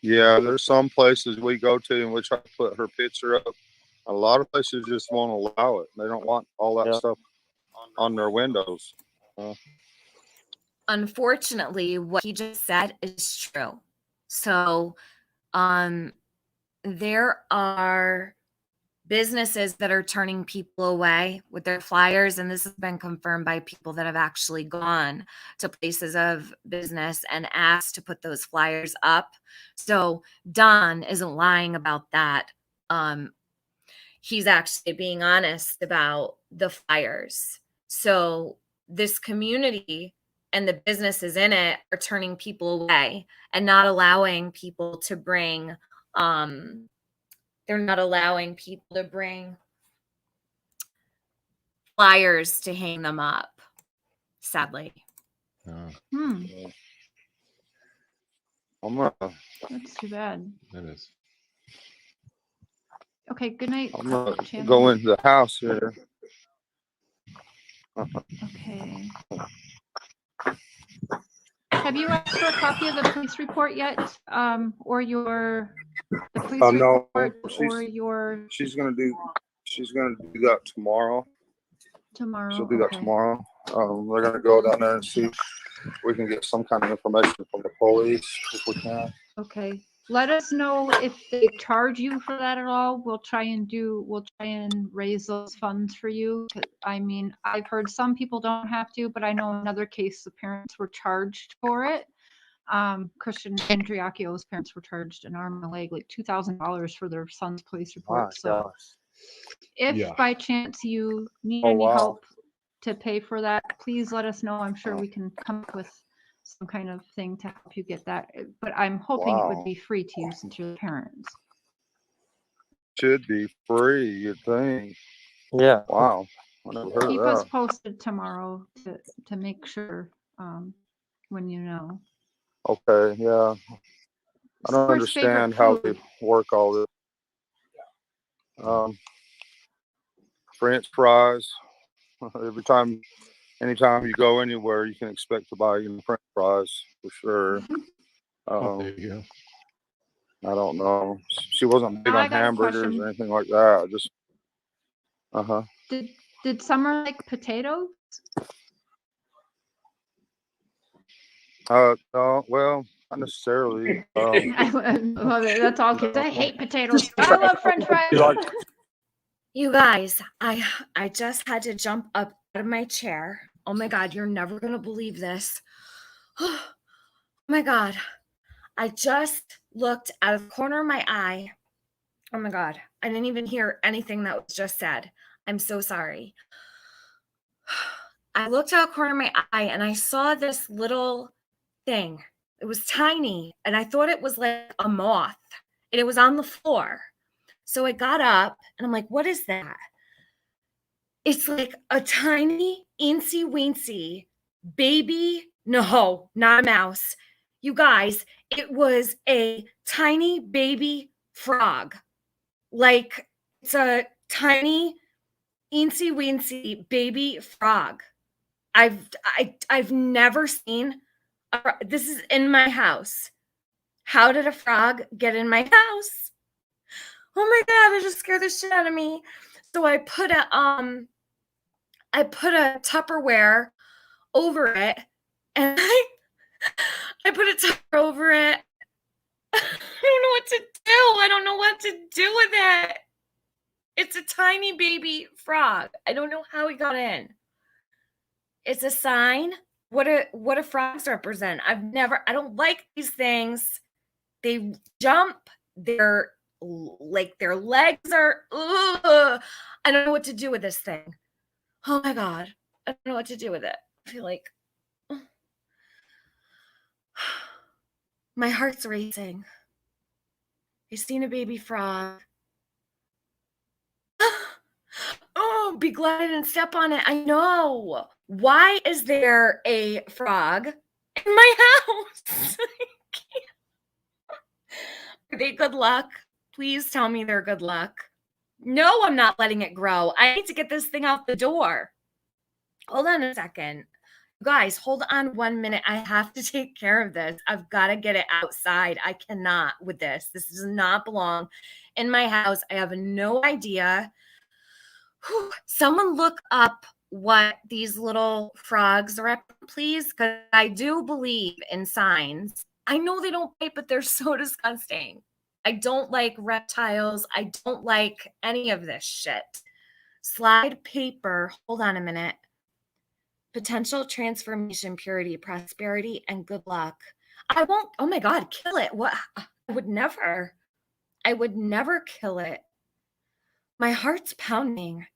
Yeah, there's some places we go to in which I put her picture up. A lot of places just won't allow it. They don't want all that stuff on their windows. Unfortunately, what he just said is true. So, there are businesses that are turning people away with their flyers, and this has been confirmed by people that have actually gone to places of business and asked to put those flyers up. So Don isn't lying about that. He's actually being honest about the flyers. So this community and the businesses in it are turning people away and not allowing people to bring they're not allowing people to bring flyers to hang them up, sadly. That's too bad. That is. Okay, good night. I'm gonna Chandler. go into the house here. Okay. Have you asked for a copy of the police report yet? Or the police No, report or your she's gonna do that tomorrow. tomorrow? She'll do that Okay. tomorrow. We're gonna go down there and see if we can get some kind of information from the police if we can. Okay. Let us know if they charge you for that at all. We'll try and raise those funds for you. I mean, I've heard some people don't have to, but I know in another case, the parents were charged for it. Christian Andriacchio's parents were charged an arm and a leg, like $2,000 for their son's police report. My So gosh. if by chance you need any help to pay for that, please let us know. I'm sure we can come up with some kind of thing to help you get that. But I'm hoping it would be free to you since you're the parents. Should be free, you'd think. Yeah. Wow. I never heard Keep of us that. posted tomorrow to make sure when you know. Okay, yeah. I don't Summer's favorite understand how they food. work all this. French fries. Anytime you go anywhere, you can expect to buy French fries for sure. There you go. I don't know. She wasn't big I on got a hamburgers question. or anything like that. Just Did Summer like potatoes? No, well, not necessarily. I love it. That's all kids. I hate potatoes. I love French fries. You guys, I just had to jump up out of my chair. Oh my God, you're never going to believe this. Oh my God. I just looked out of the corner of my eye. Oh my God. I didn't even hear anything that was just said. I'm so sorry. I looked out of the corner of my eye and I saw this little thing. It was tiny and I thought it was like a moth and it was on the floor. So I got up and I'm like, what is that? It's like a tiny, eensy weensy baby. No, not a mouse. You guys, it was a tiny baby frog. Like it's a tiny, eensy weensy baby frog. I've never seen this is in my house. How did a frog get in my house? Oh my God, it just scared the shit out of me. So I put a Tupperware over it and I put a Tupperware over it. I don't know what to do. I don't know what to do with it. It's a tiny baby frog. I don't know how he got in. It's a sign. What do frogs represent? I don't like these things. They jump. Their legs are, ugh. I don't know what to do with this thing. Oh my God. I don't know what to do with it. I feel like my heart's racing. I've seen a baby frog be glad I didn't step on it. I know. Why is there a frog in my house? Are they good luck? Please tell me they're good luck. No, I'm not letting it grow. I need to get this thing out the door. Hold on a second. Guys, hold on 1 minute. I have to take care of this. I've got to get it outside. I cannot with this. This does not belong in my house. I have no idea. Whew. Someone look up what these little frogs are, please, because I do believe in signs. I know they don't bite, but they're so disgusting. I don't like reptiles. I don't like any of this shit. Slide paper. Hold on a minute. Potential transformation, purity, prosperity, and good luck. I won't. Oh my God, kill it. What? I would never kill it. My heart's pounding.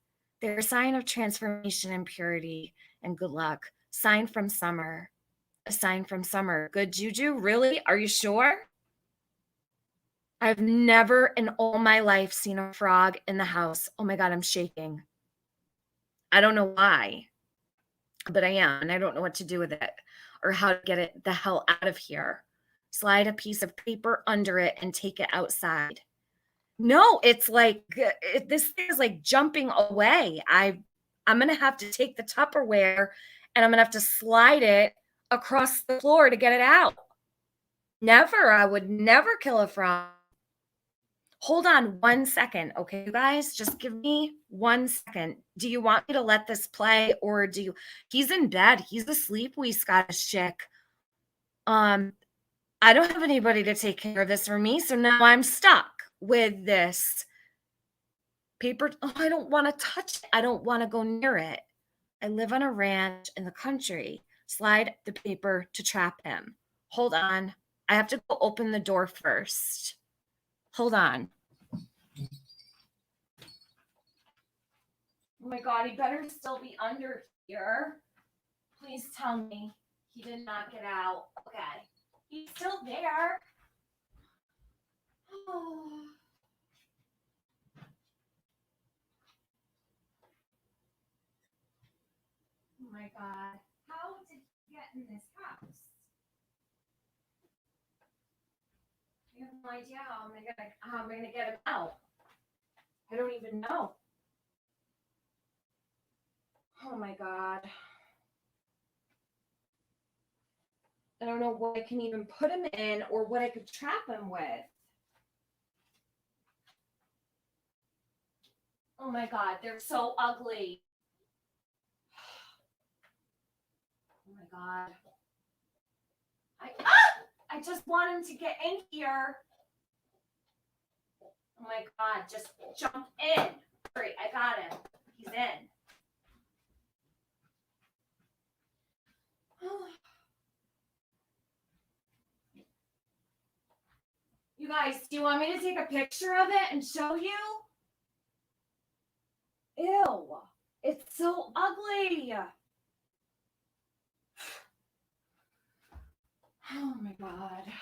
They're a sign of transformation and purity and good luck. Sign from summer. A sign from summer. Good juju? Really? Are you sure? I've never in all my life seen a frog in the house. Oh my God, I'm shaking. I don't know why, but I am, and I don't know what to do with it or how to get it the hell out of here. Slide a piece of paper under it and take it outside. No, it's like this thing is like jumping away. I'm going to have to take the Tupperware and I'm going to have to slide it across the floor to get it out. Never. I would never kill a frog. Hold on 1 second, okay, you guys? Just give me 1 second. Do you want me to let this play or do you? He's in bed. He's asleep, we Scottish chick. I don't have anybody to take care of this for me, so now I'm stuck with this paper. Oh, I don't want to touch it. I don't want to go near it. I live on a ranch in the country. Slide the paper to trap him. Hold on. I have to go open the door first. Hold on. Oh my God, he better still be under here. Please tell me he did not get out. Okay. He's still there. Oh. Oh my God. How did he get in this house? I have no idea how I'm gonna get him out. I don't even know. Oh my God. I don't know what I can even put him in or what I could trap him with. Oh my God, they're so ugly. Oh my God. I just want him to get in here. Oh my God, just jump in. Great, I got him. He's in. You guys, do you want me to take a picture of it and show you? Ew, it's so ugly. Oh my God.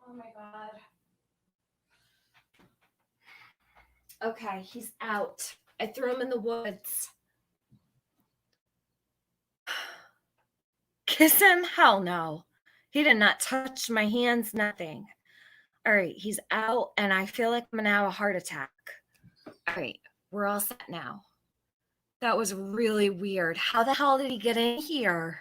Oh my God. Okay, he's out. I threw him in the woods. Kiss him? Hell no. He did not touch my hands, nothing. All right, he's out, and I feel like I'm gonna have a heart attack. All right, we're all set now. That was really weird. How the hell did he get in here?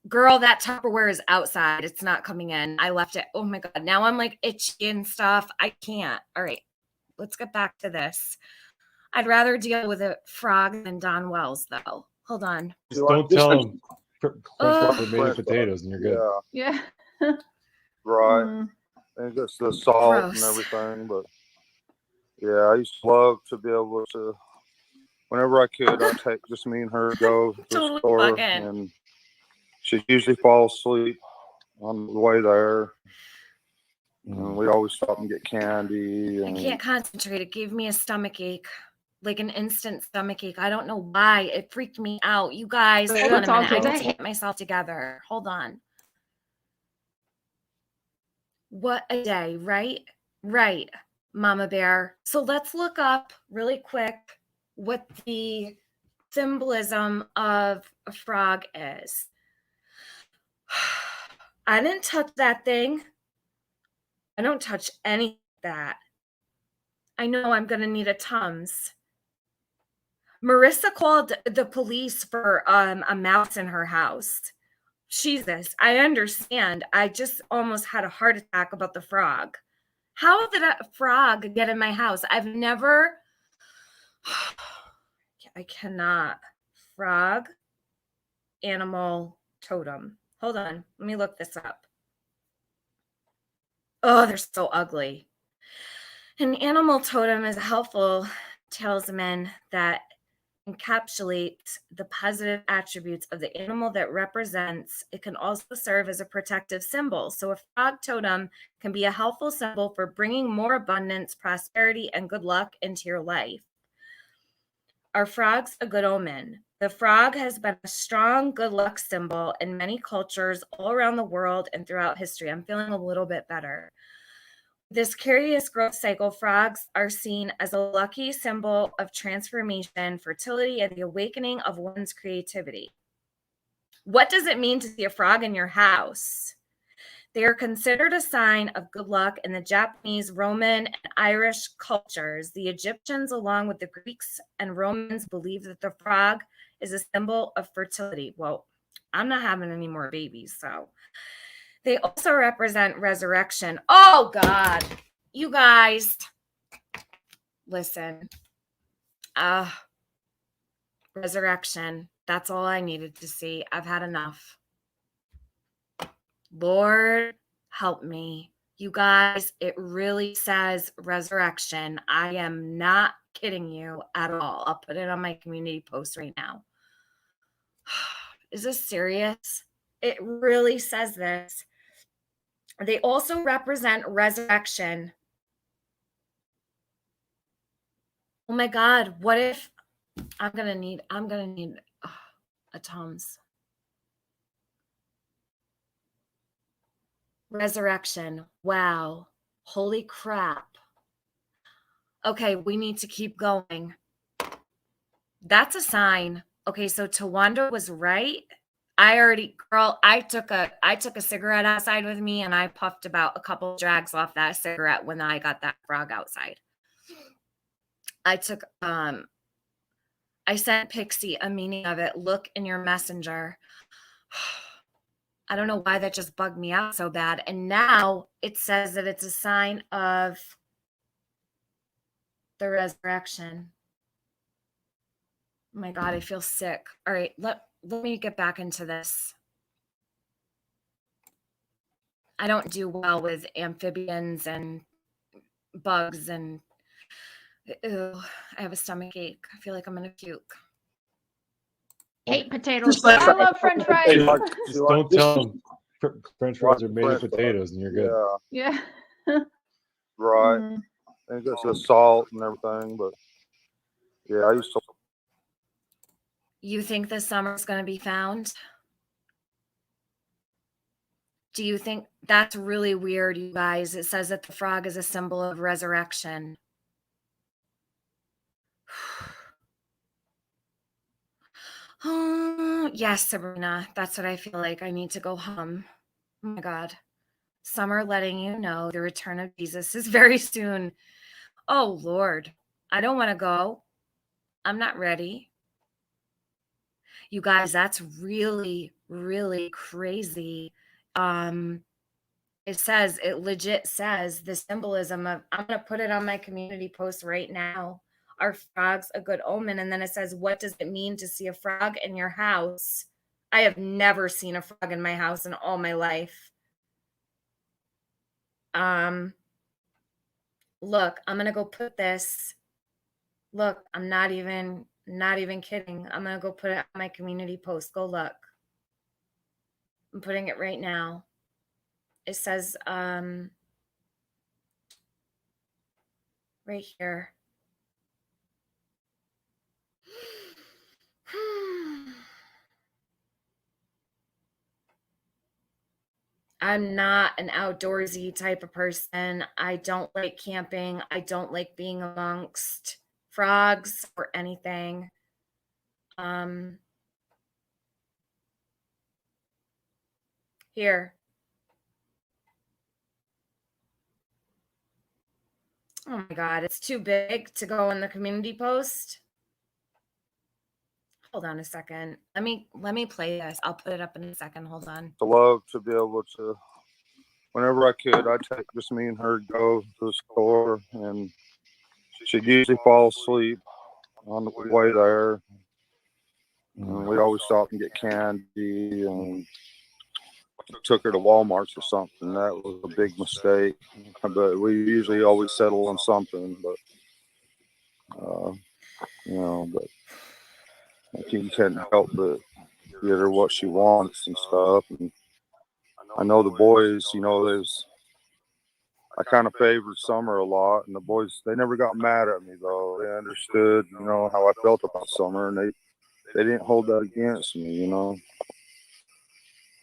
Girl, that Tupperware is outside. It's not coming in. I left it. Oh my God. Now I'm like itchy and stuff. I can't. All right, let's get back to this. I'd rather deal with a frog than Don Wells, though. Hold on. Just don't tell them French fries are made of potatoes and you're good. Yeah, Yeah. right. Mm. And just the salt and Gross. everything. But yeah, I used to love to be able to, whenever I could, I'd take just me and her go to the Totally store, bugging. and she'd usually fall asleep on the way there. And we'd always stop and get candy. I And can't concentrate. It gave me a stomach ache, like an instant stomach ache. I don't know why. It freaked me out. You guys, hold on That's a all minute. I need to today. get myself together. Hold on. What a day, right? Right, Mama Bear. So let's look up really quick what the symbolism of a frog is. I didn't touch that thing. I don't touch any of that. I know I'm going to need a Tums. Marissa called the police for a mouse in her house. Jesus, I understand. I just almost had a heart attack about the frog. How did a frog get in my house? I've never. I cannot. Frog, animal, totem. Hold on. Let me look this up. Oh, they're so ugly. An animal totem is a helpful talisman that encapsulates the positive attributes of the animal that represents. It can also serve as a protective symbol. So a frog totem can be a helpful symbol for bringing more abundance, prosperity, and good luck into your life. Are frogs a good omen? The frog has been a strong good luck symbol in many cultures all around the world and throughout history. I'm feeling a little bit better. This curious growth cycle, frogs are seen as a lucky symbol of transformation, fertility, and the awakening of one's creativity. What does it mean to see a frog in your house? They are considered a sign of good luck in the Japanese, Roman, and Irish cultures. The Egyptians, along with the Greeks and Romans, believed that the frog is a symbol of fertility. Well, I'm not having any more babies, so. They also represent resurrection. Oh, God. You guys, listen. Resurrection. That's all I needed to see. I've had enough. Lord, help me. You guys, it really says resurrection. I am not kidding you at all. I'll put it on my community post right now. Is this serious? It really says this. They also represent resurrection. Oh my God, what if I'm gonna need a Tums. Resurrection. Wow. Holy crap. Okay, we need to keep going. That's a sign. Okay, so Tawanda was right. I took a cigarette outside with me and I puffed about a couple drags off that cigarette when I got that frog outside. I sent Pixie a meaning of it. Look in your messenger. I don't know why that just bugged me out so bad. And now it says that it's a sign of the resurrection. Oh my God, I feel sick. All right, let me get back into this. I don't do well with amphibians and bugs and ew, I have a stomach ache. I feel like I'm gonna puke. Hate potatoes. I love French fries. Just don't tell them French fries are made of potatoes and you're good. yeah, Yeah. right. Mm. And just the salt and everything. But yeah, I used to. You think this summer's gonna be found? Do you think that's really weird, you guys? It says that the frog is a symbol of resurrection. Yes, Sabrina, that's what I feel like. I need to go home. Oh my God. Summer letting you know the return of Jesus is very soon. Oh Lord, I don't want to go. I'm not ready. You guys, that's really, really crazy. It legit says the symbolism of, I'm going to put it on my community post right now. Are frogs a good omen? And then it says, what does it mean to see a frog in your house? I have never seen a frog in my house in all my life. Look, I'm going to go put this. Look, I'm not even kidding. I'm going to go put it on my community post. Go look. I'm putting it right now. It says, right here. I'm not an outdoorsy type of person. I don't like camping. I don't like being amongst frogs or anything. Here. Oh my God, it's too big to go in the community post. Hold on a second. Let me play this. I'll put it up in a second. Hold on. To love to be able to, whenever I could, I'd take just me and her go to the store, and she'd usually fall asleep on the way there. And we'd always stop and get candy, and took her to Walmart's or something. That was a big mistake, but we usually always settle on something. But but you can't help but get her what she wants and stuff. And I know the boys, I kind of favored Summer a lot, and the boys, they never got mad at me though. They understood, how I felt about Summer, and they didn't hold that against me,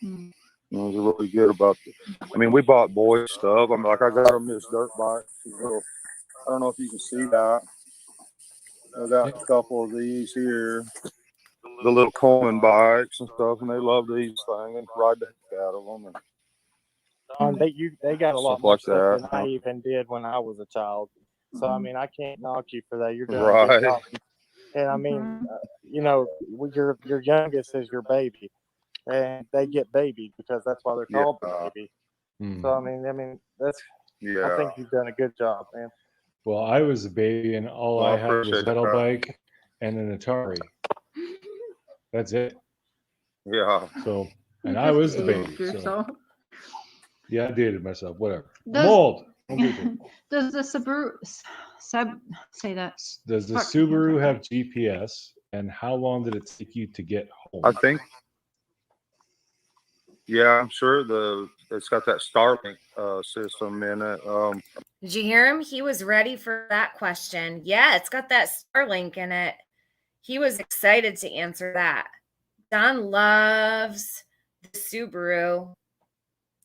It was really good about it. I mean, we bought boy stuff. I got them this dirt bike. I don't know if you can see that. I got a couple of these here, the little Coleman bikes and stuff, and they love these things and ride the heck out of them. They got a lot Stuff more like stuff that. than I even did when I was a child. So I mean, I can't knock you for that. You're doing a Right. good job. And I mean, your youngest is your baby, and they get babied because that's why they're called the baby. So I mean that's. I think you've done a good job, man. Well, I was a baby, and all Well, I I had was a appreciate pedal that. bike and an Atari. That's it. Yeah. So, and You I just was the aged baby. So, yourself. yeah, I dated myself. Whatever. I'm Does- old. Don't do that. Does the Subaru say that? Does the Fuck. Subaru have GPS? And how long did it take you to get home? I think. Yeah, I'm sure it's got that Starlink system in it. Did you hear him? He was ready for that question. Yeah, it's got that Starlink in it. He was excited to answer that. Don loves the Subaru.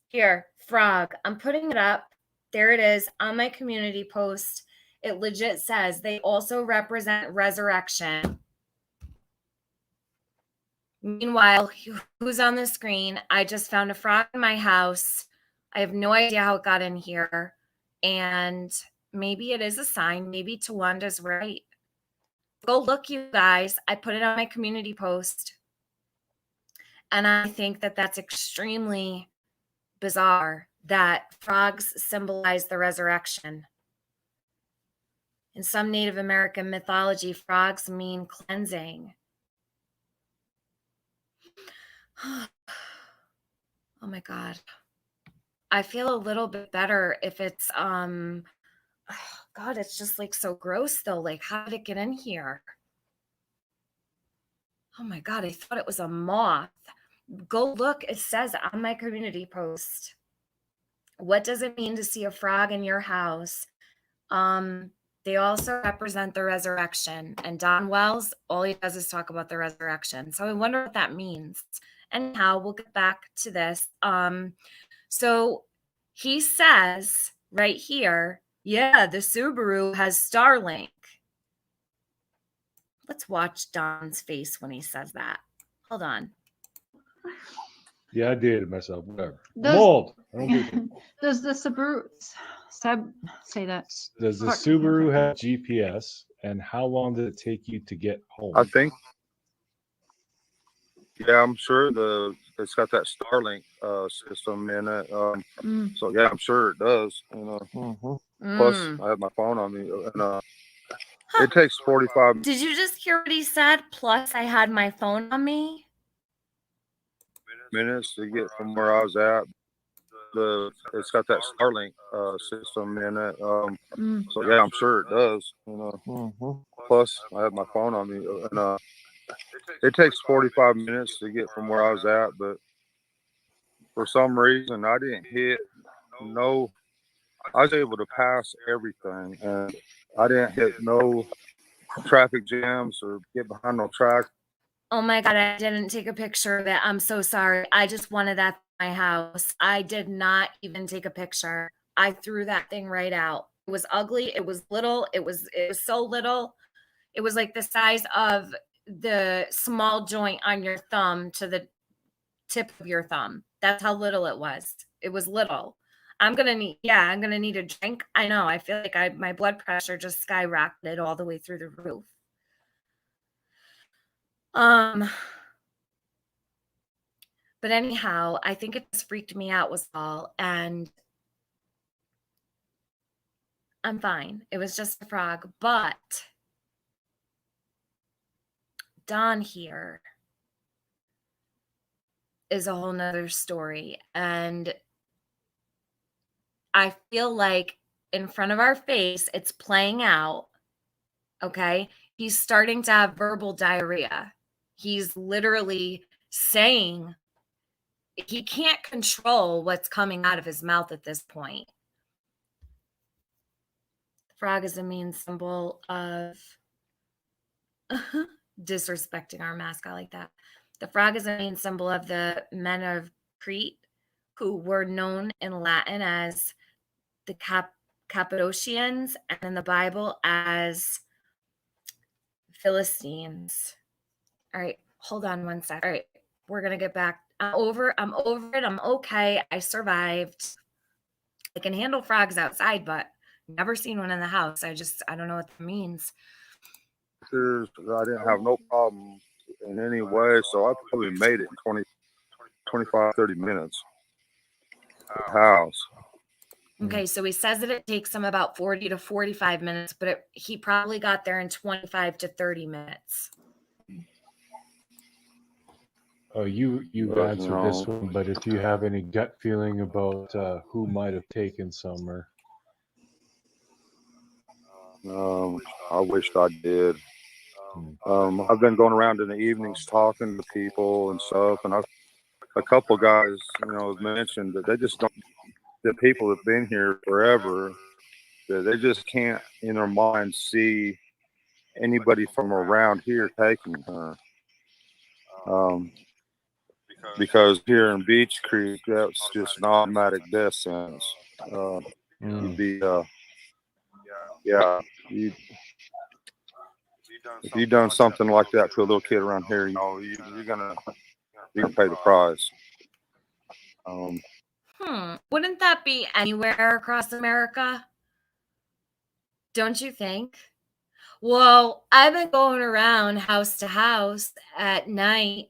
Here, frog. I'm putting it up. There it is on my community post. It legit says they also represent resurrection. Meanwhile, who's on the screen? I just found a frog in my house. I have no idea how it got in here. And maybe it is a sign. Maybe Tawanda's right. Go look, you guys. I put it on my community post. And I think that that's extremely bizarre that frogs symbolize the resurrection. In some Native American mythology, frogs mean cleansing. Oh my God. I feel a little bit better if it's God, it's just like so gross though. Like, how did it get in here? Oh my God, I thought it was a moth. Go look, it says on my community post. What does it mean to see a frog in your house? They also represent the resurrection. And Don Wells, all he does is talk about the resurrection. So I wonder what that means. Anyhow, we'll get back to this. So he says right here, yeah, the Subaru has Starlink. Let's watch Don's face when he says that. Hold on. Yeah, I dated myself. Whatever. I'm Does- old. I don't give a- Does the Subaru say that? Does the Fuck. Subaru have GPS? And how long did it take you to get home? I think. Yeah, I'm sure it's got that Starlink system in it. So yeah, I'm sure it does. You know. Plus, I have my phone on me, and it takes 45 Did you just hear what he said? Plus, I had my phone on me. minutes to get from where I was at. It's got that Starlink system in it. So yeah, I'm sure it does. You know. Plus, I have my phone on me, and it takes 45 minutes to get from where I was at, but for some reason I didn't hit no. I was able to pass everything, and I didn't hit no traffic jams or get behind no tracks. Oh my God, I didn't take a picture of it. I'm so sorry. I just wanted that for my house. I did not even take a picture. I threw that thing right out. It was ugly. It was little. It was so little. It was like the size of the small joint on your thumb to the tip of your thumb. That's how little it was. It was little. I'm gonna need a drink. I know. I feel like my blood pressure just skyrocketed all the way through the roof. But anyhow, I think it just freaked me out was all, and I'm fine. It was just a frog, but Don here is a whole nother story, and I feel like in front of our face, it's playing out, okay? He's starting to have verbal diarrhea. He's literally saying he can't control what's coming out of his mouth at this point. The frog is a mean symbol of disrespecting our mascot like that. The frog is a mean symbol of the men of Crete, who were known in Latin as the Cappadocians, and in the Bible as Philistines. All right, hold on one sec. All right, we're gonna get back. I'm over it. I'm okay. I survived. I can handle frogs outside, but never seen one in the house. I don't know what that means. I didn't have no problem in any way, so I probably made it in 25, 30 minutes. House. Okay, so he says that it takes him about 40 to 45 minutes, but he probably got there in 25 to 30 minutes. Oh, you've answered this one, but if you have any gut feeling about who might have taken some, or I wished I did. I've been going around in the evenings talking to people and stuff, and a couple guys, mentioned that they just don't. The people have been here forever, that they just can't in their mind see anybody from around here taking her. Because here in Beach Creek, that's just an automatic death sentence. You'd be, if you've done something like that to a little kid around here, you're gonna pay the price. Wouldn't that be anywhere across America? Don't you think? Well, I've been going around house to house at night,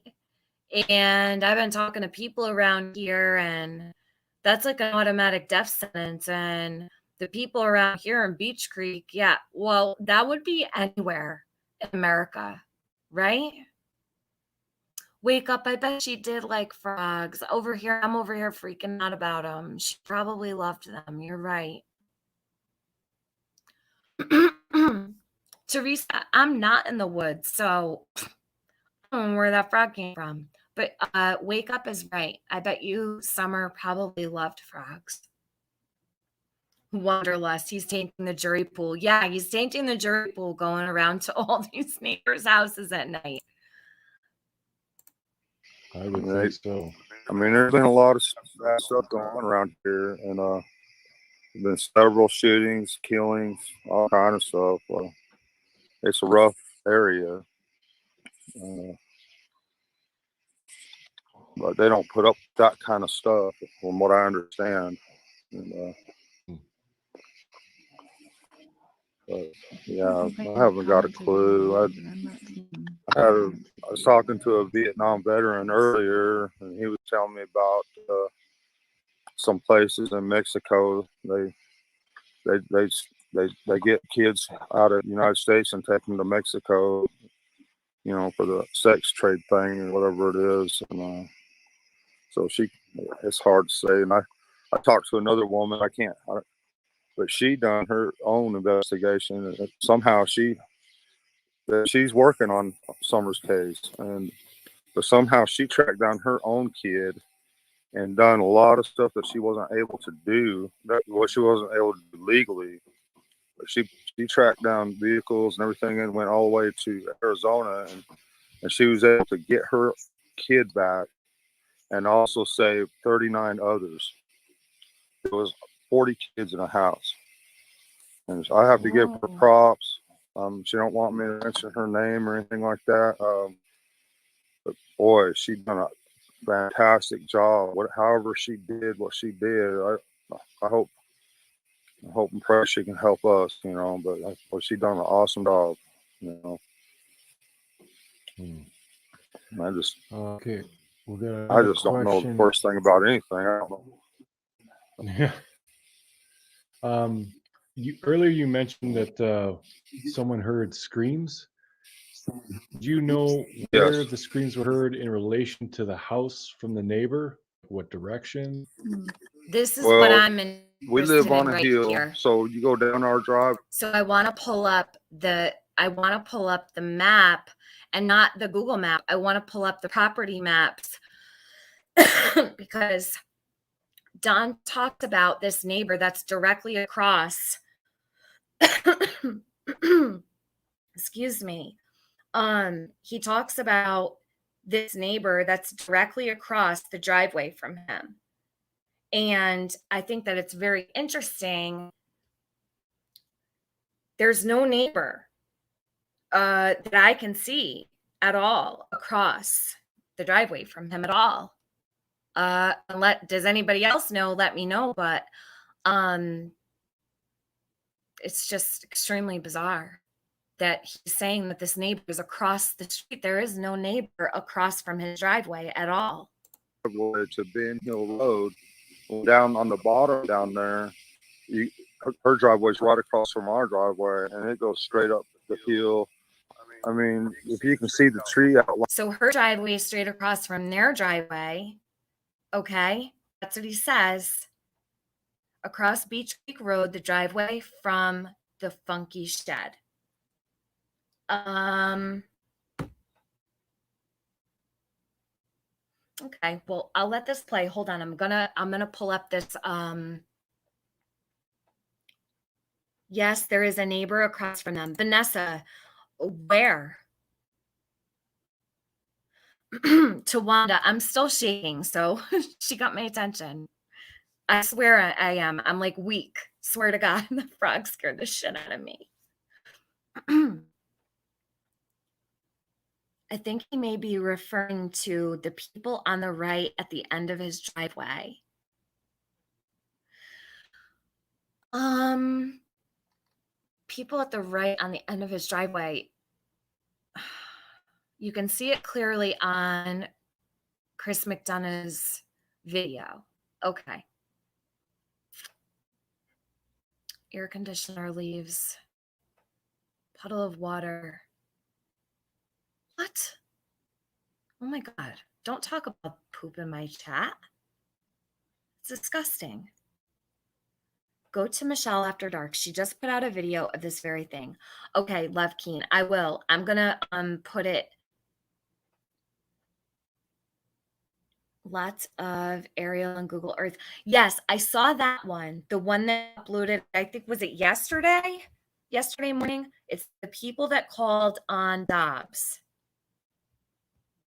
and I've been talking to people around here, and that's like an automatic death sentence. And the people around here in Beach Creek, yeah, well, that would be anywhere in America, right? Wake up, I bet she did like frogs. I'm over here freaking out about them. She probably loved them. You're right. Teresa, I'm not in the woods, so I don't know where that frog came from. But Wake Up is right. I bet you Summer probably loved frogs. Wanderlust, he's tainting the jury pool. Yeah, he's tainting the jury pool going around to all these neighbors' houses at night. I would think so. I mean, there's been a lot of bad stuff going on around here, and there's been several shootings, killings, all kind of stuff. It's a rough area. uh, but they don't put up that kind of stuff, from what I understand. And, but yeah, I haven't got a clue. I was talking to a Vietnam veteran earlier, and he was telling me about some places in Mexico. They get kids out of the United States and take them to Mexico, you know, for the sex trade thing or whatever it is. And so it's hard to say. And I talked to another woman. But she done her own investigation. And somehow she's working on Summer's case, but somehow she tracked down her own kid and done a lot of stuff that she wasn't able to do. She wasn't able to do legally. But she tracked down vehicles and everything and went all the way to Arizona, and she was able to get her kid back and also save 39 others. It was 40 kids in a house. And I have to give her props. She don't want me to mention her name or anything like that. But boy, she done a fantastic job. However she did what she did, I hope and pray she can help us, you know. But she done an awesome job, you know. I just Okay. I just don't know the first thing about anything. I don't know. Yeah. Earlier you mentioned that someone heard screams. Do you know where the screams were heard in relation to the house from the neighbor? What direction? This is what I'm interested we live on in a right hill, here. so you go down our drive. So I want to pull up the map, and not the Google map. I want to pull up the property maps because Don talked about this neighbor that's directly across. Excuse me. He talks about this neighbor that's directly across the driveway from him. And I think that it's very interesting. There's no neighbor that I can see at all across the driveway from him at all. Does anybody else know? Let me know. But it's just extremely bizarre that he's saying that this neighbor is across the street. There is no neighbor across from his driveway at all. To Ben Hill Road, down on the bottom down there, her driveway's right across from our driveway, and it goes straight up the hill. I mean, if you can see the tree outline. So her driveway is straight across from their driveway. Okay, that's what he says. Across Beach Creek Road, the driveway from the funky shed. Okay, well, I'll let this play. Hold on. I'm gonna pull up this. Yes, there is a neighbor across from them. Vanessa, where? Tawanda, I'm still shaking, so she got my attention. I swear I am. I'm like weak. Swear to God, the frog scared the shit out of me. I think he may be referring to the people on the right at the end of his driveway. People at the right on the end of his driveway. You can see it clearly on Chris McDonough's video. Okay. Air conditioner leaves. Puddle of water. What? Oh my God. Don't talk about poop in my chat. It's disgusting. Go to Michelle After Dark. She just put out a video of this very thing. Okay, Love Keen. I will. I'm going to put it. Lots of aerial and Google Earth. Yes, I saw that one. The one that uploaded, I think, was it yesterday? Yesterday morning? It's the people that called on Dobbs.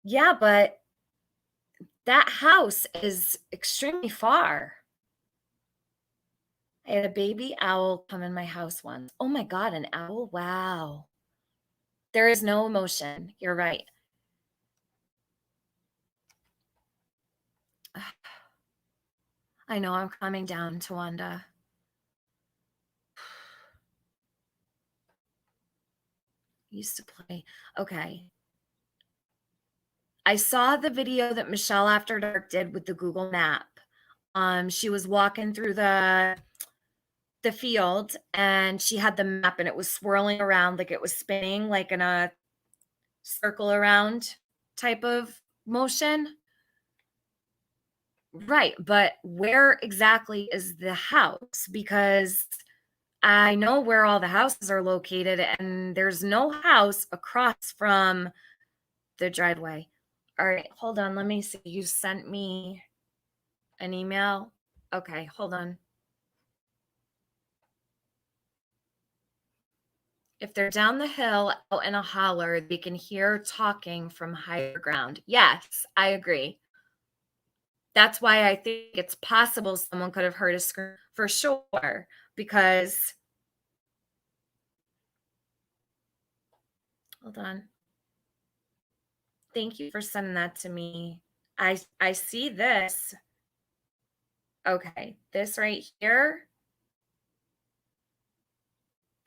Yeah, but that house is extremely far. I had a baby owl come in my house once. Oh my God, an owl? Wow. There is no emotion. You're right. I know I'm coming down, Tawanda. Used to play. Okay. I saw the video that Michelle After Dark did with the Google map. She was walking through the field and she had the map and it was swirling around like it was spinning like in a circle around type of motion. Right, but where exactly is the house? Because I know where all the houses are located and there's no house across from the driveway. All right, hold on. Let me see. You sent me an email. Okay, hold on. If they're down the hill out in a holler, they can hear talking from higher ground. Yes, I agree. That's why I think it's possible someone could have heard a scream for sure, because hold on. Thank you for sending that to me. I see this. Okay, this right here.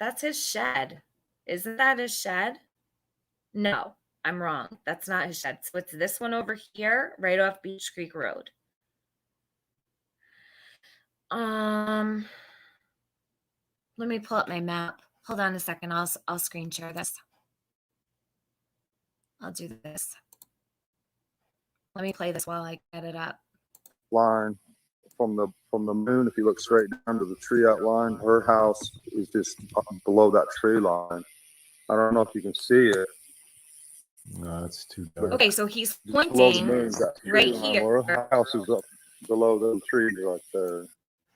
That's his shed. Isn't that his shed? No, I'm wrong. That's not his shed. So it's this one over here, right off Beach Creek Road. Let me pull up my map. Hold on a second. I'll screen share this. I'll do this. Let me play this while I get it up. Line from the moon, if you look straight down to the tree outline, her house is just up below that tree line. I don't know if you can see it. No, it's too dark. Okay, so he's Below the pointing moon, that tree right line, here. where her house is up below those trees right there.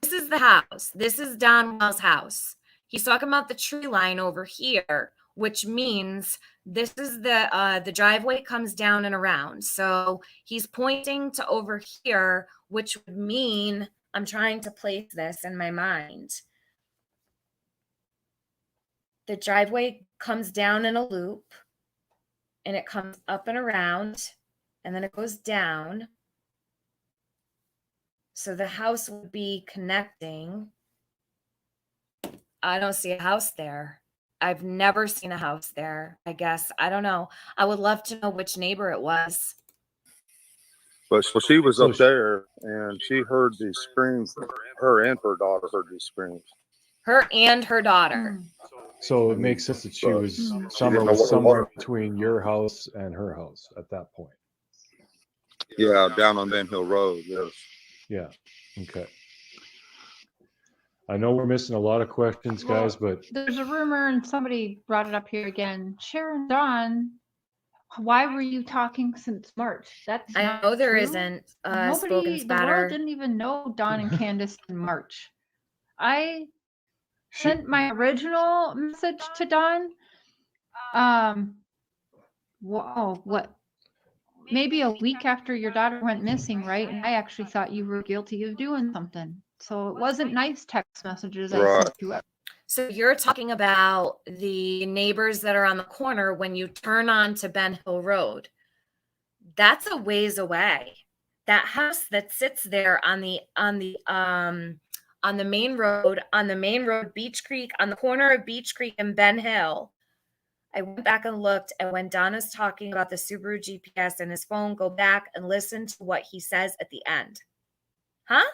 This is the house. This is Don Well's house. He's talking about the tree line over here, which means this is the driveway comes down and around. So he's pointing to over here, which would mean I'm trying to place this in my mind. The driveway comes down in a loop and it comes up and around and then it goes down. So the house would be connecting. I don't see a house there. I've never seen a house there, I guess. I don't know. I would love to know which neighbor it was. But so she was So up there and she heard these screams. Her and her daughter heard these screams. Her and her daughter. So it makes sense that she was didn't know somewhere what- between your house and her house at that point. Yeah, down on Ben Hill Road. Yes. Yeah. Okay. I know we're missing a lot of questions, guys, but There's a rumor, and somebody brought it up here again. Sharon Dawn, why were you talking since March? That's I not know there true. isn't spoken Nobody, the spatter. world didn't even know Dawn and Candace in March. I sent my original message to Dawn. Whoa, what? Maybe a week after your daughter went missing, right? And I actually thought you were guilty of doing something. So it wasn't nice text messages I Right. sent you. So you're talking about the neighbors that are on the corner when you turn on to Ben Hill Road. That's a ways away. That house that sits there on the main road, Beach Creek, on the corner of Beach Creek and Ben Hill. I went back and looked, and when Donna's talking about the Subaru GPS and his phone, go back and listen to what he says at the end. Huh?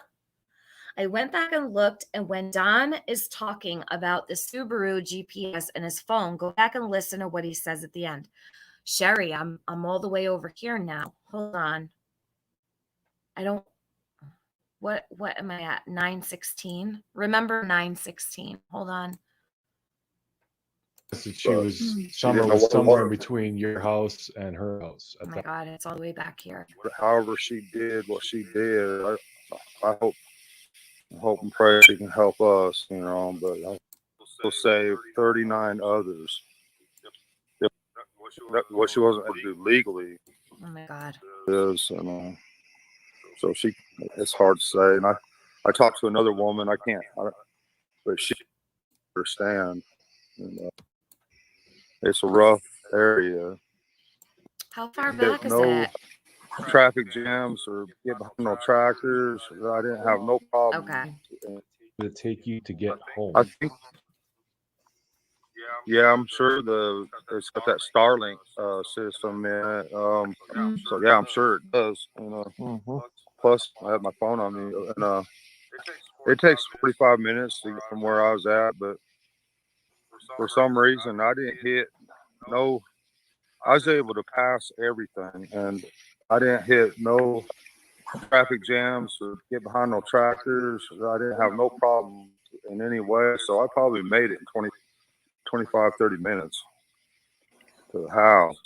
I went back and looked, and when Don is talking about the Subaru GPS and his phone, go back and listen to what he says at the end. Sherry, I'm all the way over here now. Hold on. What am I at? 916. Remember 916. Hold on. that she was didn't know somewhere what- between your house and her house. Oh my God, it's all the way back here. However she did what she did, I hope and pray she can help us, you know, but I will save 39 others. What she wasn't able to do legally Oh my God. is, so it's hard to say. And I talked to another woman, but she understand. And, it's a rough area. How far There's back is no- it? traffic jams or get behind no tractors. I didn't have no problem. Okay. Did it take you to get home? I think, yeah, I'm sure it's got that Starlink system in it. So yeah, I'm sure it does. Plus, I have my phone on me, and it takes 45 minutes to get from where I was at, but for some reason I didn't hit no. I was able to pass everything, and I didn't hit no traffic jams or get behind no tractors. I didn't have no problem in any way, so I probably made it in 25, 30 minutes to the house.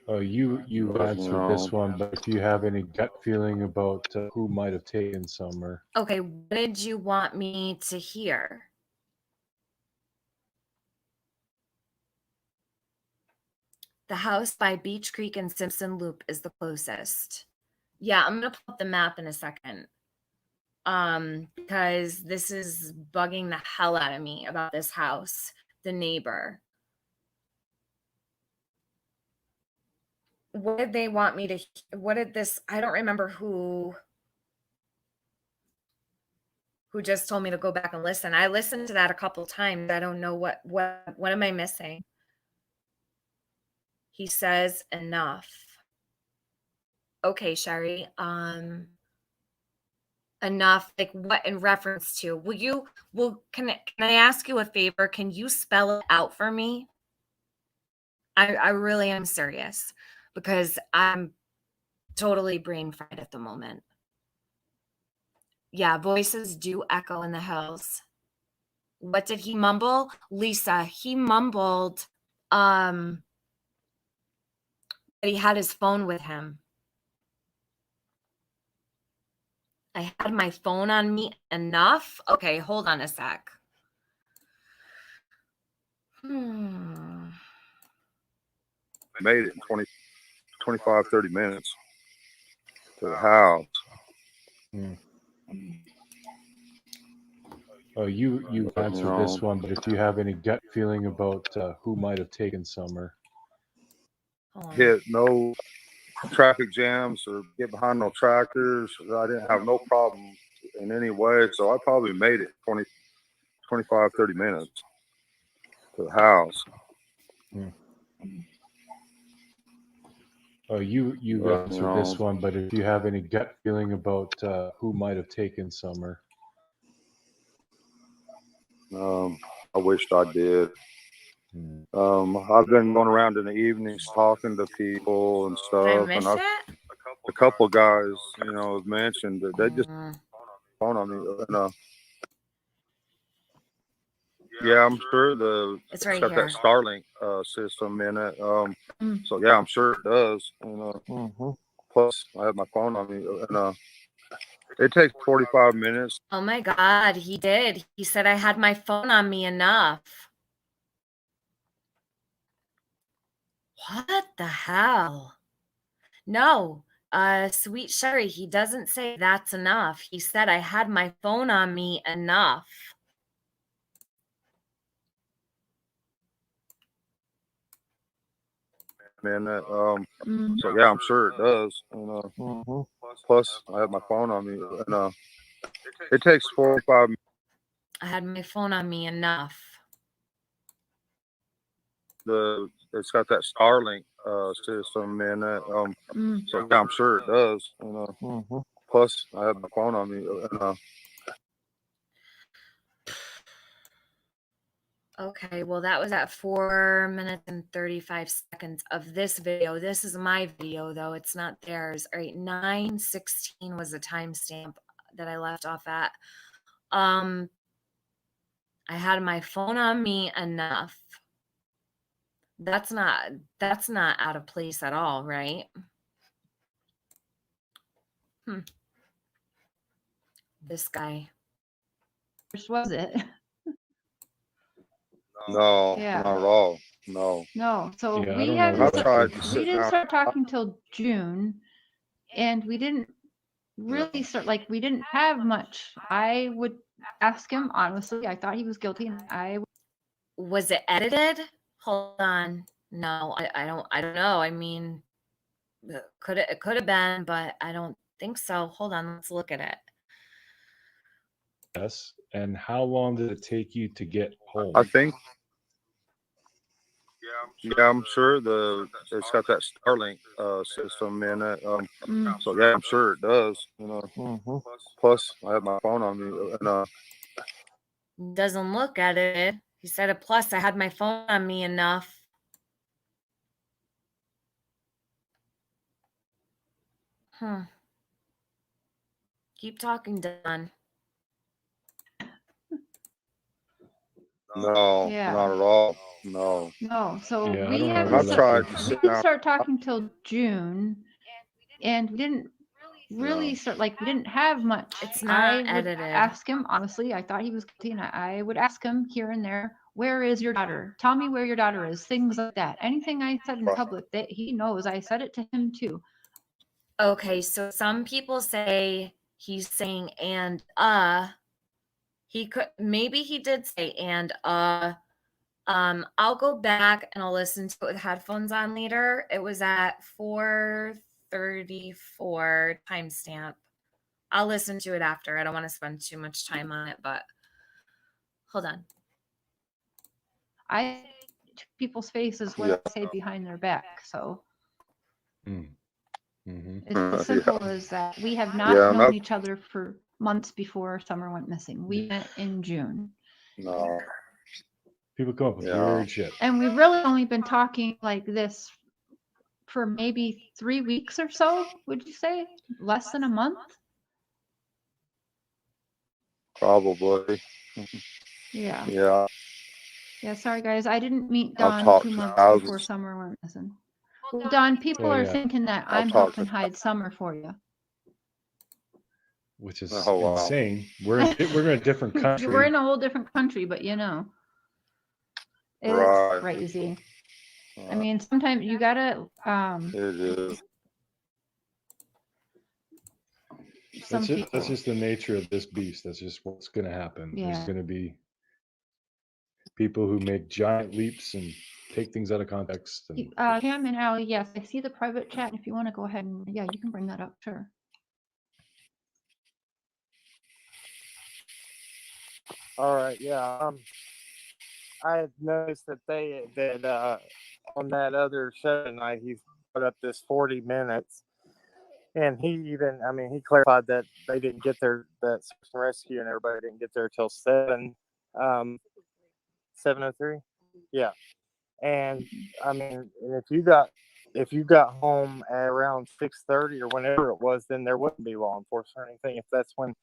You answered this one, but if you have any gut feeling about who might have taken Summer. Okay, what did you want me to hear? The house by Beach Creek and Simpson Loop is the closest. Yeah, I'm gonna pull up the map in a second. Because this is bugging the hell out of me about this house, the neighbor. What did they want me to, what did this, I don't remember who just told me to go back and listen. I listened to that a couple times. I don't know what am I missing? He says enough. Okay, Sherry. Enough, like what in reference to? Can I ask you a favor? Can you spell it out for me? I really am serious because I'm totally brain fried at the moment. Yeah, voices do echo in the hills. What did he mumble? Lisa, he mumbled that he had his phone with him. I had my phone on me enough. Okay, hold on a sec. Made it in 25, 30 minutes to the house. You answered this one, but if you have any gut feeling about who might have taken Summer. Hit no traffic jams or get behind no tractors. I didn't have no problem in any way, so I probably made it 25, 30 minutes to the house. You answered this one, but if you have any gut feeling about who might have taken Summer. I wished I did. I've been going around in the evenings talking to people and stuff, and a couple guys, have mentioned that they just phone on me. And, yeah, I'm sure it's right got here. that Starlink system in it. So yeah, I'm sure it does. Plus, I have my phone on me, and it takes 45 minutes. Oh my God, he did. He said I had my phone on me enough. What the hell? No, sweet Sherry, he doesn't say that's enough. He said I had my phone on me enough. And so yeah, I'm sure it does. And plus, I have my phone on me, and it takes 45 minutes. I had my phone on me enough. It's got that Starlink system in it. So yeah, I'm sure it does. And plus, I have my phone on me, and Okay, well, that was at 4 minutes and 35 seconds of this video. This is my video, though. It's not theirs. All right, 9:16 was the timestamp that I left off at. I had my phone on me enough. That's not out of place at all, right? This guy. Which was it? no, Yeah. not at all. No. So Yeah, I we don't hadn't know I tried to we sit didn't down. start talking till June, and we didn't really start, like, we didn't have much. I would ask him honestly. I thought he was guilty, and Was it edited? Hold on. No, I don't know. I mean, it could have been, but I don't think so. Hold on, let's look at it. Yes. And how long did it take you to get home? I think. Yeah, I'm sure it's got that Starlink system in it. So yeah, I'm sure it does. You know. Mm-hmm. Plus, I have my phone on me, and Doesn't look at it. He said a plus. I had my phone on me enough. Keep talking, Don. no, Yeah. not at all. No. No, so Yeah, I we don't haven't remember I've that tried being to we sit didn't down. start talking till June, and we didn't really Yeah. start, like, we didn't have much. It's I not would edited. ask him, honestly, I thought he was guilty, and I would ask him here and there, where is your daughter? Tell me where your daughter is, things like that. Anything I said in Right. public that he knows, I said it to him too. Okay, so some people say he's saying and he could, maybe he did say and I'll go back and I'll listen to it with headphones on later. It was at 4:34 timestamp. I'll listen to it after. I don't want to spend too much time on it, but hold on. I to people's faces what Yeah. I say behind their back, so Mm-hmm. it's as simple as that. We have not Yeah, known each other for months before Summer went missing. We met in June. no. People come up with Yeah. weird shit. And we've really only been talking like this for maybe 3 weeks or so, would you say? Less than a month? Probably. Yeah. Yeah. Yeah, sorry guys. I didn't meet I've Dawn talked 2 to months before thousands. Summer went missing. Well, Dawn, people Oh, are yeah. thinking that I've I'm talked helping to hide Summer for you. Which is Oh, wow. insane. We're in a different country. We're in a whole different country, but you know, it's Right. crazy. I mean, sometimes you gotta, It is. some people. That's just the nature of this beast. That's just what's going to happen. Yeah. There's going to be people who make giant leaps and take things out of context. And Cam and Allie, yes, I see the private chat. If you want to go ahead and, yeah, you can bring that up, sure. All right, yeah. I had noticed that on that other show tonight, he put up this 40 minutes, and he clarified that they didn't get that search and rescue, and everybody didn't get there till 7:03. Yeah, and I mean, and if you got home at around 6:30 or whenever it was, then there wouldn't be law enforcement or anything if that's when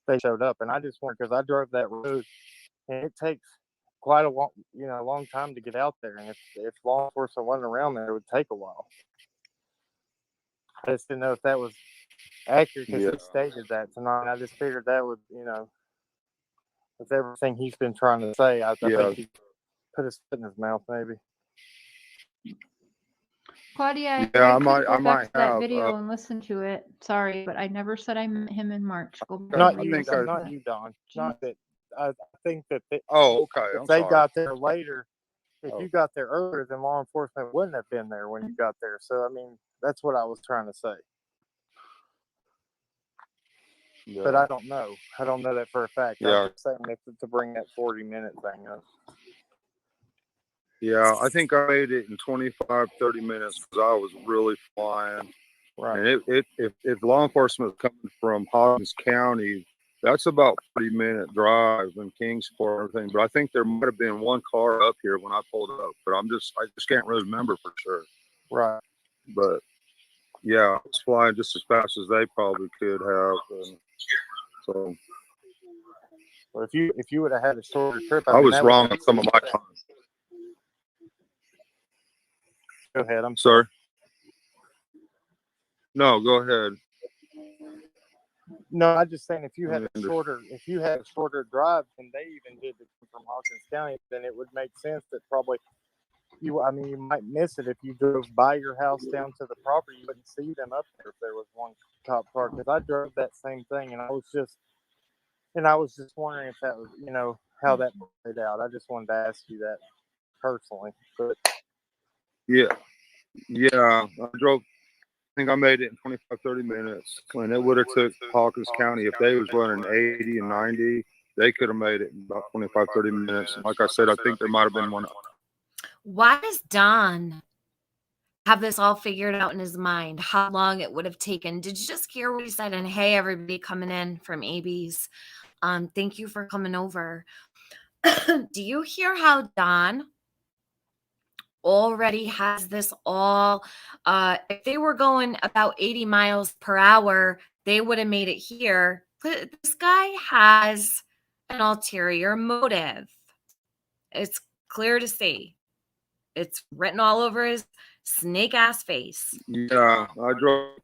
they showed up. And I just wondered, because I drove that road, and it takes quite a long time to get out there. And if law enforcement wasn't around there, it would take a while. I just didn't know if that was accurate, because he stated that tonight. I just figured that would, with everything he's been trying to say, I think he put his foot in his mouth, maybe. Claudia, Yeah, I might might to that have. video and listen to it. Sorry, but I never said I met him in March. Go back Not and you, re-listen to not that. you, Don. Not that. I think that Oh, okay. if I'm they sorry. got there later, if Oh. you got there earlier, then law enforcement wouldn't have been there when you got there. So, I mean, that's what I was trying to say. Yeah. But I don't know. I don't know that for a fact. Yeah. I'm just saying to bring that 40-minute thing up. Yeah, I think I made it in 25, 30 minutes because I was really flying. Right. And if law enforcement is coming from Hawkins County, that's about 30-minute drive in Kingsport and everything. But I think there might have been one car up here when I pulled up, but I just can't really remember for sure. Right. But yeah, I was flying just as fast as they probably could have. And so Well, if you would have had a shorter trip, I was wrong on some of my time. Go ahead. I'm sorry. No, go ahead. No, I'm just saying if you had a shorter drive than they even did to come from Hawkins County, then it would make sense that probably you might miss it if you drove by your house down to the property. You wouldn't see them up there if there was one cop car. Because I drove that same thing, and I was just wondering if that was how that played out. I just wanted to ask you that personally, but Yeah, yeah. I drove. I think I made it in 25, 30 minutes. When it would have took Hawkins County, if they was running 80 and 90, they could have made it in about 25, 30 minutes. Like I said, I think there might have been one. Why does Don have this all figured out in his mind? How long it would have taken? Did you just hear what he said? And hey, everybody coming in from AB's. Thank you for coming over. Do you hear how Don already has this all? If they were going about 80 miles per hour, they would have made it here. This guy has an ulterior motive. It's clear to see. It's written all over his snake ass face. Yeah, I drove.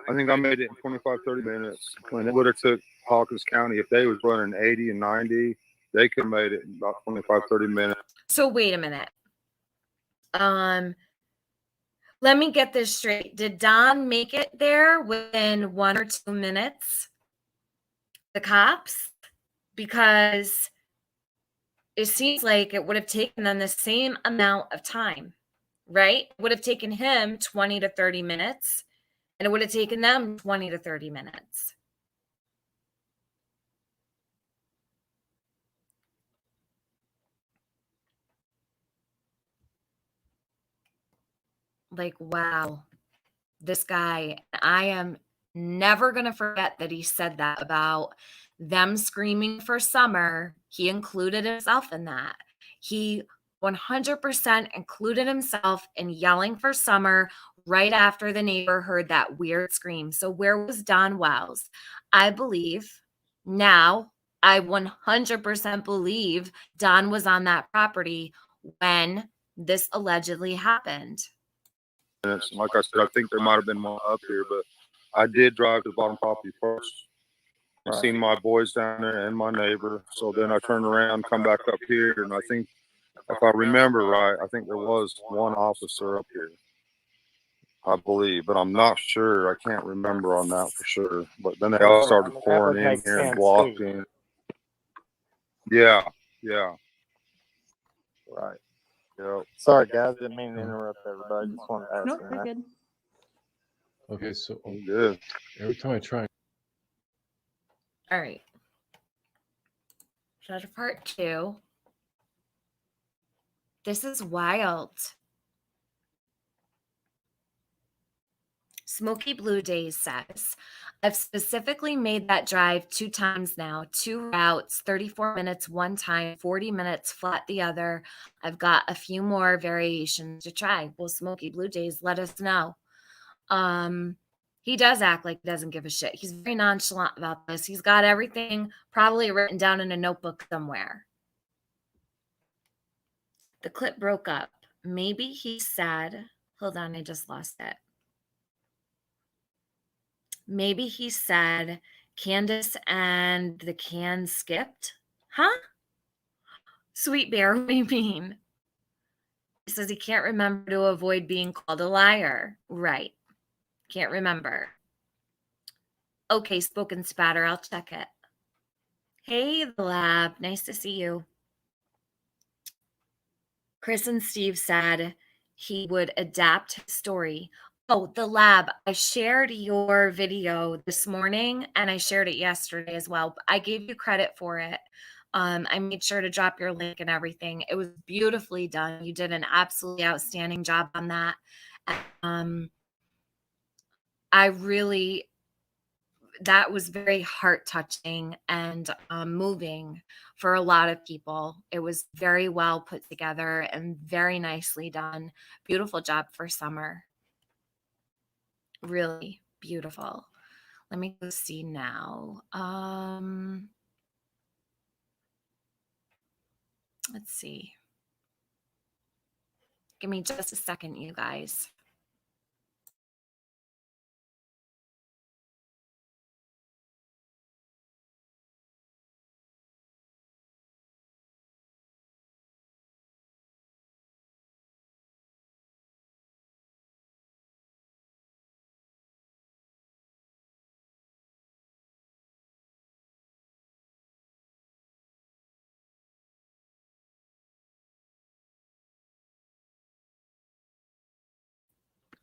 I think I made it in 25, 30 minutes. When it would have took Hawkins County, if they was running 80 and 90, they could have made it in about 25, 30 minutes. So wait a minute. Let me get this straight. Did Don make it there within 1 or 2 minutes? The cops? Because it seems like it would have taken them the same amount of time, right? It would have taken him 20 to 30 minutes, and it would have taken them 20 to 30 minutes. Like, wow, this guy, I am never going to forget that he said that about them screaming for summer. He included himself in that. He 100% included himself in yelling for summer right after the neighbor heard that weird scream. So where was Don Wells? I believe now, I 100% believe Don was on that property when this allegedly happened. minutes. And like I said, I think there might have been one up here, but I did drive to the bottom property first. I seen my boys down there and my neighbor. So then I turned around, come back up here, and I think, if I remember right, I think there was one officer up here, I believe, but I'm not sure. I can't remember on that for sure. But then they all started pouring in here and walking. Yeah, yeah. Right. Yeah. Sorry, guys. Didn't mean to interrupt everybody. Just wanted to ask. Nope, you're good. Okay, so Good. every time I try. All right. So to part 2. This is wild. Smoky Blue Days says, I've specifically made that drive 2 times now, 2 routes, 34 minutes one time, 40 minutes flat the other. I've got a few more variations to try. Well, Smoky Blue Days, let us know. He does act like he doesn't give a shit. He's very nonchalant about this. He's got everything probably written down in a notebook somewhere. The clip broke up. Maybe he said, hold on, I just lost it. Maybe he said Candace and the can skipped. Huh? Sweet Bear, what do you mean? He says he can't remember to avoid being called a liar. Right. Can't remember. Okay, Spoken Spatter, I'll check it. Hey, the lab. Nice to see you. Chris and Steve said he would adapt his story. Oh, the lab. I shared your video this morning and I shared it yesterday as well. I gave you credit for it. I made sure to drop your link and everything. It was beautifully done. You did an absolutely outstanding job on that. That was very heart touching and moving for a lot of people. It was very well put together and very nicely done. Beautiful job for summer. Really beautiful. Let me go see now. Let's see. Give me just a second, you guys.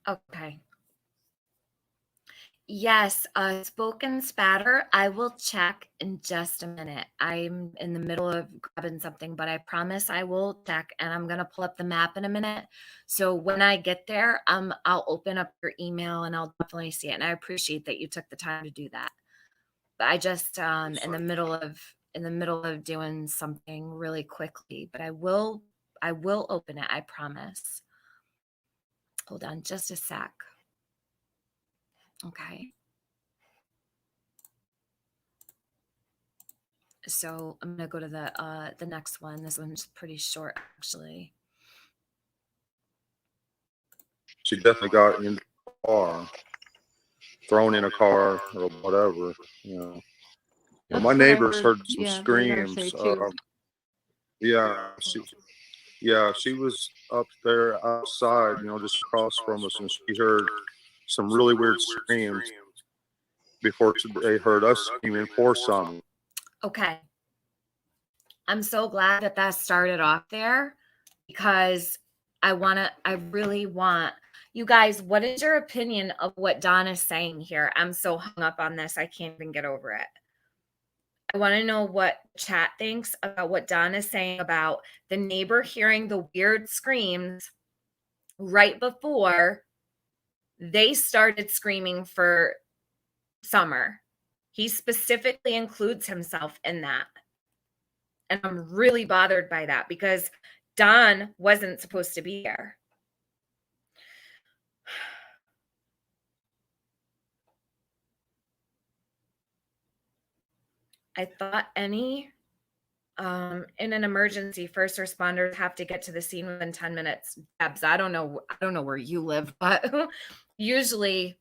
Okay. Yes, spoken spatter. I will check in just a minute. I'm in the middle of grabbing something, but I promise I will check and I'm gonna pull up the map in a minute. So when I get there, I'll open up your email and I'll definitely see it. And I appreciate that you took the time to do that. But I just in the middle of doing something really quickly, but I will open it, I promise. Hold on just a sec. Okay. So I'm gonna go to the next one. This one's pretty short actually. She definitely got in the car, thrown in a car or whatever, you know. That's My what I neighbors heard. heard some Yeah, radar say screams. too. Yeah, she was up there outside, you know, just across from us, and she heard some really weird screams before they heard us screaming for some. Okay. I'm so glad that that started off there because I really want you guys, what is your opinion of what Don is saying here? I'm so hung up on this. I can't even get over it. I want to know what chat thinks about what Don is saying about the neighbor hearing the weird screams right before they started screaming for Summer. He specifically includes himself in that. And I'm really bothered by that because Don wasn't supposed to be here. I thought in an emergency, first responders have to get to the scene within 10 minutes. Debs, I don't know where you live, but usually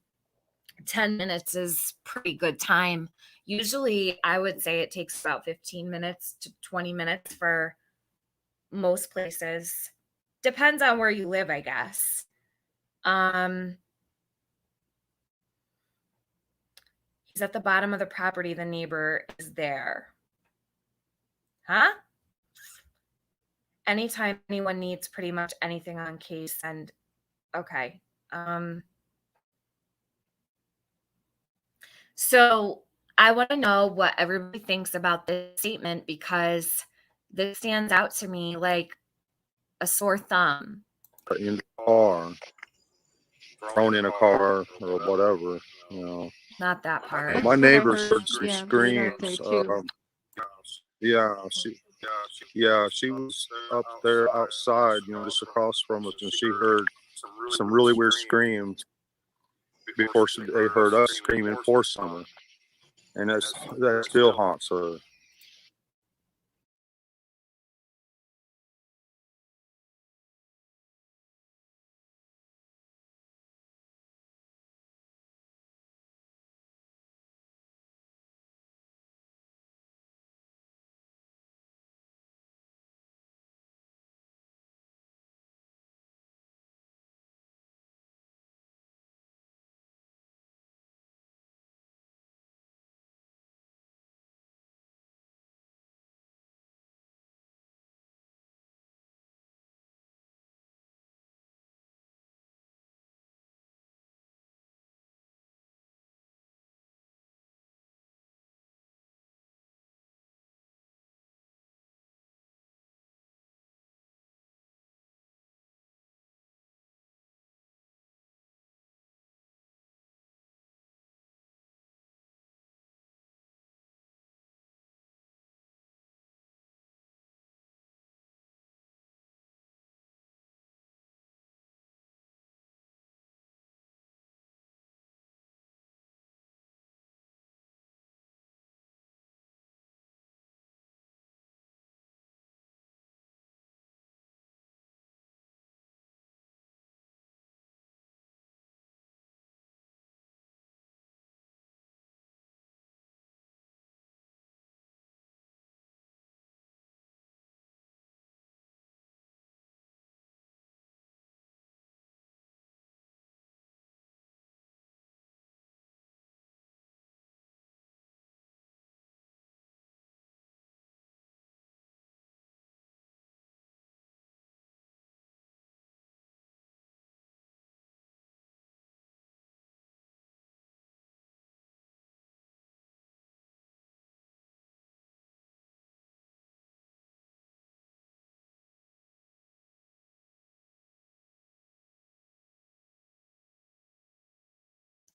10 minutes is pretty good time. Usually I would say it takes about 15 minutes to 20 minutes for most places. Depends on where you live, I guess. He's at the bottom of the property. The neighbor is there. Huh? Anytime anyone needs pretty much anything on case and okay. So I want to know what everybody thinks about this statement because this stands out to me like a sore thumb. In the car, thrown in a car or whatever, you know. Not that part. That's My what I neighbors heard. heard some Yeah, radar say screams. too. She was up there outside, you know, just across from us, and she heard some really weird screams before they heard us screaming for Summer, and that still haunts her.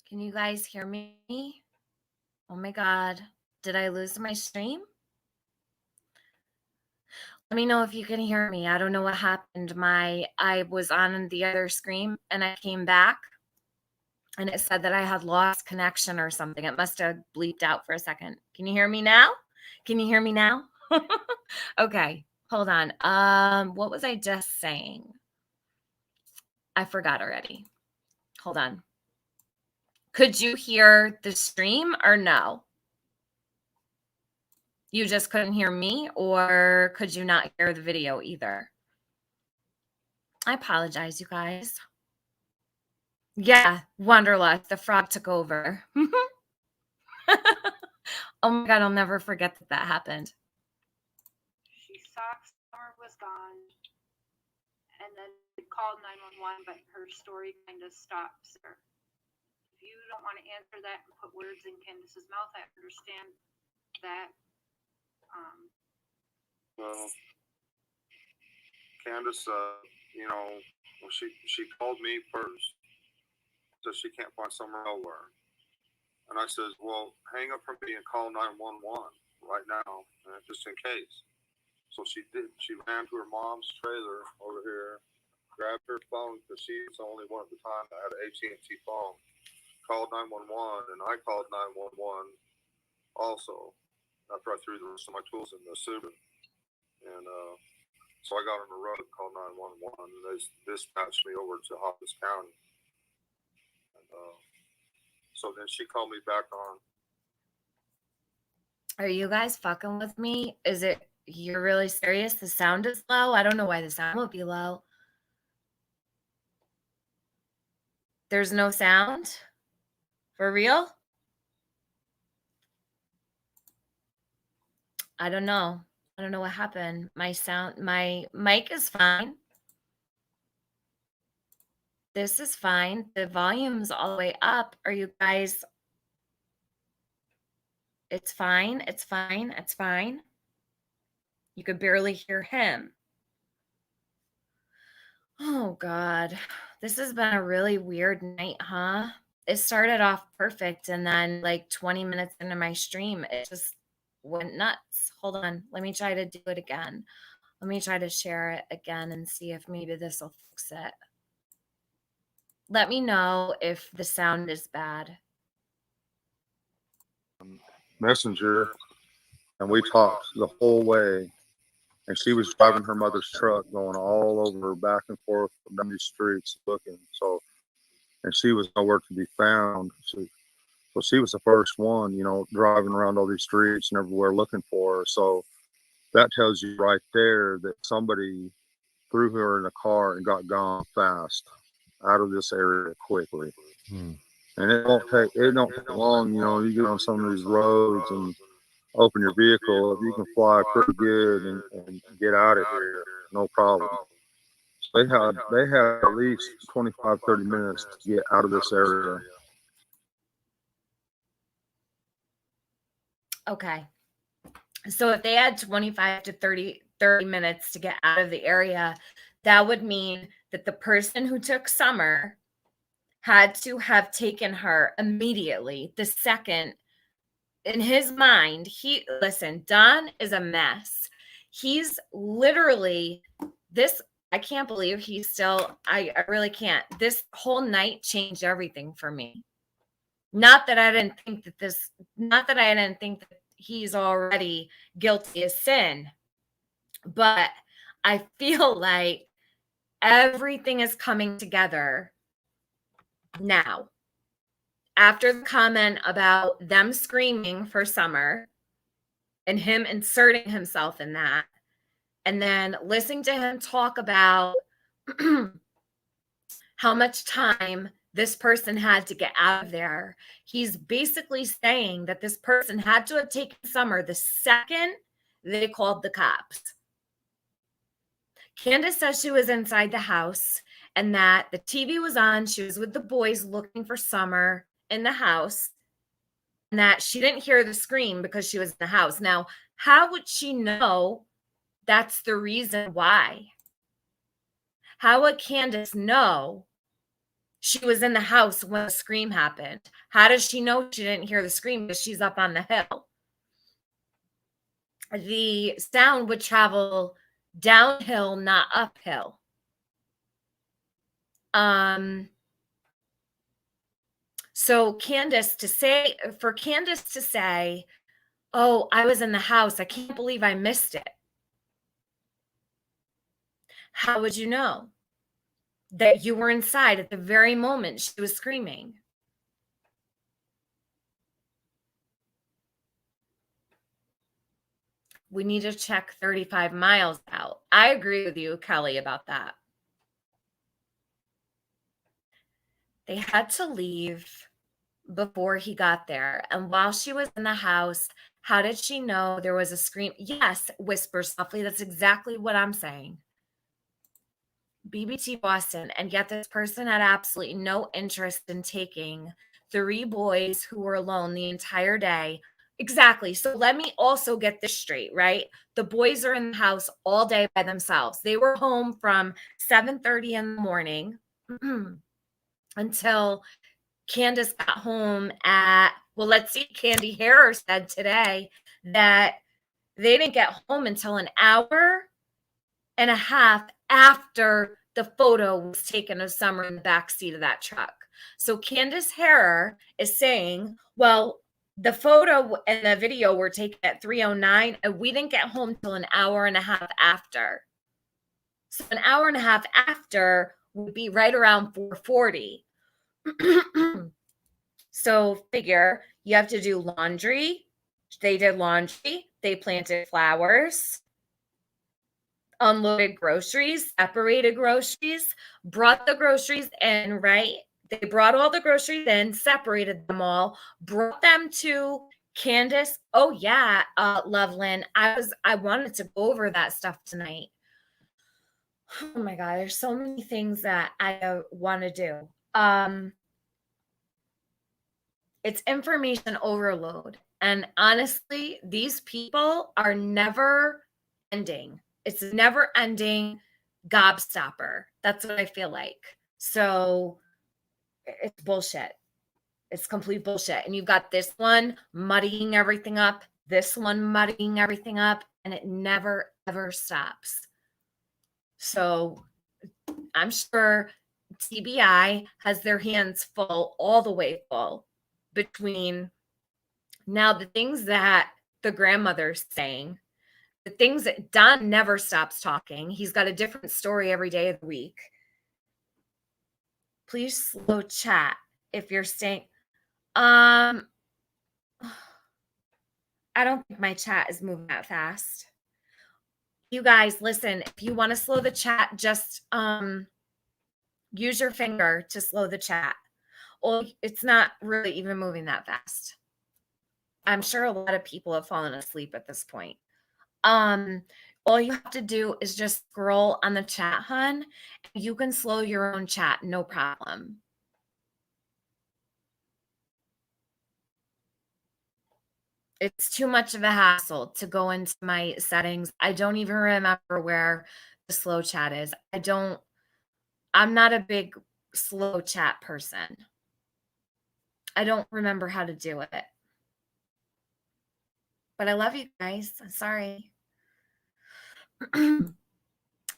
Can you guys hear me? Oh my God. Did I lose my stream? Let me know if you can hear me. I don't know what happened. I was on the other screen and I came back and it said that I had lost connection or something. It must have bleeped out for a second. Can you hear me now? Can you hear me now? Okay, hold on. What was I just saying? I forgot already. Hold on. Could you hear the stream or no? You just couldn't hear me, or could you not hear the video either? I apologize, you guys. Yeah, Wanderlust, the frog took over. Oh my God, I'll never forget that that happened. She thought Summer was gone and then called 911, but her story kind of stops there. If you don't want to answer that and put words in Candace's mouth, I understand that. Well, Candace, well, she called me first, so she can't find Summer nowhere. And I says, well, hang up from me and call 911 right now, just in case. So she did. She ran to her mom's trailer over here, grabbed her phone because she's the only one at the time that had an AT&T phone. Called 911, and I called 911 also after I threw the rest of my tools in the Subaru. And so I got on the road, called 911, and they dispatched me over to Hawkins County. And so then she called me back on. Are you guys fucking with me? Is it, you're really serious? The sound is low? I don't know why the sound would be low. There's no sound? For real? I don't know. I don't know what happened. My mic is fine. This is fine. The volume's all the way up. Are you guys? It's fine. It's fine. It's fine. You could barely hear him. Oh God. This has been a really weird night, huh? It started off perfect, and then like 20 minutes into my stream, it just went nuts. Hold on. Let me try to do it again. Let me try to share it again and see if maybe this will fix it. Let me know if the sound is bad. Messenger, and we talked the whole way. And she was driving her mother's truck, going all over, back and forth down these streets looking. So, and she was nowhere to be found. So she was the first one, driving around all these streets and everywhere looking for her. So that tells you right there that somebody threw her in a car and got gone fast out of this area quickly. And it don't take long. You get on some of these roads and open your vehicle, if you can fly pretty good and get out of here, no problem. So they had at least 25, 30 minutes to get out of this area. Okay. So if they had 25 to 30 minutes to get out of the area, that would mean that the person who took Summer had to have taken her immediately the second. In his mind, Don is a mess. He's literally I can't believe he's still, I really can't. This whole night changed everything for me. Not that I didn't think that he's already guilty of sin, but I feel like everything is coming together now. After the comment about them screaming for Summer and him inserting himself in that, and then listening to him talk about how much time this person had to get out of there, he's basically saying that this person had to have taken Summer the second they called the cops. Candace says she was inside the house and that the TV was on. She was with the boys looking for Summer in the house, and that she didn't hear the scream because she was in the house. Now, how would she know that's the reason why? How would Candace know She was in the house when the scream happened. How does she know she didn't hear the scream? Because she's up on the hill. The sound would travel downhill, not uphill. So for Candace to say, oh, I was in the house, I can't believe I missed it. How would you know that you were inside at the very moment she was screaming? We need to check 35 miles out. I agree with you, Kelly, about that. They had to leave before he got there. And while she was in the house, how did she know there was a scream? Yes, whisper softly. That's exactly what I'm saying. BBT Boston. And yet this person had absolutely no interest in taking 3 boys who were alone the entire day. Exactly. So let me also get this straight, right? The boys are in the house all day by themselves. They were home from 7:30 in the morning until Candace got home at, well, let's see, Candy Harrer said today that they didn't get home until an hour and a half after the photo was taken of Summer in the backseat of that truck. So Candace Harrer is saying, well, the photo and the video were taken at 3:09 and we didn't get home till an hour and a half after. So an hour and a half after would be right around 4:40. So figure you have to do laundry. They did laundry. They planted flowers, unloaded groceries, separated groceries, brought the groceries in, right? They brought all the groceries in, separated them all, brought them to Candace. Oh yeah, Loveland. I wanted to go over that stuff tonight. Oh my God, there's so many things that I want to do. It's information overload. And honestly, these people are never ending. It's a never ending gobstopper. That's what I feel like. So it's bullshit. It's complete bullshit. And you've got this one muddying everything up, this one muddying everything up, and it never, ever stops. So I'm sure TBI has their hands full, all the way full, between now the things that the grandmother's saying, the things that Don never stops talking. He's got a different story every day of the week. Please slow chat if you're staying. I don't think my chat is moving that fast. You guys, listen, if you want to slow the chat, just use your finger to slow the chat. Well, it's not really even moving that fast. I'm sure a lot of people have fallen asleep at this point. All you have to do is just scroll on the chat, hun. You can slow your own chat, no problem. It's too much of a hassle to go into my settings. I don't even remember where the slow chat is. I'm not a big slow chat person. I don't remember how to do it. But I love you guys. I'm sorry.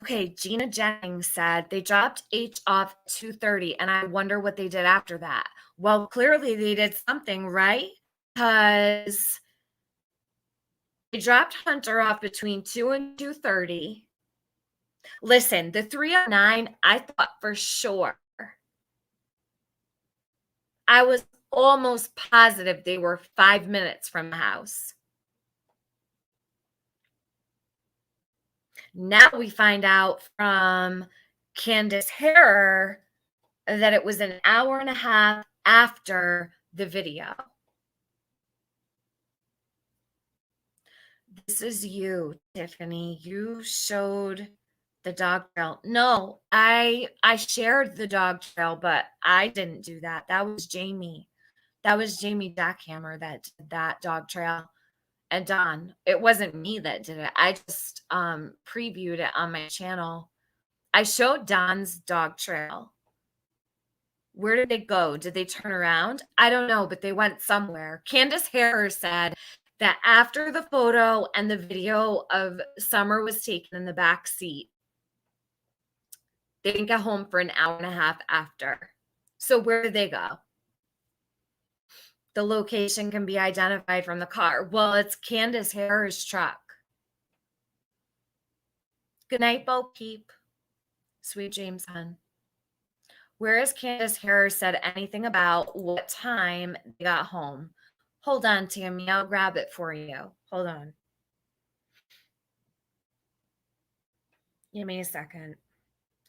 Okay, Gina Jennings said they dropped H off 2:30, and I wonder what they did after that. Well, clearly they did something, right? Because they dropped Hunter off between 2 and 2:30. Listen, the 3:09, I thought for sure. I was almost positive they were 5 minutes from the house. Now we find out from Candace Harrer that it was an hour and a half after the video. This is you, Tiffany. You showed the dog trail. No, I shared the dog trail, but I didn't do that. That was Jamie. That was Jamie Jackhammer that did that dog trail. And Don, it wasn't me that did it. I just previewed it on my channel. I showed Don's dog trail. Where did they go? Did they turn around? I don't know, but they went somewhere. Candace Harris said that after the photo and the video of Summer was taken in the back seat, they didn't get home for an hour and a half after. So where did they go? The location can be identified from the car. Well, it's Candace Harris' truck. Good night, Bo Peep. Sweet dreams, hon. Where has Candace Harris said anything about what time they got home? Hold on, Tammy. I'll grab it for you. Hold on. Give me a second.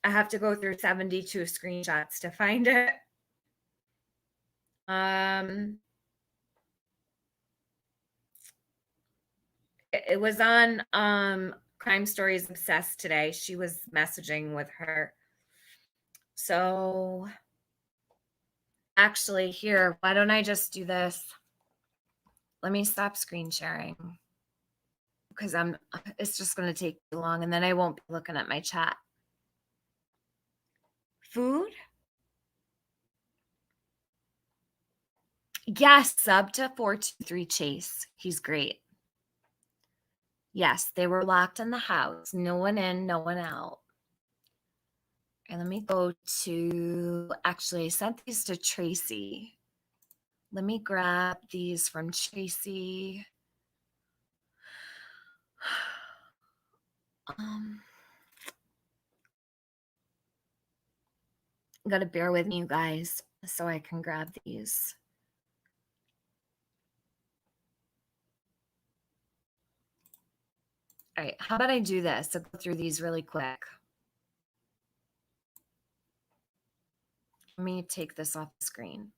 I have to go through 72 screenshots to find it. It was on Crime Stories Obsessed today. She was messaging with her. So actually here, why don't I just do this? Let me stop screen sharing because it's just going to take too long and then I won't be looking at my chat. Food? Yes, sub to 423 Chase. He's great. Yes, they were locked in the house. No one in, no one out. And let me go to, actually, I sent these to Tracy. Let me grab these from Tracy. You gotta bear with me, you guys, so I can grab these. All right, how about I do this? I'll go through these really quick. Let me take this off the screen.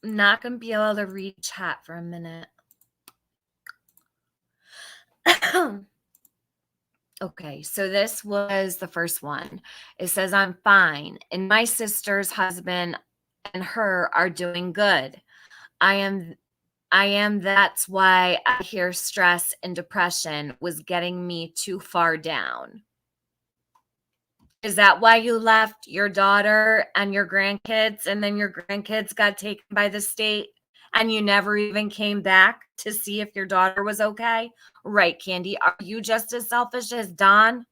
I'm not going to be able to read chat for a minute. Okay, so this was the first one. It says, I'm fine, and my sister's husband and her are doing good. I am, that's why I hear stress and depression was getting me too far down. Is that why you left your daughter and your grandkids and then your grandkids got taken by the state and you never even came back to see if your daughter was okay? Right, Candy. Are you just as selfish as Don?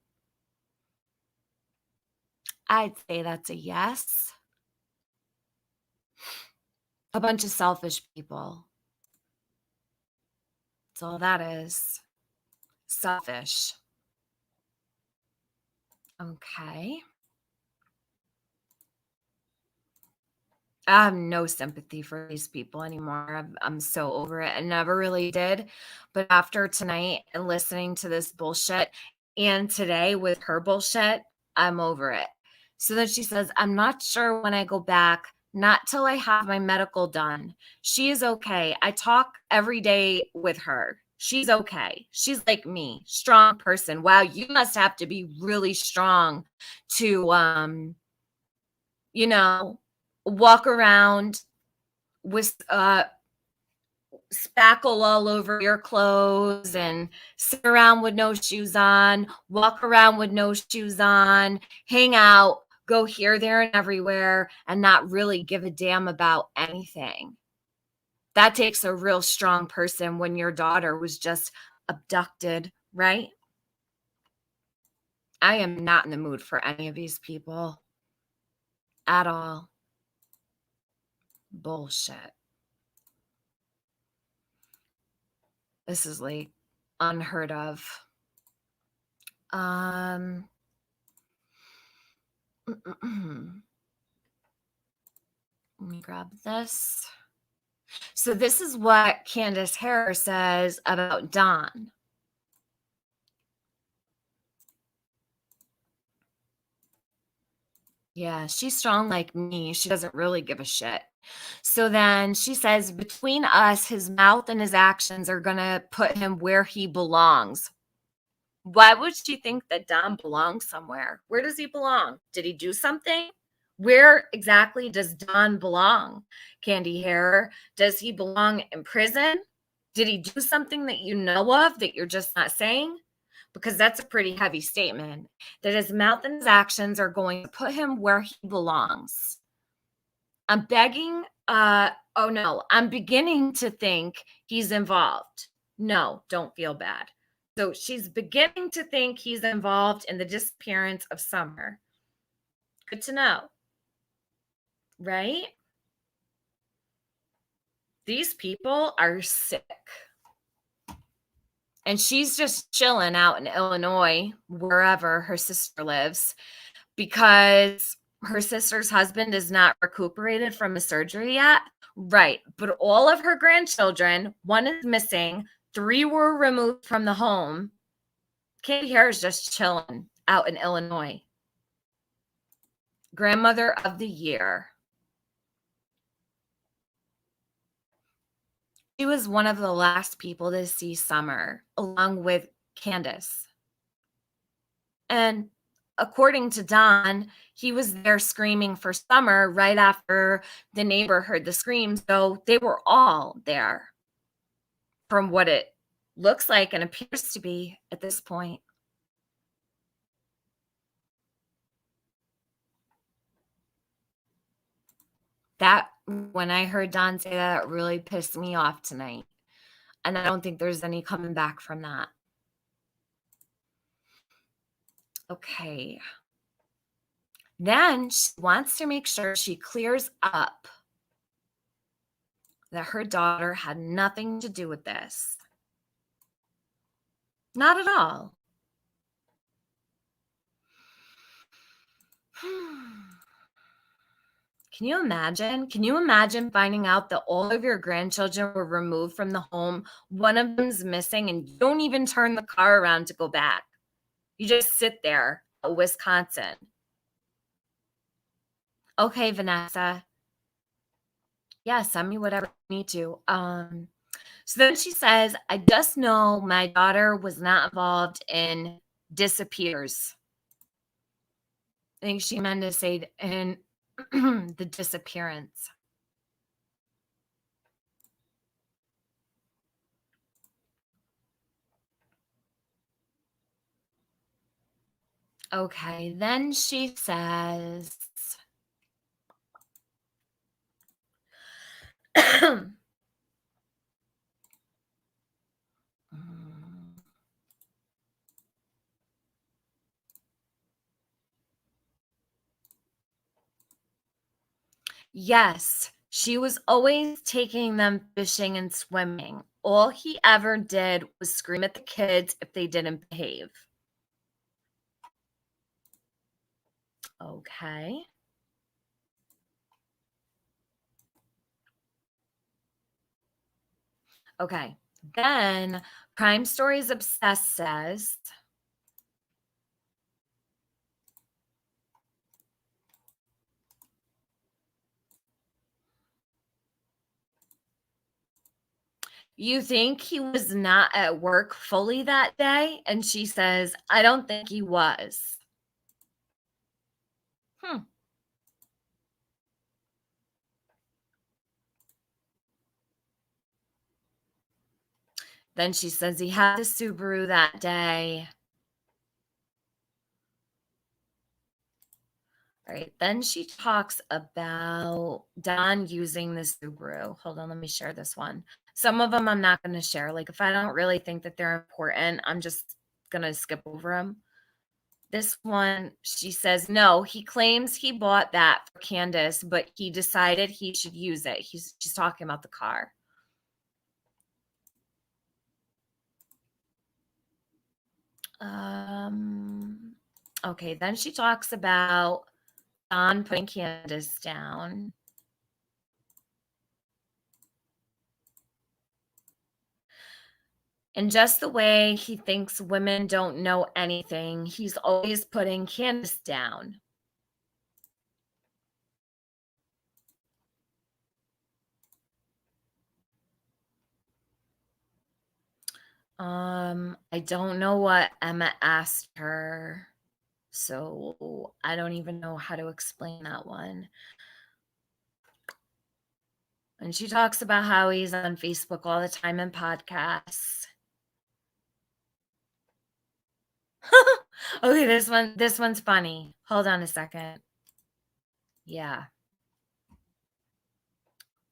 I'd say that's a yes. A bunch of selfish people. That's all that is. Selfish. Okay. I have no sympathy for these people anymore. I'm so over it. I never really did. But after tonight and listening to this bullshit and today with her bullshit, I'm over it. So then she says, I'm not sure when I go back, not till I have my medical done. She is okay. I talk every day with her. She's okay. She's like me, strong person. Wow, you must have to be really strong to, walk around with spackle all over your clothes and sit around with no shoes on, walk around with no shoes on, hang out, go here, there, and everywhere, and not really give a damn about anything. That takes a real strong person when your daughter was just abducted, right? I am not in the mood for any of these people at all. Bullshit. This is like unheard of. Let me grab this. So this is what Candace Harris says about Don. Yeah, she's strong like me. She doesn't really give a shit. So then she says, between us, his mouth and his actions are going to put him where he belongs. Why would she think that Don belongs somewhere? Where does he belong? Did he do something? Where exactly does Don belong, Candy Hair? Does he belong in prison? Did he do something that you know of that you're just not saying? Because that's a pretty heavy statement, that his mouth and his actions are going to put him where he belongs. I'm begging, oh no, I'm beginning to think he's involved. No, don't feel bad. So she's beginning to think he's involved in the disappearance of Summer. Good to know, right? These people are sick. And she's just chilling out in Illinois, wherever her sister lives, because her sister's husband is not recuperated from a surgery yet. Right. But all of her grandchildren, one is missing, 3 were removed from the home. Katie Hare is just chilling out in Illinois. Grandmother of the year. She was one of the last people to see Summer, along with Candace. And according to Don, he was there screaming for Summer right after the neighbor heard the scream. So they were all there from what it looks like and appears to be at this point. That, when I heard Don say that, it really pissed me off tonight. And I don't think there's any coming back from that. Okay. Then she wants to make sure she clears up that her daughter had nothing to do with this. Not at all. Can you imagine? Can you imagine finding out that all of your grandchildren were removed from the home? One of them's missing and you don't even turn the car around to go back. You just sit there in Wisconsin. Okay, Vanessa. Yeah, send me whatever you need to. So then she says, I just know my daughter was not involved in disappears. I think she meant to say in the disappearance. Okay, then she says, yes, she was always taking them fishing and swimming. All he ever did was scream at the kids if they didn't behave. Okay. Okay. Then Crime Stories Obsessed says, you think he was not at work fully that day? And she says, I don't think he was. Then she says he had the Subaru that day. All right. Then she talks about Don using the Subaru. Hold on. Let me share this one. Some of them I'm not going to share. Like if I don't really think that they're important, I'm just going to skip over them. This one, she says, no, he claims he bought that for Candace, but he decided he should use it. She's talking about the car. Okay, then she talks about Don putting Candace down. And just the way he thinks women don't know anything, he's always putting Candace down. I don't know what Emma asked her, so I don't even know how to explain that one. And she talks about how he's on Facebook all the time and podcasts. Okay, this one's funny. Hold on a second. Yeah.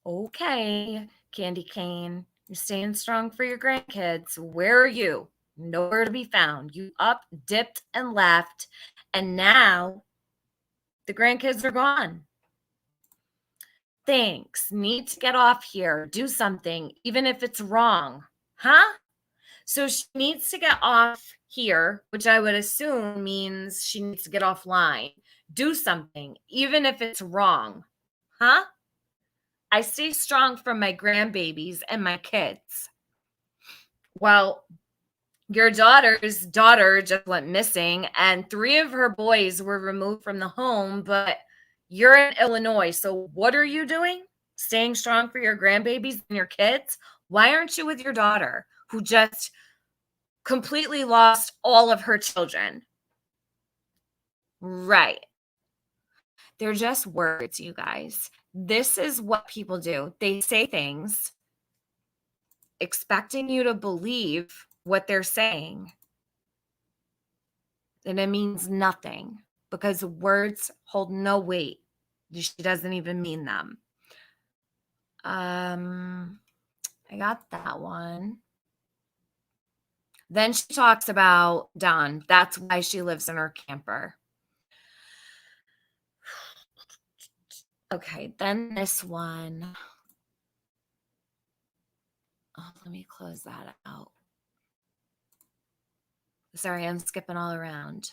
Okay, Candy Cane, you're staying strong for your grandkids. Where are you? Nowhere to be found. You up, dipped, and left, and now the grandkids are gone. Thanks. Need to get off here. Do something, even if it's wrong. Huh? So she needs to get off here, which I would assume means she needs to get offline. Do something, even if it's wrong. Huh? I stay strong for my grandbabies and my kids. Well, your daughter's daughter just went missing, and 3 of her boys were removed from the home, but you're in Illinois. So what are you doing? Staying strong for your grandbabies and your kids? Why aren't you with your daughter who just completely lost all of her children? Right. They're just words, you guys. This is what people do. They say things expecting you to believe what they're saying. And it means nothing because words hold no weight. She doesn't even mean them. I got that one. Then she talks about Dawn. That's why she lives in her camper. Okay, then this one. Oh, let me close that out. Sorry, I'm skipping all around.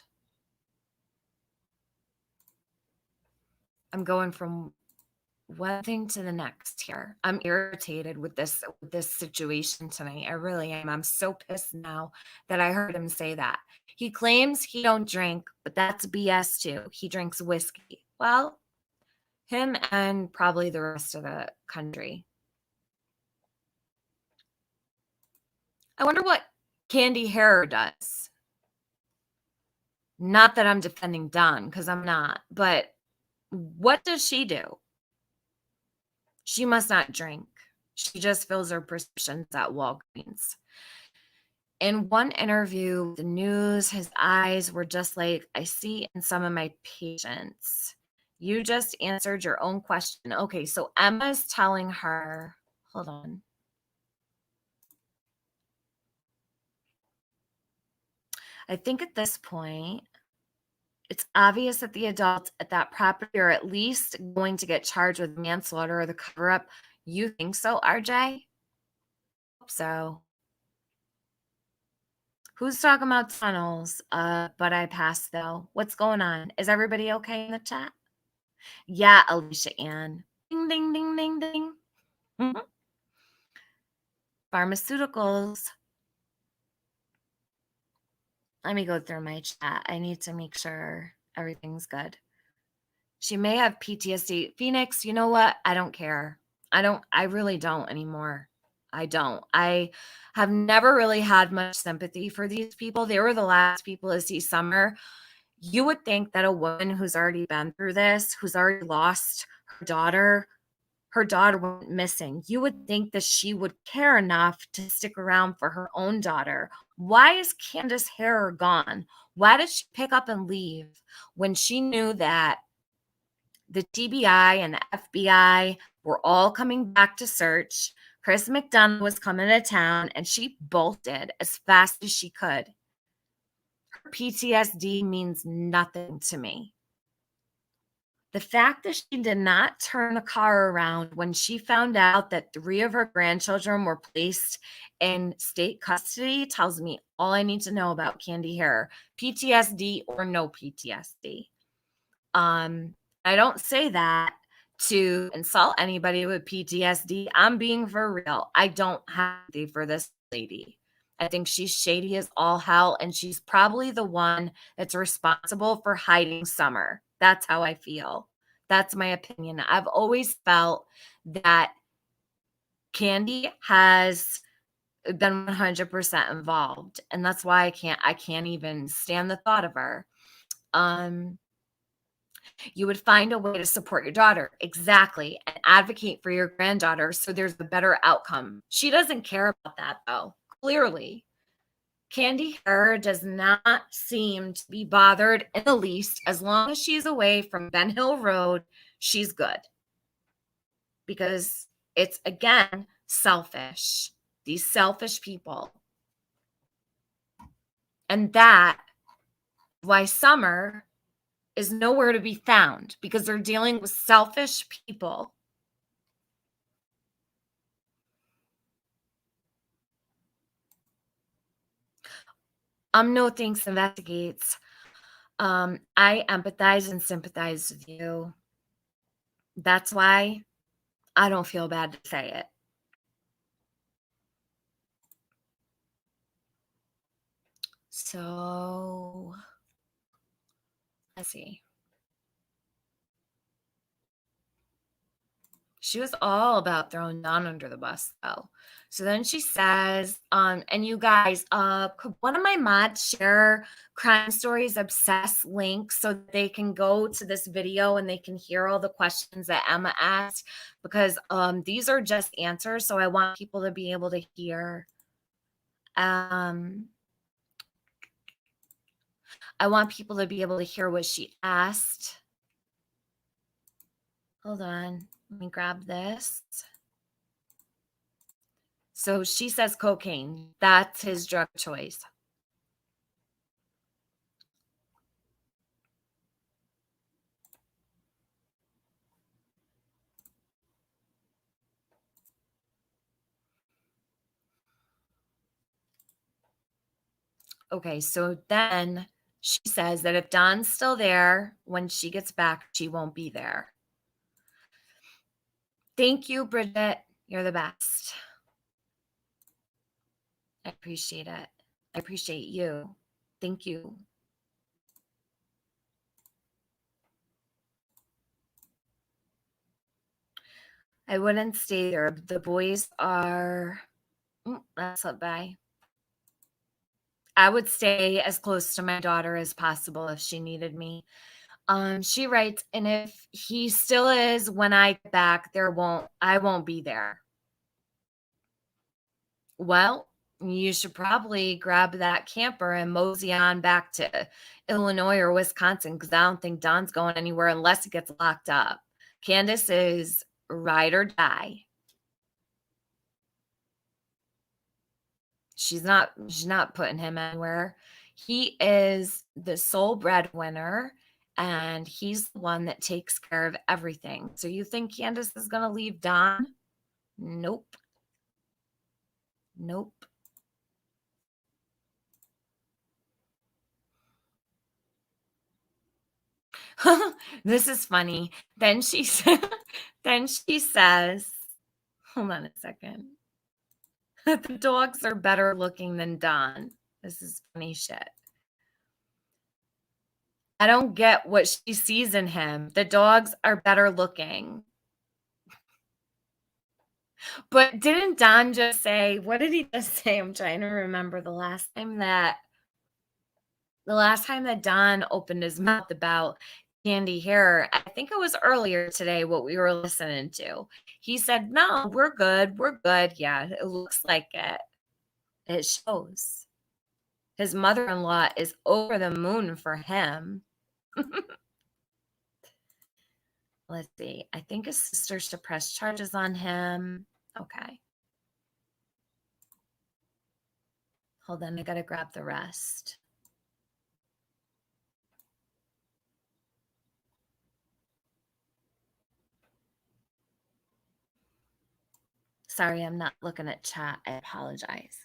I'm going from one thing to the next here. I'm irritated with this situation tonight. I really am. I'm so pissed now that I heard him say that. He claims he don't drink, but that's BS too. He drinks whiskey. Well, him and probably the rest of the country. I wonder what Candy Hair does. Not that I'm defending Dawn, because I'm not, but what does she do? She must not drink. She just fills her prescriptions at Walgreens. In one interview with the news, his eyes were just like I see in some of my patients. You just answered your own question. Okay, so Emma's telling her, hold on. I think at this point, it's obvious that the adults at that property are at least going to get charged with manslaughter or the cover-up. You think so, RJ? Hope so. Who's talking about tunnels? But I passed though. What's going on? Is everybody okay in the chat? Yeah, Alicia Ann. Ding, ding, ding, ding, ding. Mhm. Pharmaceuticals. Let me go through my chat. I need to make sure everything's good. She may have PTSD. Phoenix, you know what? I don't care. I really don't anymore. I don't. I have never really had much sympathy for these people. They were the last people to see Summer. You would think that a woman who's already been through this, who's already lost her daughter went missing. You would think that she would care enough to stick around for her own daughter. Why is Candace Harer gone? Why did she pick up and leave when she knew that the TBI and the FBI were all coming back to search? Chris McDonough was coming to town and she bolted as fast as she could. Her PTSD means nothing to me. The fact that she did not turn the car around when she found out that 3 of her grandchildren were placed in state custody tells me all I need to know about Candy Hair, PTSD or no PTSD. I don't say that to insult anybody with PTSD. I'm being for real. I don't have to for this lady. I think she's shady as all hell, and she's probably the one that's responsible for hiding Summer. That's how I feel. That's my opinion. I've always felt that Candy has been 100% involved, and that's why I can't even stand the thought of her. You would find a way to support your daughter. Exactly. And advocate for your granddaughter so there's a better outcome. She doesn't care about that, though. Clearly. Candy Hair does not seem to be bothered in the least. As long as she's away from Ben Hill Road, she's good. Because It's, again, selfish. These selfish people. And that, why Summer is nowhere to be found, because they're dealing with selfish people. No thanks investigates. I empathize and sympathize with you. That's why I don't feel bad to say it. So, let's see. She was all about throwing Dawn under the bus, though. So then she says, and you guys, could one of my mods share Crime Stories Obsessed link so that they can go to this video and they can hear all the questions that Emma asked? Because these are just answers, so I want people to be able to hear. I want people to be able to hear what she asked. Hold on. Let me grab this. So she says cocaine. That's his drug choice. Okay, so then she says that if Dawn's still there, when she gets back, she won't be there. Thank you, Bridget. You're the best. I appreciate it. I appreciate you. Thank you. I wouldn't stay there. The boys are... that's not bad. I would stay as close to my daughter as possible if she needed me. She writes, and if he still is when I get back, I won't be there. Well, you should probably grab that camper and mosey on back to Illinois or Wisconsin, because I don't think Dawn's going anywhere unless it gets locked up. Candace is ride or die. She's not putting him anywhere. He is the sole breadwinner, and he's the one that takes care of everything. So you think Candace is going to leave Dawn? Nope. Nope. This is funny. Then she says, hold on a second. The dogs are better looking than Dawn. This is funny shit. I don't get what she sees in him. The dogs are better looking. But didn't Don just say, what did he just say? I'm trying to remember the last time that Don opened his mouth about candy hair. I think it was earlier today what we were listening to. He said, no, we're good. We're good. Yeah, it looks like it. It shows. His mother-in-law is over the moon for him. Let's see. I think his sister suppressed charges on him. Okay. Hold on. I got to grab the rest. Sorry, I'm not looking at chat. I apologize.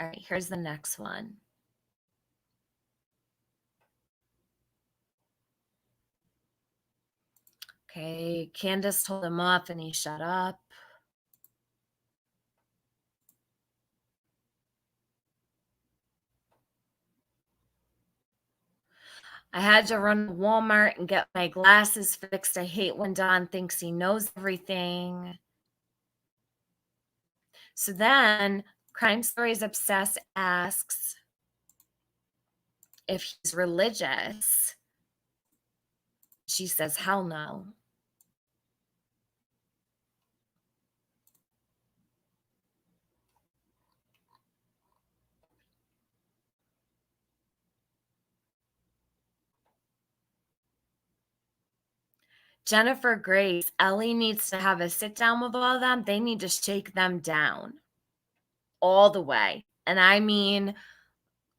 All right, here's the next one. Okay, Candace told him off and he shut up. I had to run to Walmart and get my glasses fixed. I hate when Don thinks he knows everything. So then Crime Stories Obsessed asks if he's religious. She says, hell no. Jennifer Grace, Ellie needs to have a sit down with all of them. They need to shake them down all the way. And I mean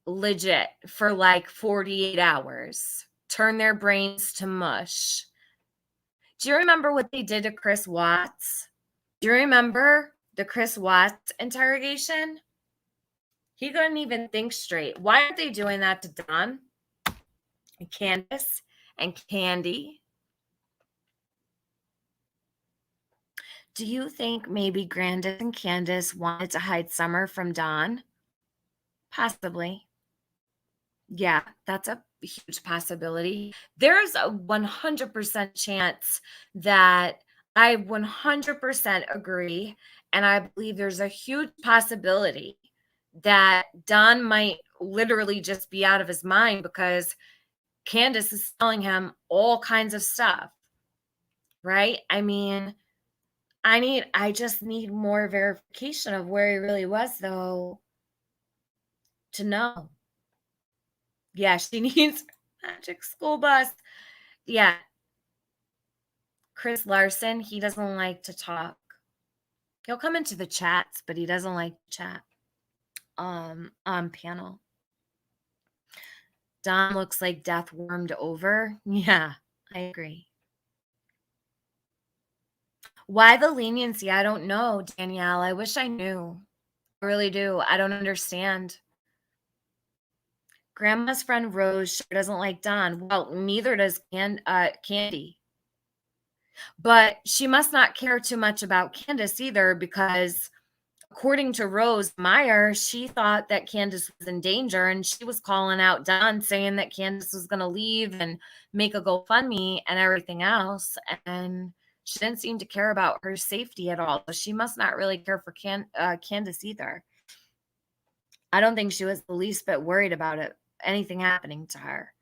legit for like 48 hours. Turn their brains to mush. Do you remember what they did to Chris Watts? Do you remember the Chris Watts interrogation? He couldn't even think straight. Why aren't they doing that to Don and Candace and Candy? Do you think maybe Grandis and Candace wanted to hide Summer from Don? Possibly. Yeah, that's a huge possibility. There's a 100% chance that I 100% agree. And I believe there's a huge possibility that Don might literally just be out of his mind because Candace is telling him all kinds of stuff, right? I mean, I just need more verification of where he really was, though, to know. Yeah, she needs magic school bus. Yeah. Chris Larson, he doesn't like to talk. He'll come into the chats, but he doesn't like to chat on panel. Don looks like death warmed over. Yeah, I agree. Why the leniency? I don't know, Danielle. I wish I knew. I really do. I don't understand. Grandma's friend Rose sure doesn't like Don. Well, neither does Candy. But she must not care too much about Candace either, because according to Rose Meyer, she thought that Candace was in danger, and she was calling out Don, saying that Candace was going to leave and make a GoFundMe and everything else. And she didn't seem to care about her safety at all. So she must not really care for Candace either. I don't think she was the least bit worried about anything happening to her.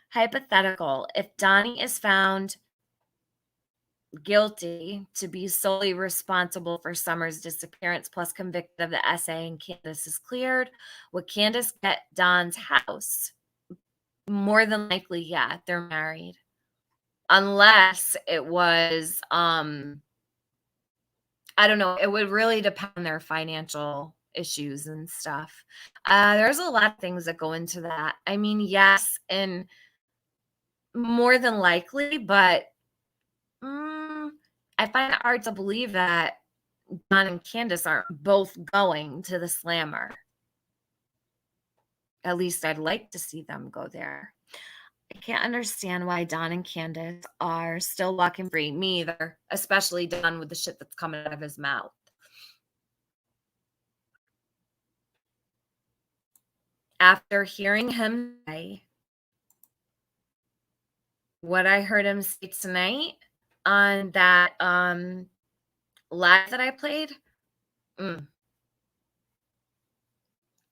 Hypothetical: if Donnie is found guilty to be solely responsible for Summer's disappearance plus convicted of the SA and Candace is cleared, would Candace get Don's house? More than likely, yeah, they're married. Unless it was, I don't know, it would really depend on their financial issues and stuff. There's a lot of things that go into that. I mean, yes, and more than likely, but I find it hard to believe that Don and Candace aren't both going to the Slammer. At least I'd like to see them go there. I can't understand why Don and Candace are still walking free. Me either, especially Don with the shit that's coming out of his mouth. After hearing him say what I heard him say tonight on that live that I played,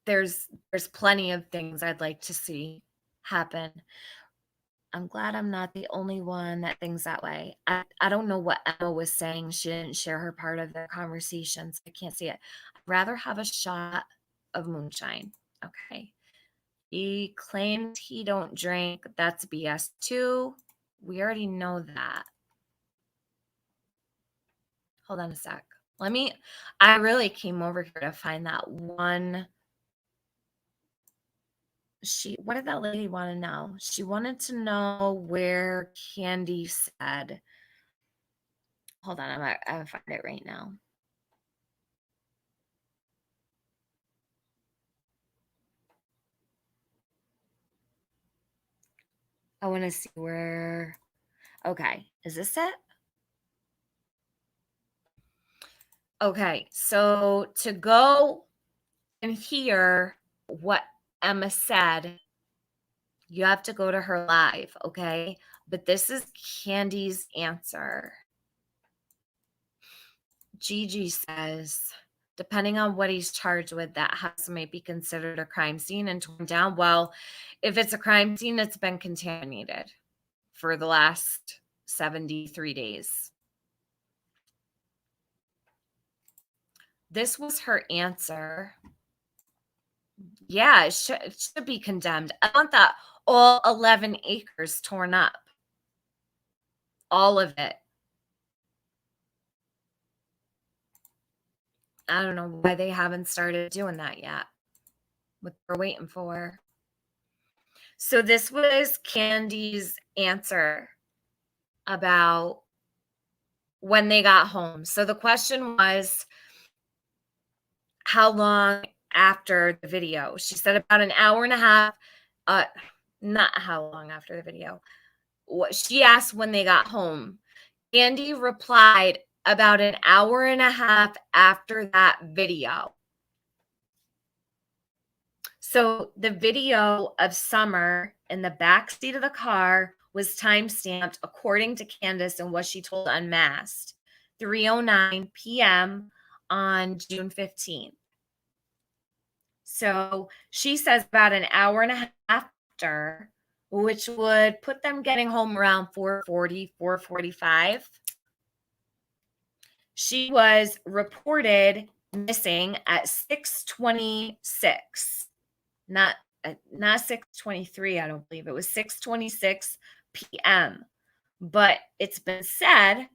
there's plenty of things I'd like to see happen. I'm glad I'm not the only one that thinks that way. I don't know what Emma was saying. She didn't share her part of the conversation, so I can't see it. I'd rather have a shot of moonshine. Okay. He claimed he don't drink. That's BS too. We already know that. Hold on a sec. I really came over here to find that one. What did that lady want to know? She wanted to know where Candy said. Hold on, I'm gonna find it right now. I want to see where. Okay, is this it? Okay, so to go and hear what Emma said, you have to go to her live, okay? But this is Candy's answer. Gigi says, depending on what he's charged with, that house may be considered a crime scene and torn down. Well, if it's a crime scene, it's been contaminated for the last 73 days. This was her answer. Yeah, it should be condemned. I want that all 11 acres torn up. all of it. I don't know why they haven't started doing that yet. What they're waiting for. So this was Candy's answer about when they got home. So the question was, how long after the video? She said about an hour and a half. Not how long after the video. What she asked when they got home. Candy replied about an hour and a half after that video. So the video of Summer in the back seat of the car was timestamped according to Candace and what she told Unmasked, 3:09 p.m. on June 15th. So she says about an hour and a half after, which would put them getting home around 4:40, 4:45. She was reported missing at 6:26. Not 6:23, I don't believe. It was 6:26 p.m. But it's been said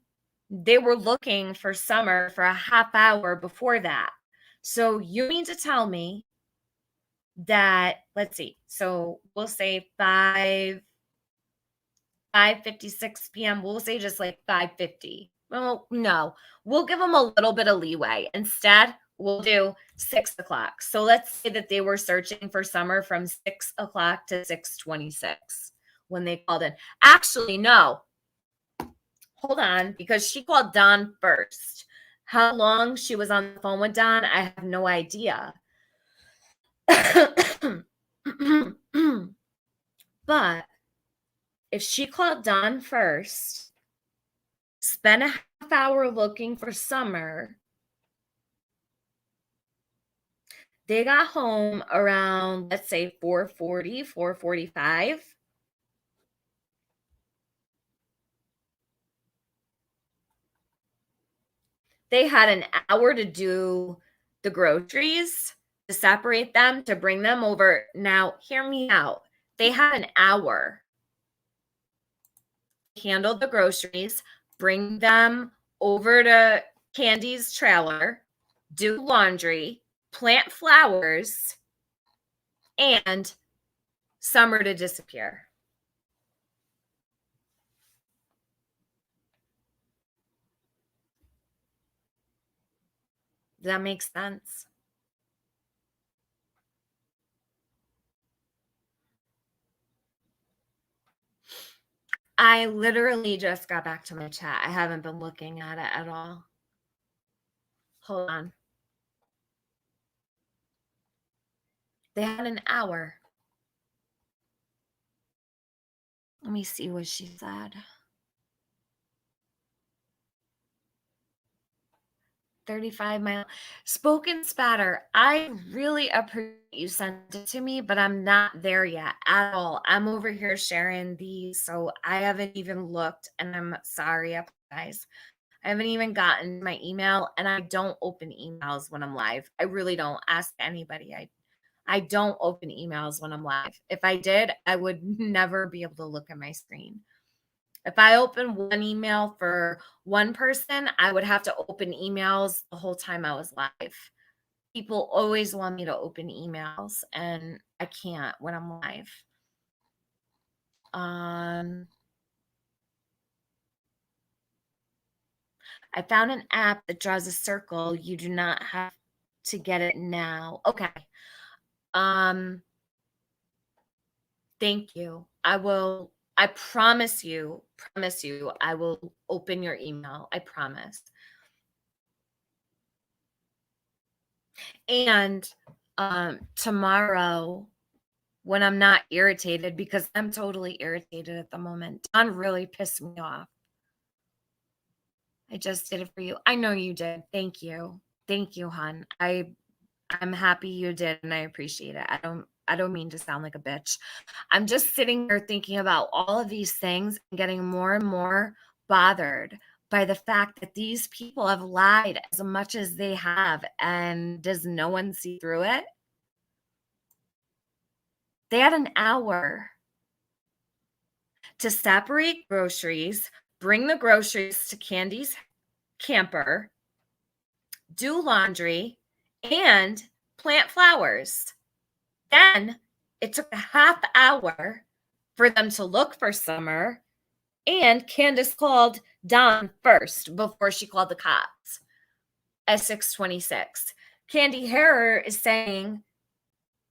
they were looking for Summer for a half hour before that. So you mean to tell me that, let's see, so we'll say 5:56 p.m. We'll say just like 5:50. Well, no, we'll give them a little bit of leeway. Instead, we'll do 6 o'clock. So let's say that they were searching for Summer from 6 o'clock to 6:26 when they called in. Actually, no. Hold on, because she called Don first. How long she was on the phone with Don, I have no idea. But if she called Don first, spent a half hour looking for Summer, they got home around, let's say, 4:40, 4:45. They had an hour to do the groceries, to separate them, to bring them over. Now, hear me out. They had an hour to handle the groceries, bring them over to Candy's trailer, do laundry, plant flowers, and Summer to disappear. Does that make sense? I literally just got back to my chat. I haven't been looking at it at all. Hold on. They had an hour. Let me see what she said. 35 mile spoken spatter. I really appreciate you sent it to me, but I'm not there yet at all. I'm over here sharing these, so I haven't even looked, and I'm sorry, guys. I haven't even gotten my email, and I don't open emails when I'm live. I really don't. Ask anybody. I don't open emails when I'm live. If I did, I would never be able to look at my screen. If I open one email for one person, I would have to open emails the whole time I was live. People always want me to open emails, and I can't when I'm live. I found an app that draws a circle. You do not have to get it now. Okay. Thank you. I promise you, I will open your email. I promise. And tomorrow, when I'm not irritated, because I'm totally irritated at the moment, Don really pissed me off. I just did it for you. I know you did. Thank you. Thank you, hon. I'm happy you did, and I appreciate it. I don't mean to sound like a bitch. I'm just sitting here thinking about all of these things and getting more and more bothered by the fact that these people have lied as much as they have, and does no one see through it? They had an hour to separate groceries, bring the groceries to Candy's camper, do laundry, and plant flowers. Then it took a half hour for them to look for Summer, and Candace called Don first before she called the cops at 6:26. Candy Harrer is saying,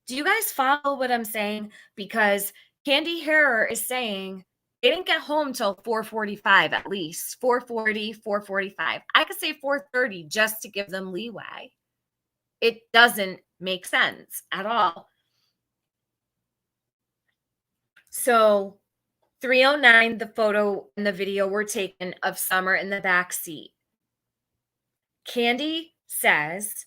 do you guys follow what I'm saying? Because Candy Harrer is saying they didn't get home till 4:45 at least. 4:40, 4:45. I could say 4:30 just to give them leeway. It doesn't make sense at all. So 3:09, the photo and the video were taken of Summer in the back seat. Candy says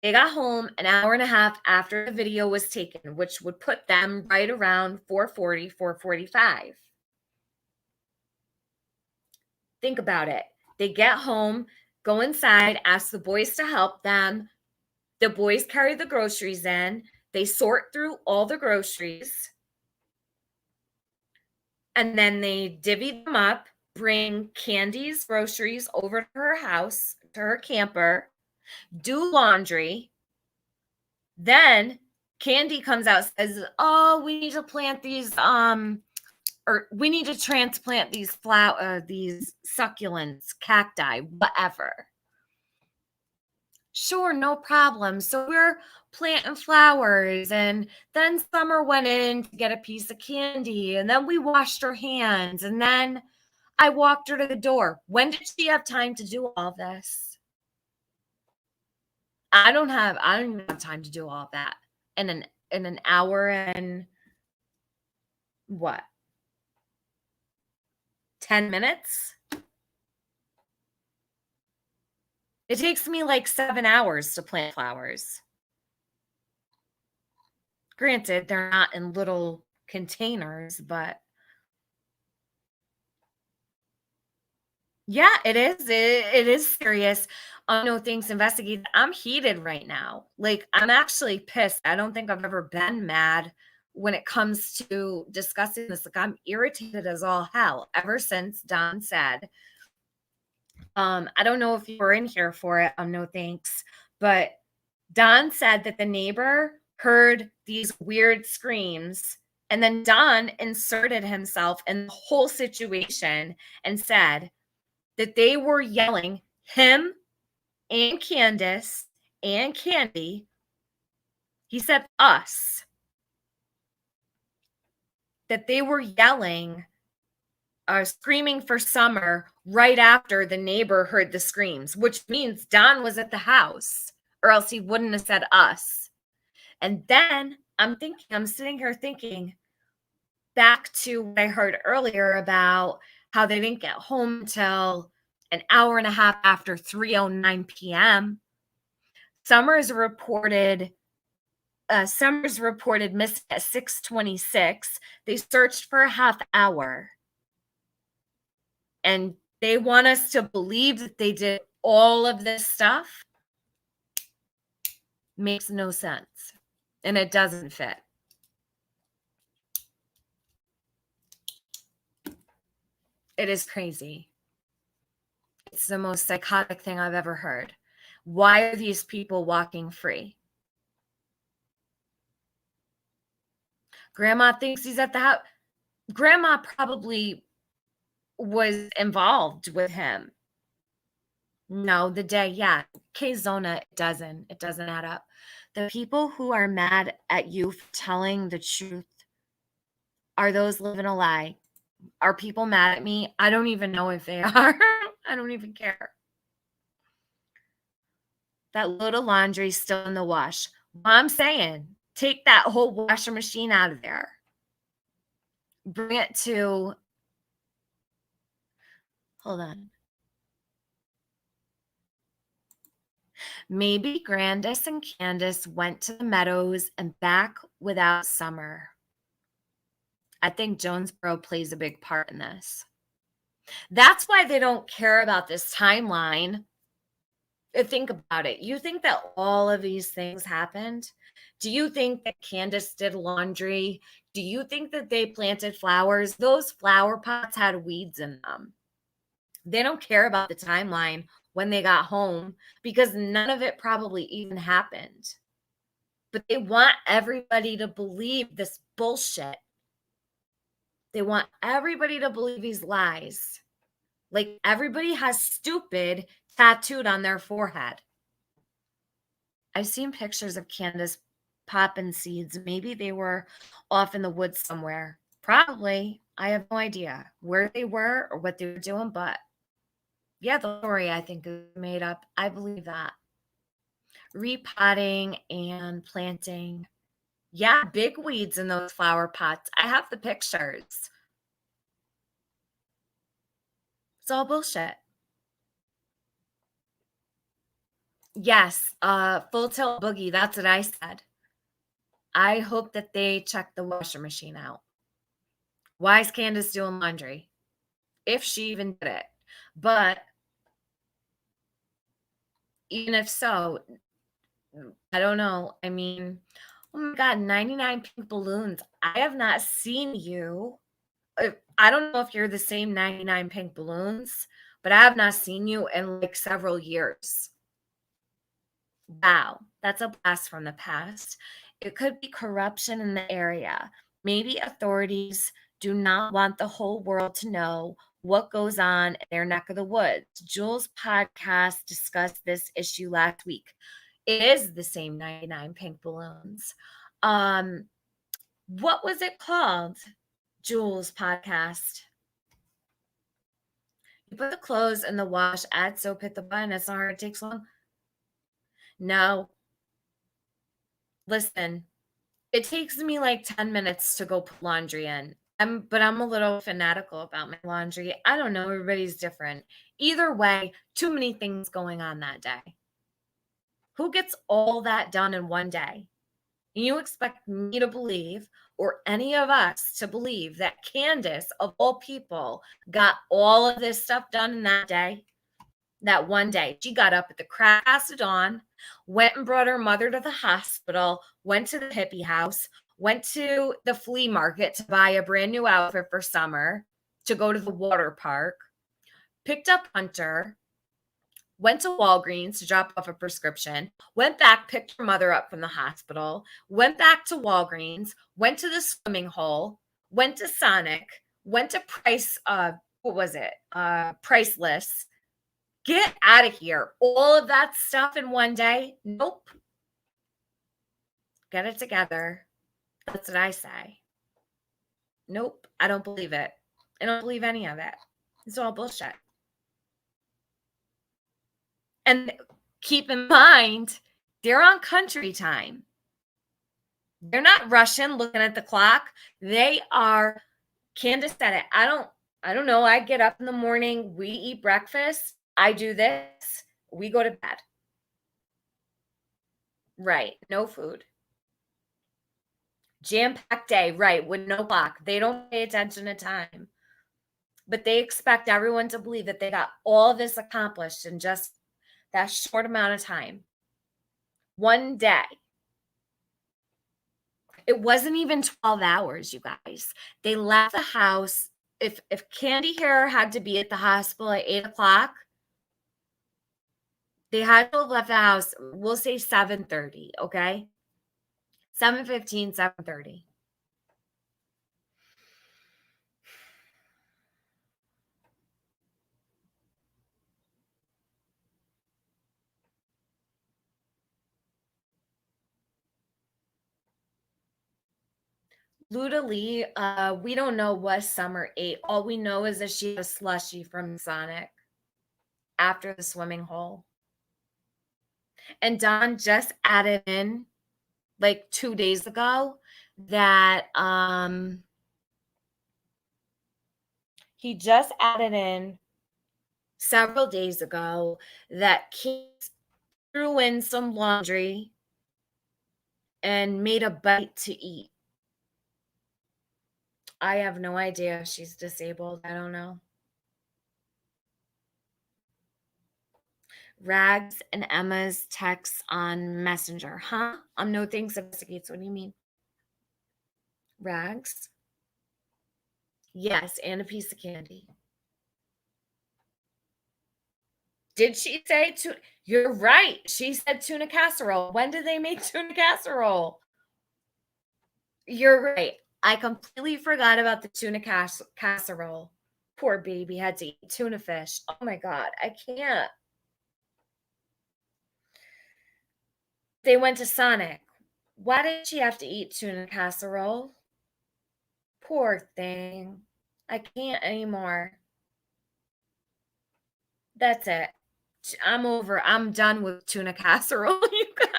they got home an hour and a half after the video was taken, which would put them right around 4:40, 4:45. Think about it. They get home, go inside, ask the boys to help them. The boys carry the groceries in. They sort through all the groceries. And then they divvy them up, bring Candy's groceries over to her house, to her camper, do laundry. Then Candy comes out and says, oh, we need to plant these, or we need to transplant these these succulents, cacti, whatever. Sure, no problem. So we're planting flowers, and then Summer went in to get a piece of candy, and then we washed her hands, and then I walked her to the door. When did she have time to do all this? I don't even have time to do all that in an hour and what? 10 minutes? It takes me like 7 hours to plant flowers. Granted, they're not in little containers, but yeah, it is. It is serious. No, thanks, investigate. I'm heated right now. Like, I'm actually pissed. I don't think I've ever been mad when it comes to discussing this. Like, I'm irritated as all hell ever since Don said, I don't know if you were in here for it. No, thanks. But Don said that the neighbor heard these weird screams, and then Don inserted himself in the whole situation and said that they were yelling, him and Candace and Candy. He said us. That they were yelling, screaming for Summer right after the neighbor heard the screams, which means Don was at the house, or else he wouldn't have said us. And then I'm sitting here thinking back to what I heard earlier about how they didn't get home till an hour and a half after 3:09 p.m. Summers reported missing at 6:26. They searched for a half hour. And they want us to believe that they did all of this stuff. Makes no sense. And it doesn't fit. It is crazy. It's the most psychotic thing I've ever heard. Why are these people walking free? Grandma thinks he's at the house. Grandma probably was involved with him. No, K-Zona, it doesn't add up. The people who are mad at you for telling the truth are those living a lie. Are people mad at me? I don't even know if they are. I don't even care. That load of laundry is still in the wash. Well, I'm saying, take that whole washer machine out of there. Bring it to, hold on. Maybe Grandis and Candace went to the meadows and back without Summer. I think Jonesboro plays a big part in this. That's why they don't care about this timeline. Think about it. You think that all of these things happened? Do you think that Candace did laundry? Do you think that they planted flowers? Those flower pots had weeds in them. They don't care about the timeline when they got home because none of it probably even happened. But they want everybody to believe this bullshit. They want everybody to believe these lies. Like everybody has stupid tattooed on their forehead. I've seen pictures of Candace popping seeds. Maybe they were off in the woods somewhere. Probably. I have no idea where they were or what they were doing, but yeah, the story I think is made up. I believe that. Repotting and planting. Yeah, big weeds in those flower pots. I have the pictures. It's all bullshit. Yes, full tilt boogie. That's what I said. I hope that they check the washer machine out. Why is Candace doing laundry? If she even did it. But even if so, I don't know. I mean, oh my God, 99 pink balloons. I have not seen you. I don't know if you're the same 99 pink balloons, but I have not seen you in like several years. Wow, that's a blast from the past. It could be corruption in the area. Maybe authorities do not want the whole world to know what goes on in their neck of the woods. Jules' podcast discussed this issue last week. It is the same 99 pink balloons. What was it called? Jules' podcast. You put the clothes in the wash, add soap, hit the button. It's not hard. It takes long. No. Listen, it takes me like 10 minutes to go put laundry in. But I'm a little fanatical about my laundry. I don't know. Everybody's different. Either way, too many things going on that day. Who gets all that done in one day? You expect me to believe, or any of us to believe, that Candace, of all people, got all of this stuff done in that day? That one day. She got up at the crack of dawn, went and brought her mother to the hospital, went to the hippie house, went to the flea market to buy a brand new outfit for summer, to go to the water park, picked up Hunter, went to Walgreens to drop off a prescription, went back, picked her mother up from the hospital, went back to Walgreens, went to the swimming hole, went to Sonic, went to Priceless. Get out of here. All of that stuff in one day? Nope. Get it together. That's what I say. Nope. I don't believe it. I don't believe any of it. It's all bullshit. And keep in mind, they're on country time. They're not rushing, looking at the clock. They are, Candace said it. I don't know. I get up in the morning. We eat breakfast. I do this. We go to bed. Right. No food. Jam-packed day. Right. With no clock. They don't pay attention to time. But they expect everyone to believe that they got all this accomplished in just that short amount of time. One day. It wasn't even 12 hours, you guys. They left the house. If Candy Hair had to be at the hospital at 8 o'clock, they had to have left the house, we'll say 7:30, okay? 7:15, 7:30. Luda Lee, we don't know what Summer ate. All we know is that she had a slushie from Sonic after the swimming hole. And Don just added in like 2 days ago that he just added in several days ago that Kate threw in some laundry and made a bite to eat. I have no idea if she's disabled. I don't know. Rags and Emma's texts on Messenger. Huh? No thanks investigates. What do you mean? Rags? Yes, and a piece of candy. Did she say tuna? You're right. She said tuna casserole. When did they make tuna casserole? You're right. I completely forgot about the tuna casserole. Poor baby had to eat tuna fish. Oh my God, I can't. They went to Sonic. Why did she have to eat tuna casserole? Poor thing. I can't anymore. That's it. I'm over. I'm done with tuna casserole, you guys.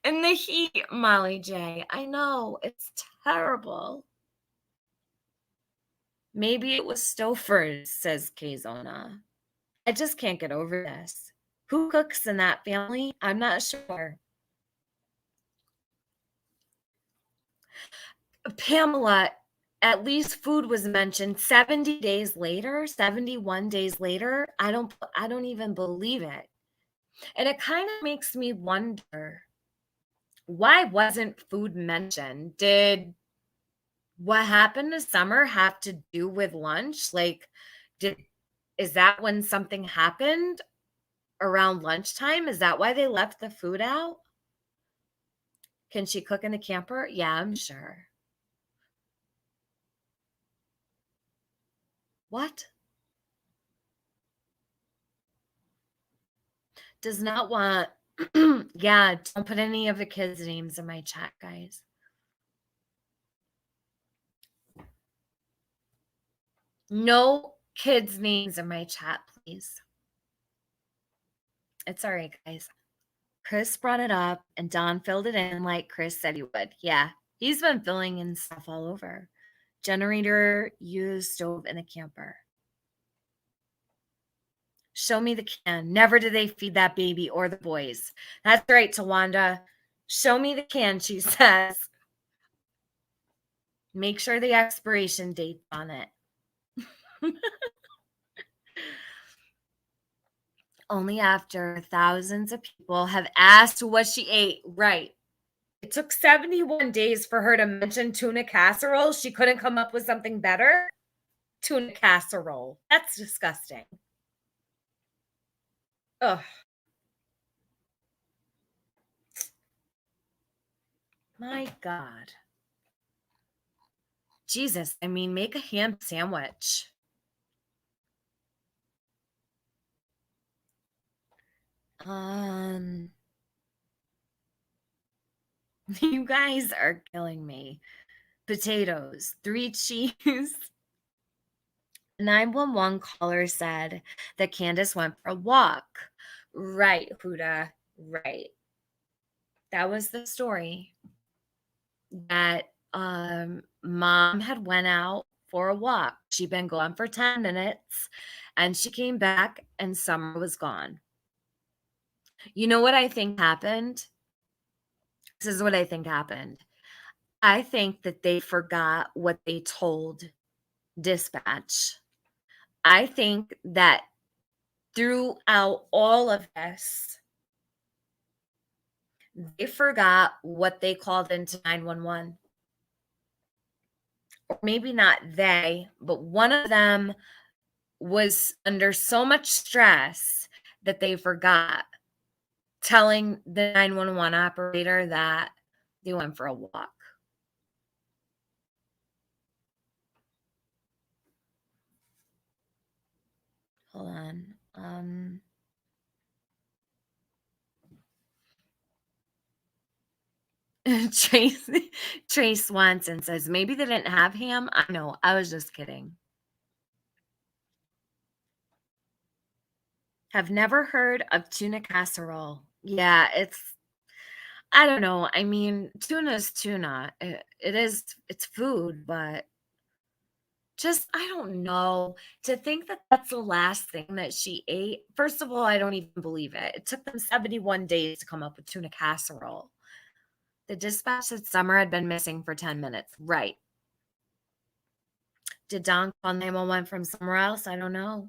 And the heat, Molly J. I know. It's terrible. Maybe it was Stouffer's, says Kazona. I just can't get over this. Who cooks in that family? I'm not sure. Pamela, at least food was mentioned 70 days later, 71 days later. I don't even believe it. And it kind of makes me wonder, why wasn't food mentioned? Did what happened to Summer have to do with lunch? Like, is that when something happened around lunchtime? Is that why they left the food out? Can she cook in the camper? Yeah, I'm sure. What? Does not want, yeah, don't put any of the kids' names in my chat, guys. No kids' names in my chat, please. It's all right, guys. Chris brought it up and Don filled it in like Chris said he would. Yeah, he's been filling in stuff all over. Generator, used stove, in the camper. Show me the can. Never did they feed that baby or the boys. That's right, Tawanda. Show me the can, she says. Make sure the expiration date's on it. Only after thousands of people have asked what she ate. Right. It took 71 days for her to mention tuna casserole. She couldn't come up with something better. Tuna casserole. That's disgusting. Ugh. My God. Jesus, I mean, make a ham sandwich. You guys are killing me. Potatoes, 3 cheese. 911 caller said that Candace went for a walk. Right, Huda. Right. That was the story. That mom had went out for a walk. She'd been gone for 10 minutes and she came back and Summer was gone. You know what I think happened? This is what I think happened. I think that they forgot what they told dispatch. I think that throughout all of this, they forgot what they called into 911. Or maybe not they, but one of them was under so much stress that they forgot telling the 911 operator that they went for a walk. Hold on. Trace Swanson says, maybe they didn't have ham. I know. I was just kidding. Have never heard of tuna casserole. Yeah, I don't know. I mean, tuna is tuna. It's food, but just, I don't know. To think that that's the last thing that she ate. First of all, I don't even believe it. It took them 71 days to come up with tuna casserole. The dispatch said Summer had been missing for 10 minutes. Right. Did Don call 911 from somewhere else? I don't know.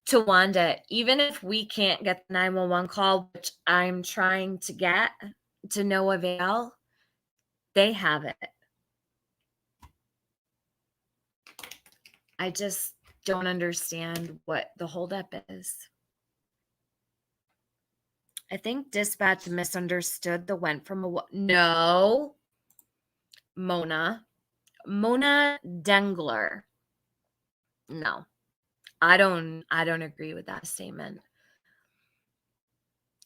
Tawanda, even if we can't get the 911 call, which I'm trying to get, to no avail. They have it. I just don't understand what the holdup is. I think dispatch misunderstood the went from a no. Mona Dengler. No. I don't agree with that statement.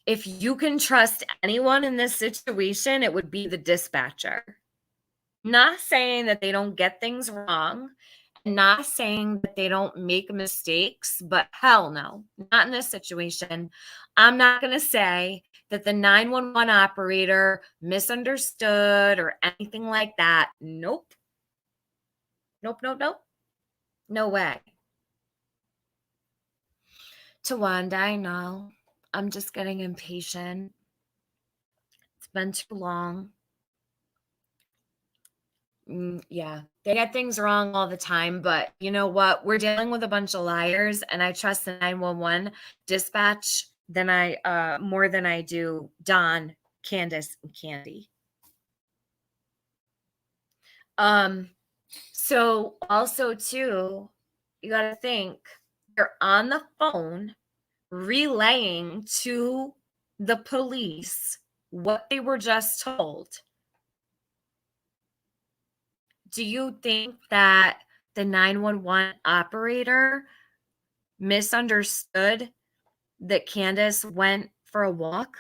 If you can trust anyone in this situation, it would be the dispatcher. Not saying that they don't get things wrong, not saying that they don't make mistakes, but hell no, not in this situation. I'm not going to say that the 911 operator misunderstood or anything like that. Nope. Nope. No way. Tawanda, I know. I'm just getting impatient. It's been too long. Yeah, they get things wrong all the time, but you know what? We're dealing with a bunch of liars, and I trust the 911 dispatch more than I do Don, Candace, and Candy. So also too, you got to think you're on the phone relaying to the police what they were just told. Do you think that the 911 operator misunderstood that Candace went for a walk?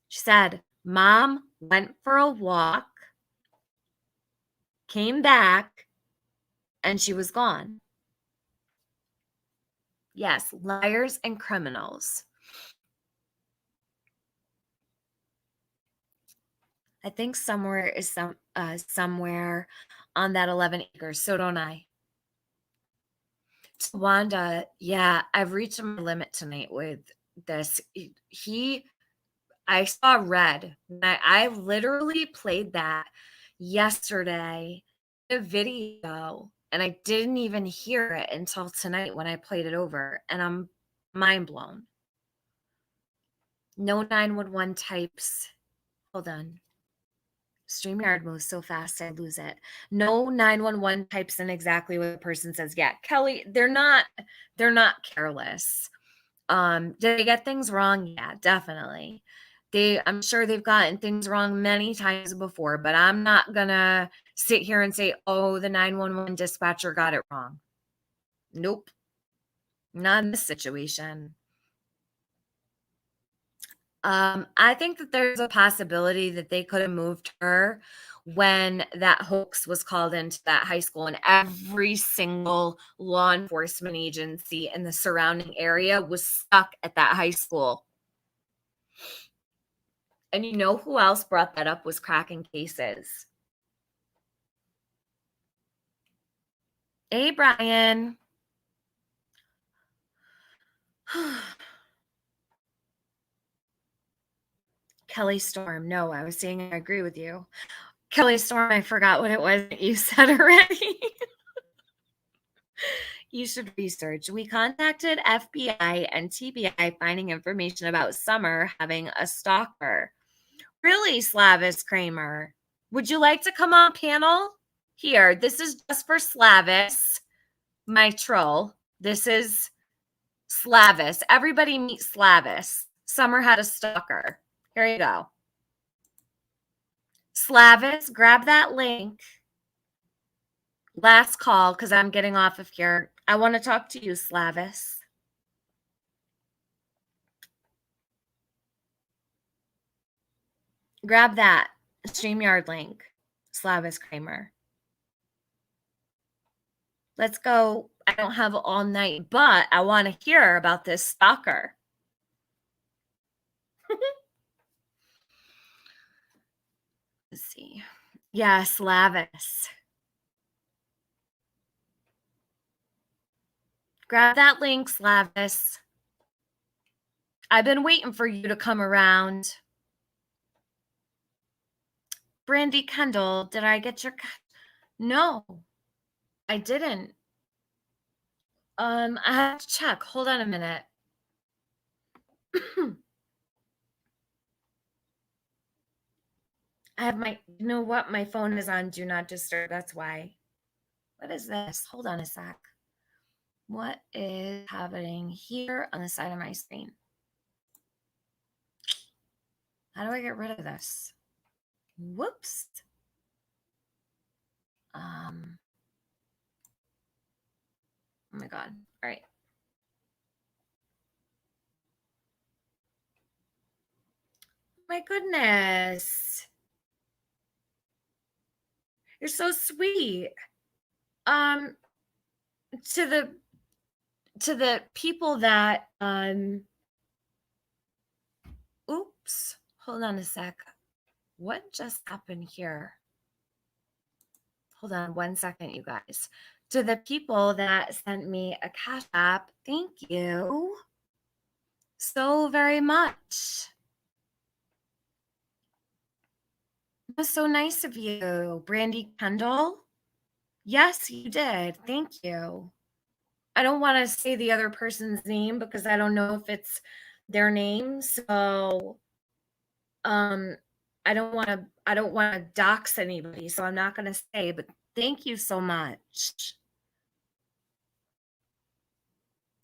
She said, Mom went for a walk, came back, and she was gone. Yes, liars and criminals. I think somewhere is somewhere on that 11 acres. So don't I. Wanda, yeah, I've reached my limit tonight with this. I saw red. I literally played that yesterday, a video, and I didn't even hear it until tonight when I played it over, and I'm mind blown. No 911 types. Hold on. StreamYard moves so fast, I lose it. No 911 types in exactly what the person says. Yeah, Kelly, they're not careless. Did they get things wrong? Yeah, definitely. I'm sure they've gotten things wrong many times before, but I'm not gonna sit here and say, oh, the 911 dispatcher got it wrong. Nope. Not in this situation. I think that there's a possibility that they could have moved her when that hoax was called into that high school, and every single law enforcement agency in the surrounding area was stuck at that high school. And you know who else brought that up was cracking cases. Hey, Brian. Kelly Storm. No, I was saying I agree with you. Kelly Storm, I forgot what it was that you said already. You should research. We contacted FBI and TBI finding information about Summer having a stalker. Really, Slavis Kramer? Would you like to come on panel? Here, this is just for Slavis, my troll. This is Slavis. Everybody meet Slavis. Summer had a stalker. Here you go. Slavis, grab that link. Last call, because I'm getting off of here. I want to talk to you, Slavis. Grab that StreamYard link, Slavis Kramer. Let's go. I don't have all night, but I want to hear about this stalker. Let's see. Yeah, Slavis. Grab that link, Slavis. I've been waiting for you to come around. Brandy Kendall, did I get your... No, I didn't. I have to check. Hold on a minute. I have you know what? My phone is on Do Not Disturb. That's why. What is this? Hold on a sec. What is happening here on the side of my screen? How do I get rid of this? Whoops. Oh my God. All right. My goodness. You're so sweet. To the people that oops, hold on a sec. What just happened here? Hold on 1 second, you guys. To the people that sent me a Cash App, thank you so very much. That's so nice of you. Brandy Kendall? Yes, you did. Thank you. I don't want to say the other person's name because I don't know if it's their name. So I don't want to dox anybody, so I'm not going to say, but thank you so much.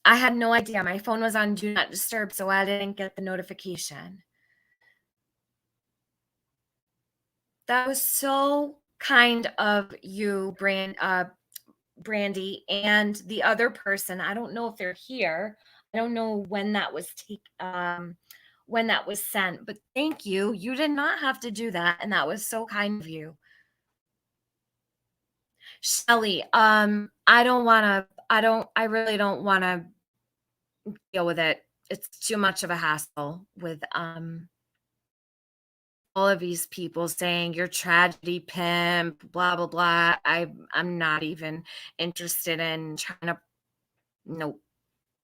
I had no idea. My phone was on Do Not Disturb, so I didn't get the notification. That was so kind of you, Brandy, and the other person. I don't know if they're here. I don't know when that was sent, but thank you. You did not have to do that, and that was so kind of you. Shelly, I really don't want to deal with it. It's too much of a hassle with all of these people saying you're tragedy pimp, blah blah blah. I'm not even interested in trying to. Nope,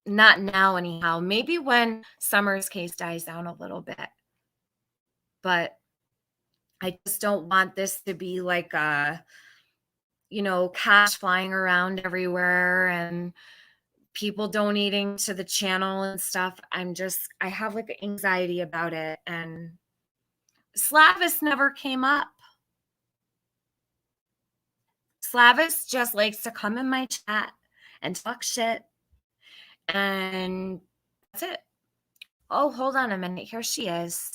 not now anyhow. Maybe when Summer's case dies down a little bit, but I just don't want this to be like cash flying around everywhere and people donating to the channel and stuff. I have like anxiety about it, and Slavis never came up. Slavis just likes to come in my chat and talk shit, and that's it. Oh, hold on a minute. Here she is.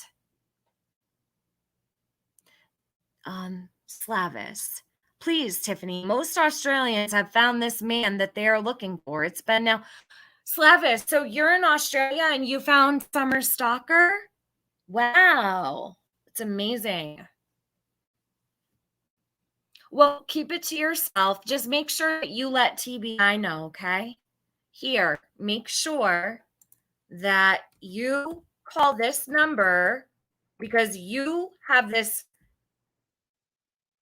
Slavis. Please, Tiffany, most Australians have found this man that they are looking for. It's been now. Slavis, so you're in Australia and you found Summer Stalker? Wow. It's amazing. Well, keep it to yourself. Just make sure that you let TBI know, okay? Here, make sure that you call this number because you have this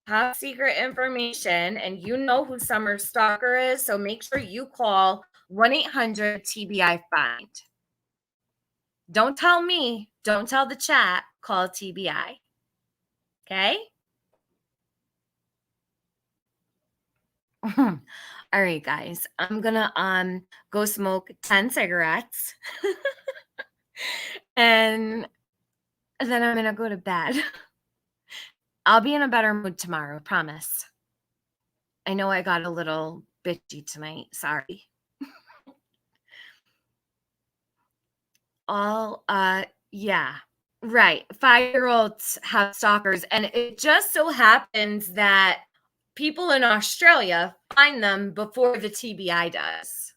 top secret information and you know who Summer Stalker is. So make sure you call 1-800-TBI-FIND. Don't tell me. Don't tell the chat. Call TBI. Okay? All right, guys. I'm gonna go smoke 10 cigarettes. and then I'm gonna go to bed. I'll be in a better mood tomorrow, promise. I know I got a little bitchy tonight. Sorry. Yeah. Right. 5-year-olds have stalkers, and it just so happens that people in Australia find them before the TBI does.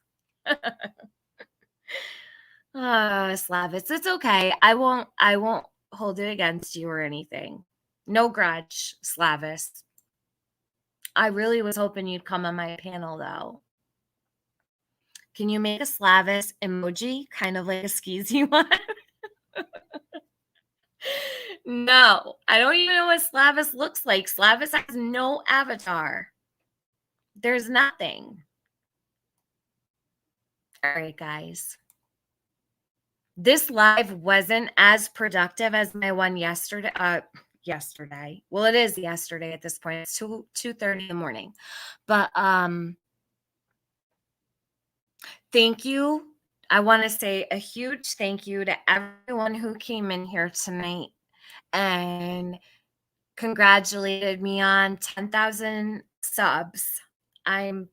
Slavis, it's okay. I won't hold it against you or anything. No grudge, Slavis. I really was hoping you'd come on my panel though. Can you make a Slavis emoji, kind of like a skeezy one? No, I don't even know what Slavis looks like. Slavis has no avatar. There's nothing. All right, guys. This live wasn't as productive as my one yesterday. Well, it is yesterday at this point. It's 2:30 in the morning. But thank you. I want to say a huge thank you to everyone who came in here tonight and congratulated me on 10,000 subs. I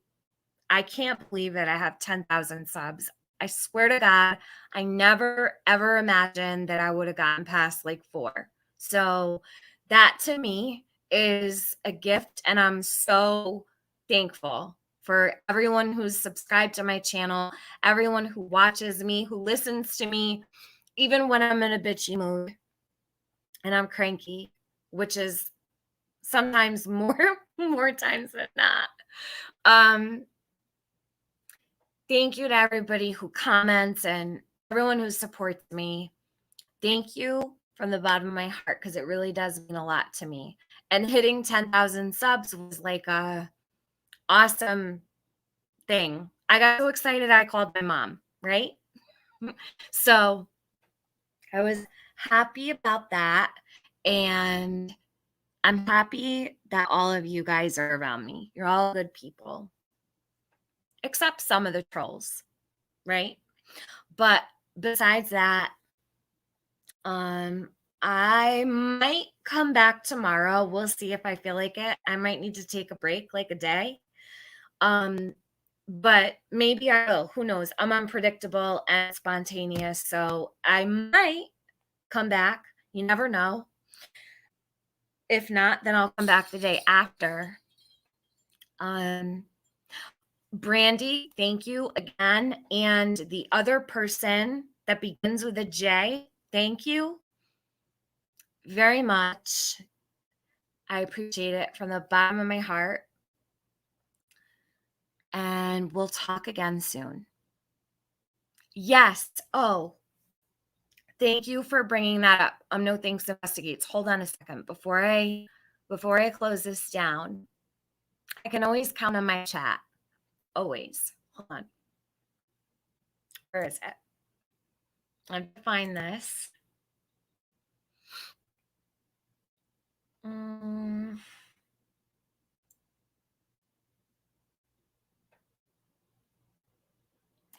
can't believe that I have 10,000 subs. I swear to God, I never ever imagined that I would have gotten past like 4. So that to me is a gift, and I'm so thankful for everyone who's subscribed to my channel, everyone who watches me, who listens to me, even when I'm in a bitchy mood and I'm cranky, which is sometimes more times than not. Thank you to everybody who comments and everyone who supports me. Thank you from the bottom of my heart, because it really does mean a lot to me. And hitting 10,000 subs was like a awesome thing. I got so excited I called my mom, right? So I was happy about that. And I'm happy that all of you guys are around me. You're all good people, except some of the trolls, right? But besides that, I might come back tomorrow. We'll see if I feel like it. I might need to take a break, like a day. But maybe I will. Who knows? I'm unpredictable and spontaneous, so I might come back. You never know. If not, then I'll come back the day after. Brandy, thank you again. And the other person that begins with a J, thank you very much. I appreciate it from the bottom of my heart. And we'll talk again soon. Yes. Oh, thank you for bringing that up. No thanks investigates. Hold on a second. Before I close this down, I can always count on my chat. Always. Hold on. Where is it? I have to find this.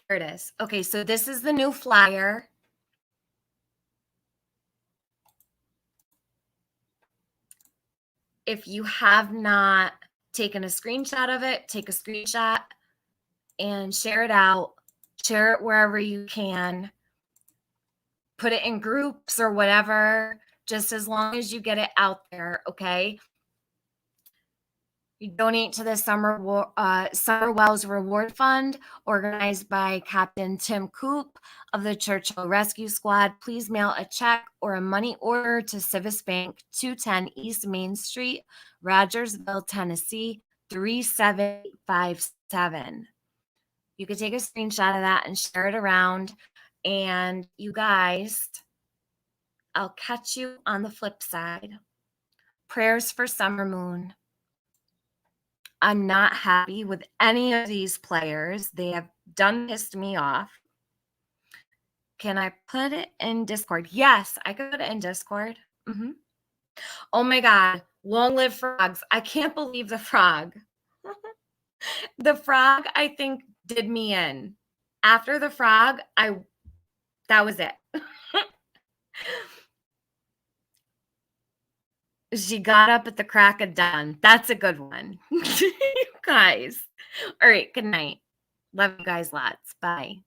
Here it is. Okay, so this is the new flyer. If you have not taken a screenshot of it, take a screenshot and share it out. Share it wherever you can. Put it in groups or whatever, just as long as you get it out there, okay? You donate to the Summer Wells Reward Fund, organized by Captain Tim Coop of the Churchill Rescue Squad. Please mail a check or a money order to CIVIS Bank, 210 East Main Street, Rogersville, Tennessee, 3757. You could take a screenshot of that and share it around. And you guys, I'll catch you on the flip side. Prayers for Summer Moon. I'm not happy with any of these players. They have pissed me off. Can I put it in Discord? Yes, I could put it in Discord. Oh my God. Long live frogs. I can't believe the frog. The frog, I think, did me in. After the frog, that was it. She got up at the crack of dawn. That's a good one. You guys. All right. Good night. Love you guys lots. Bye.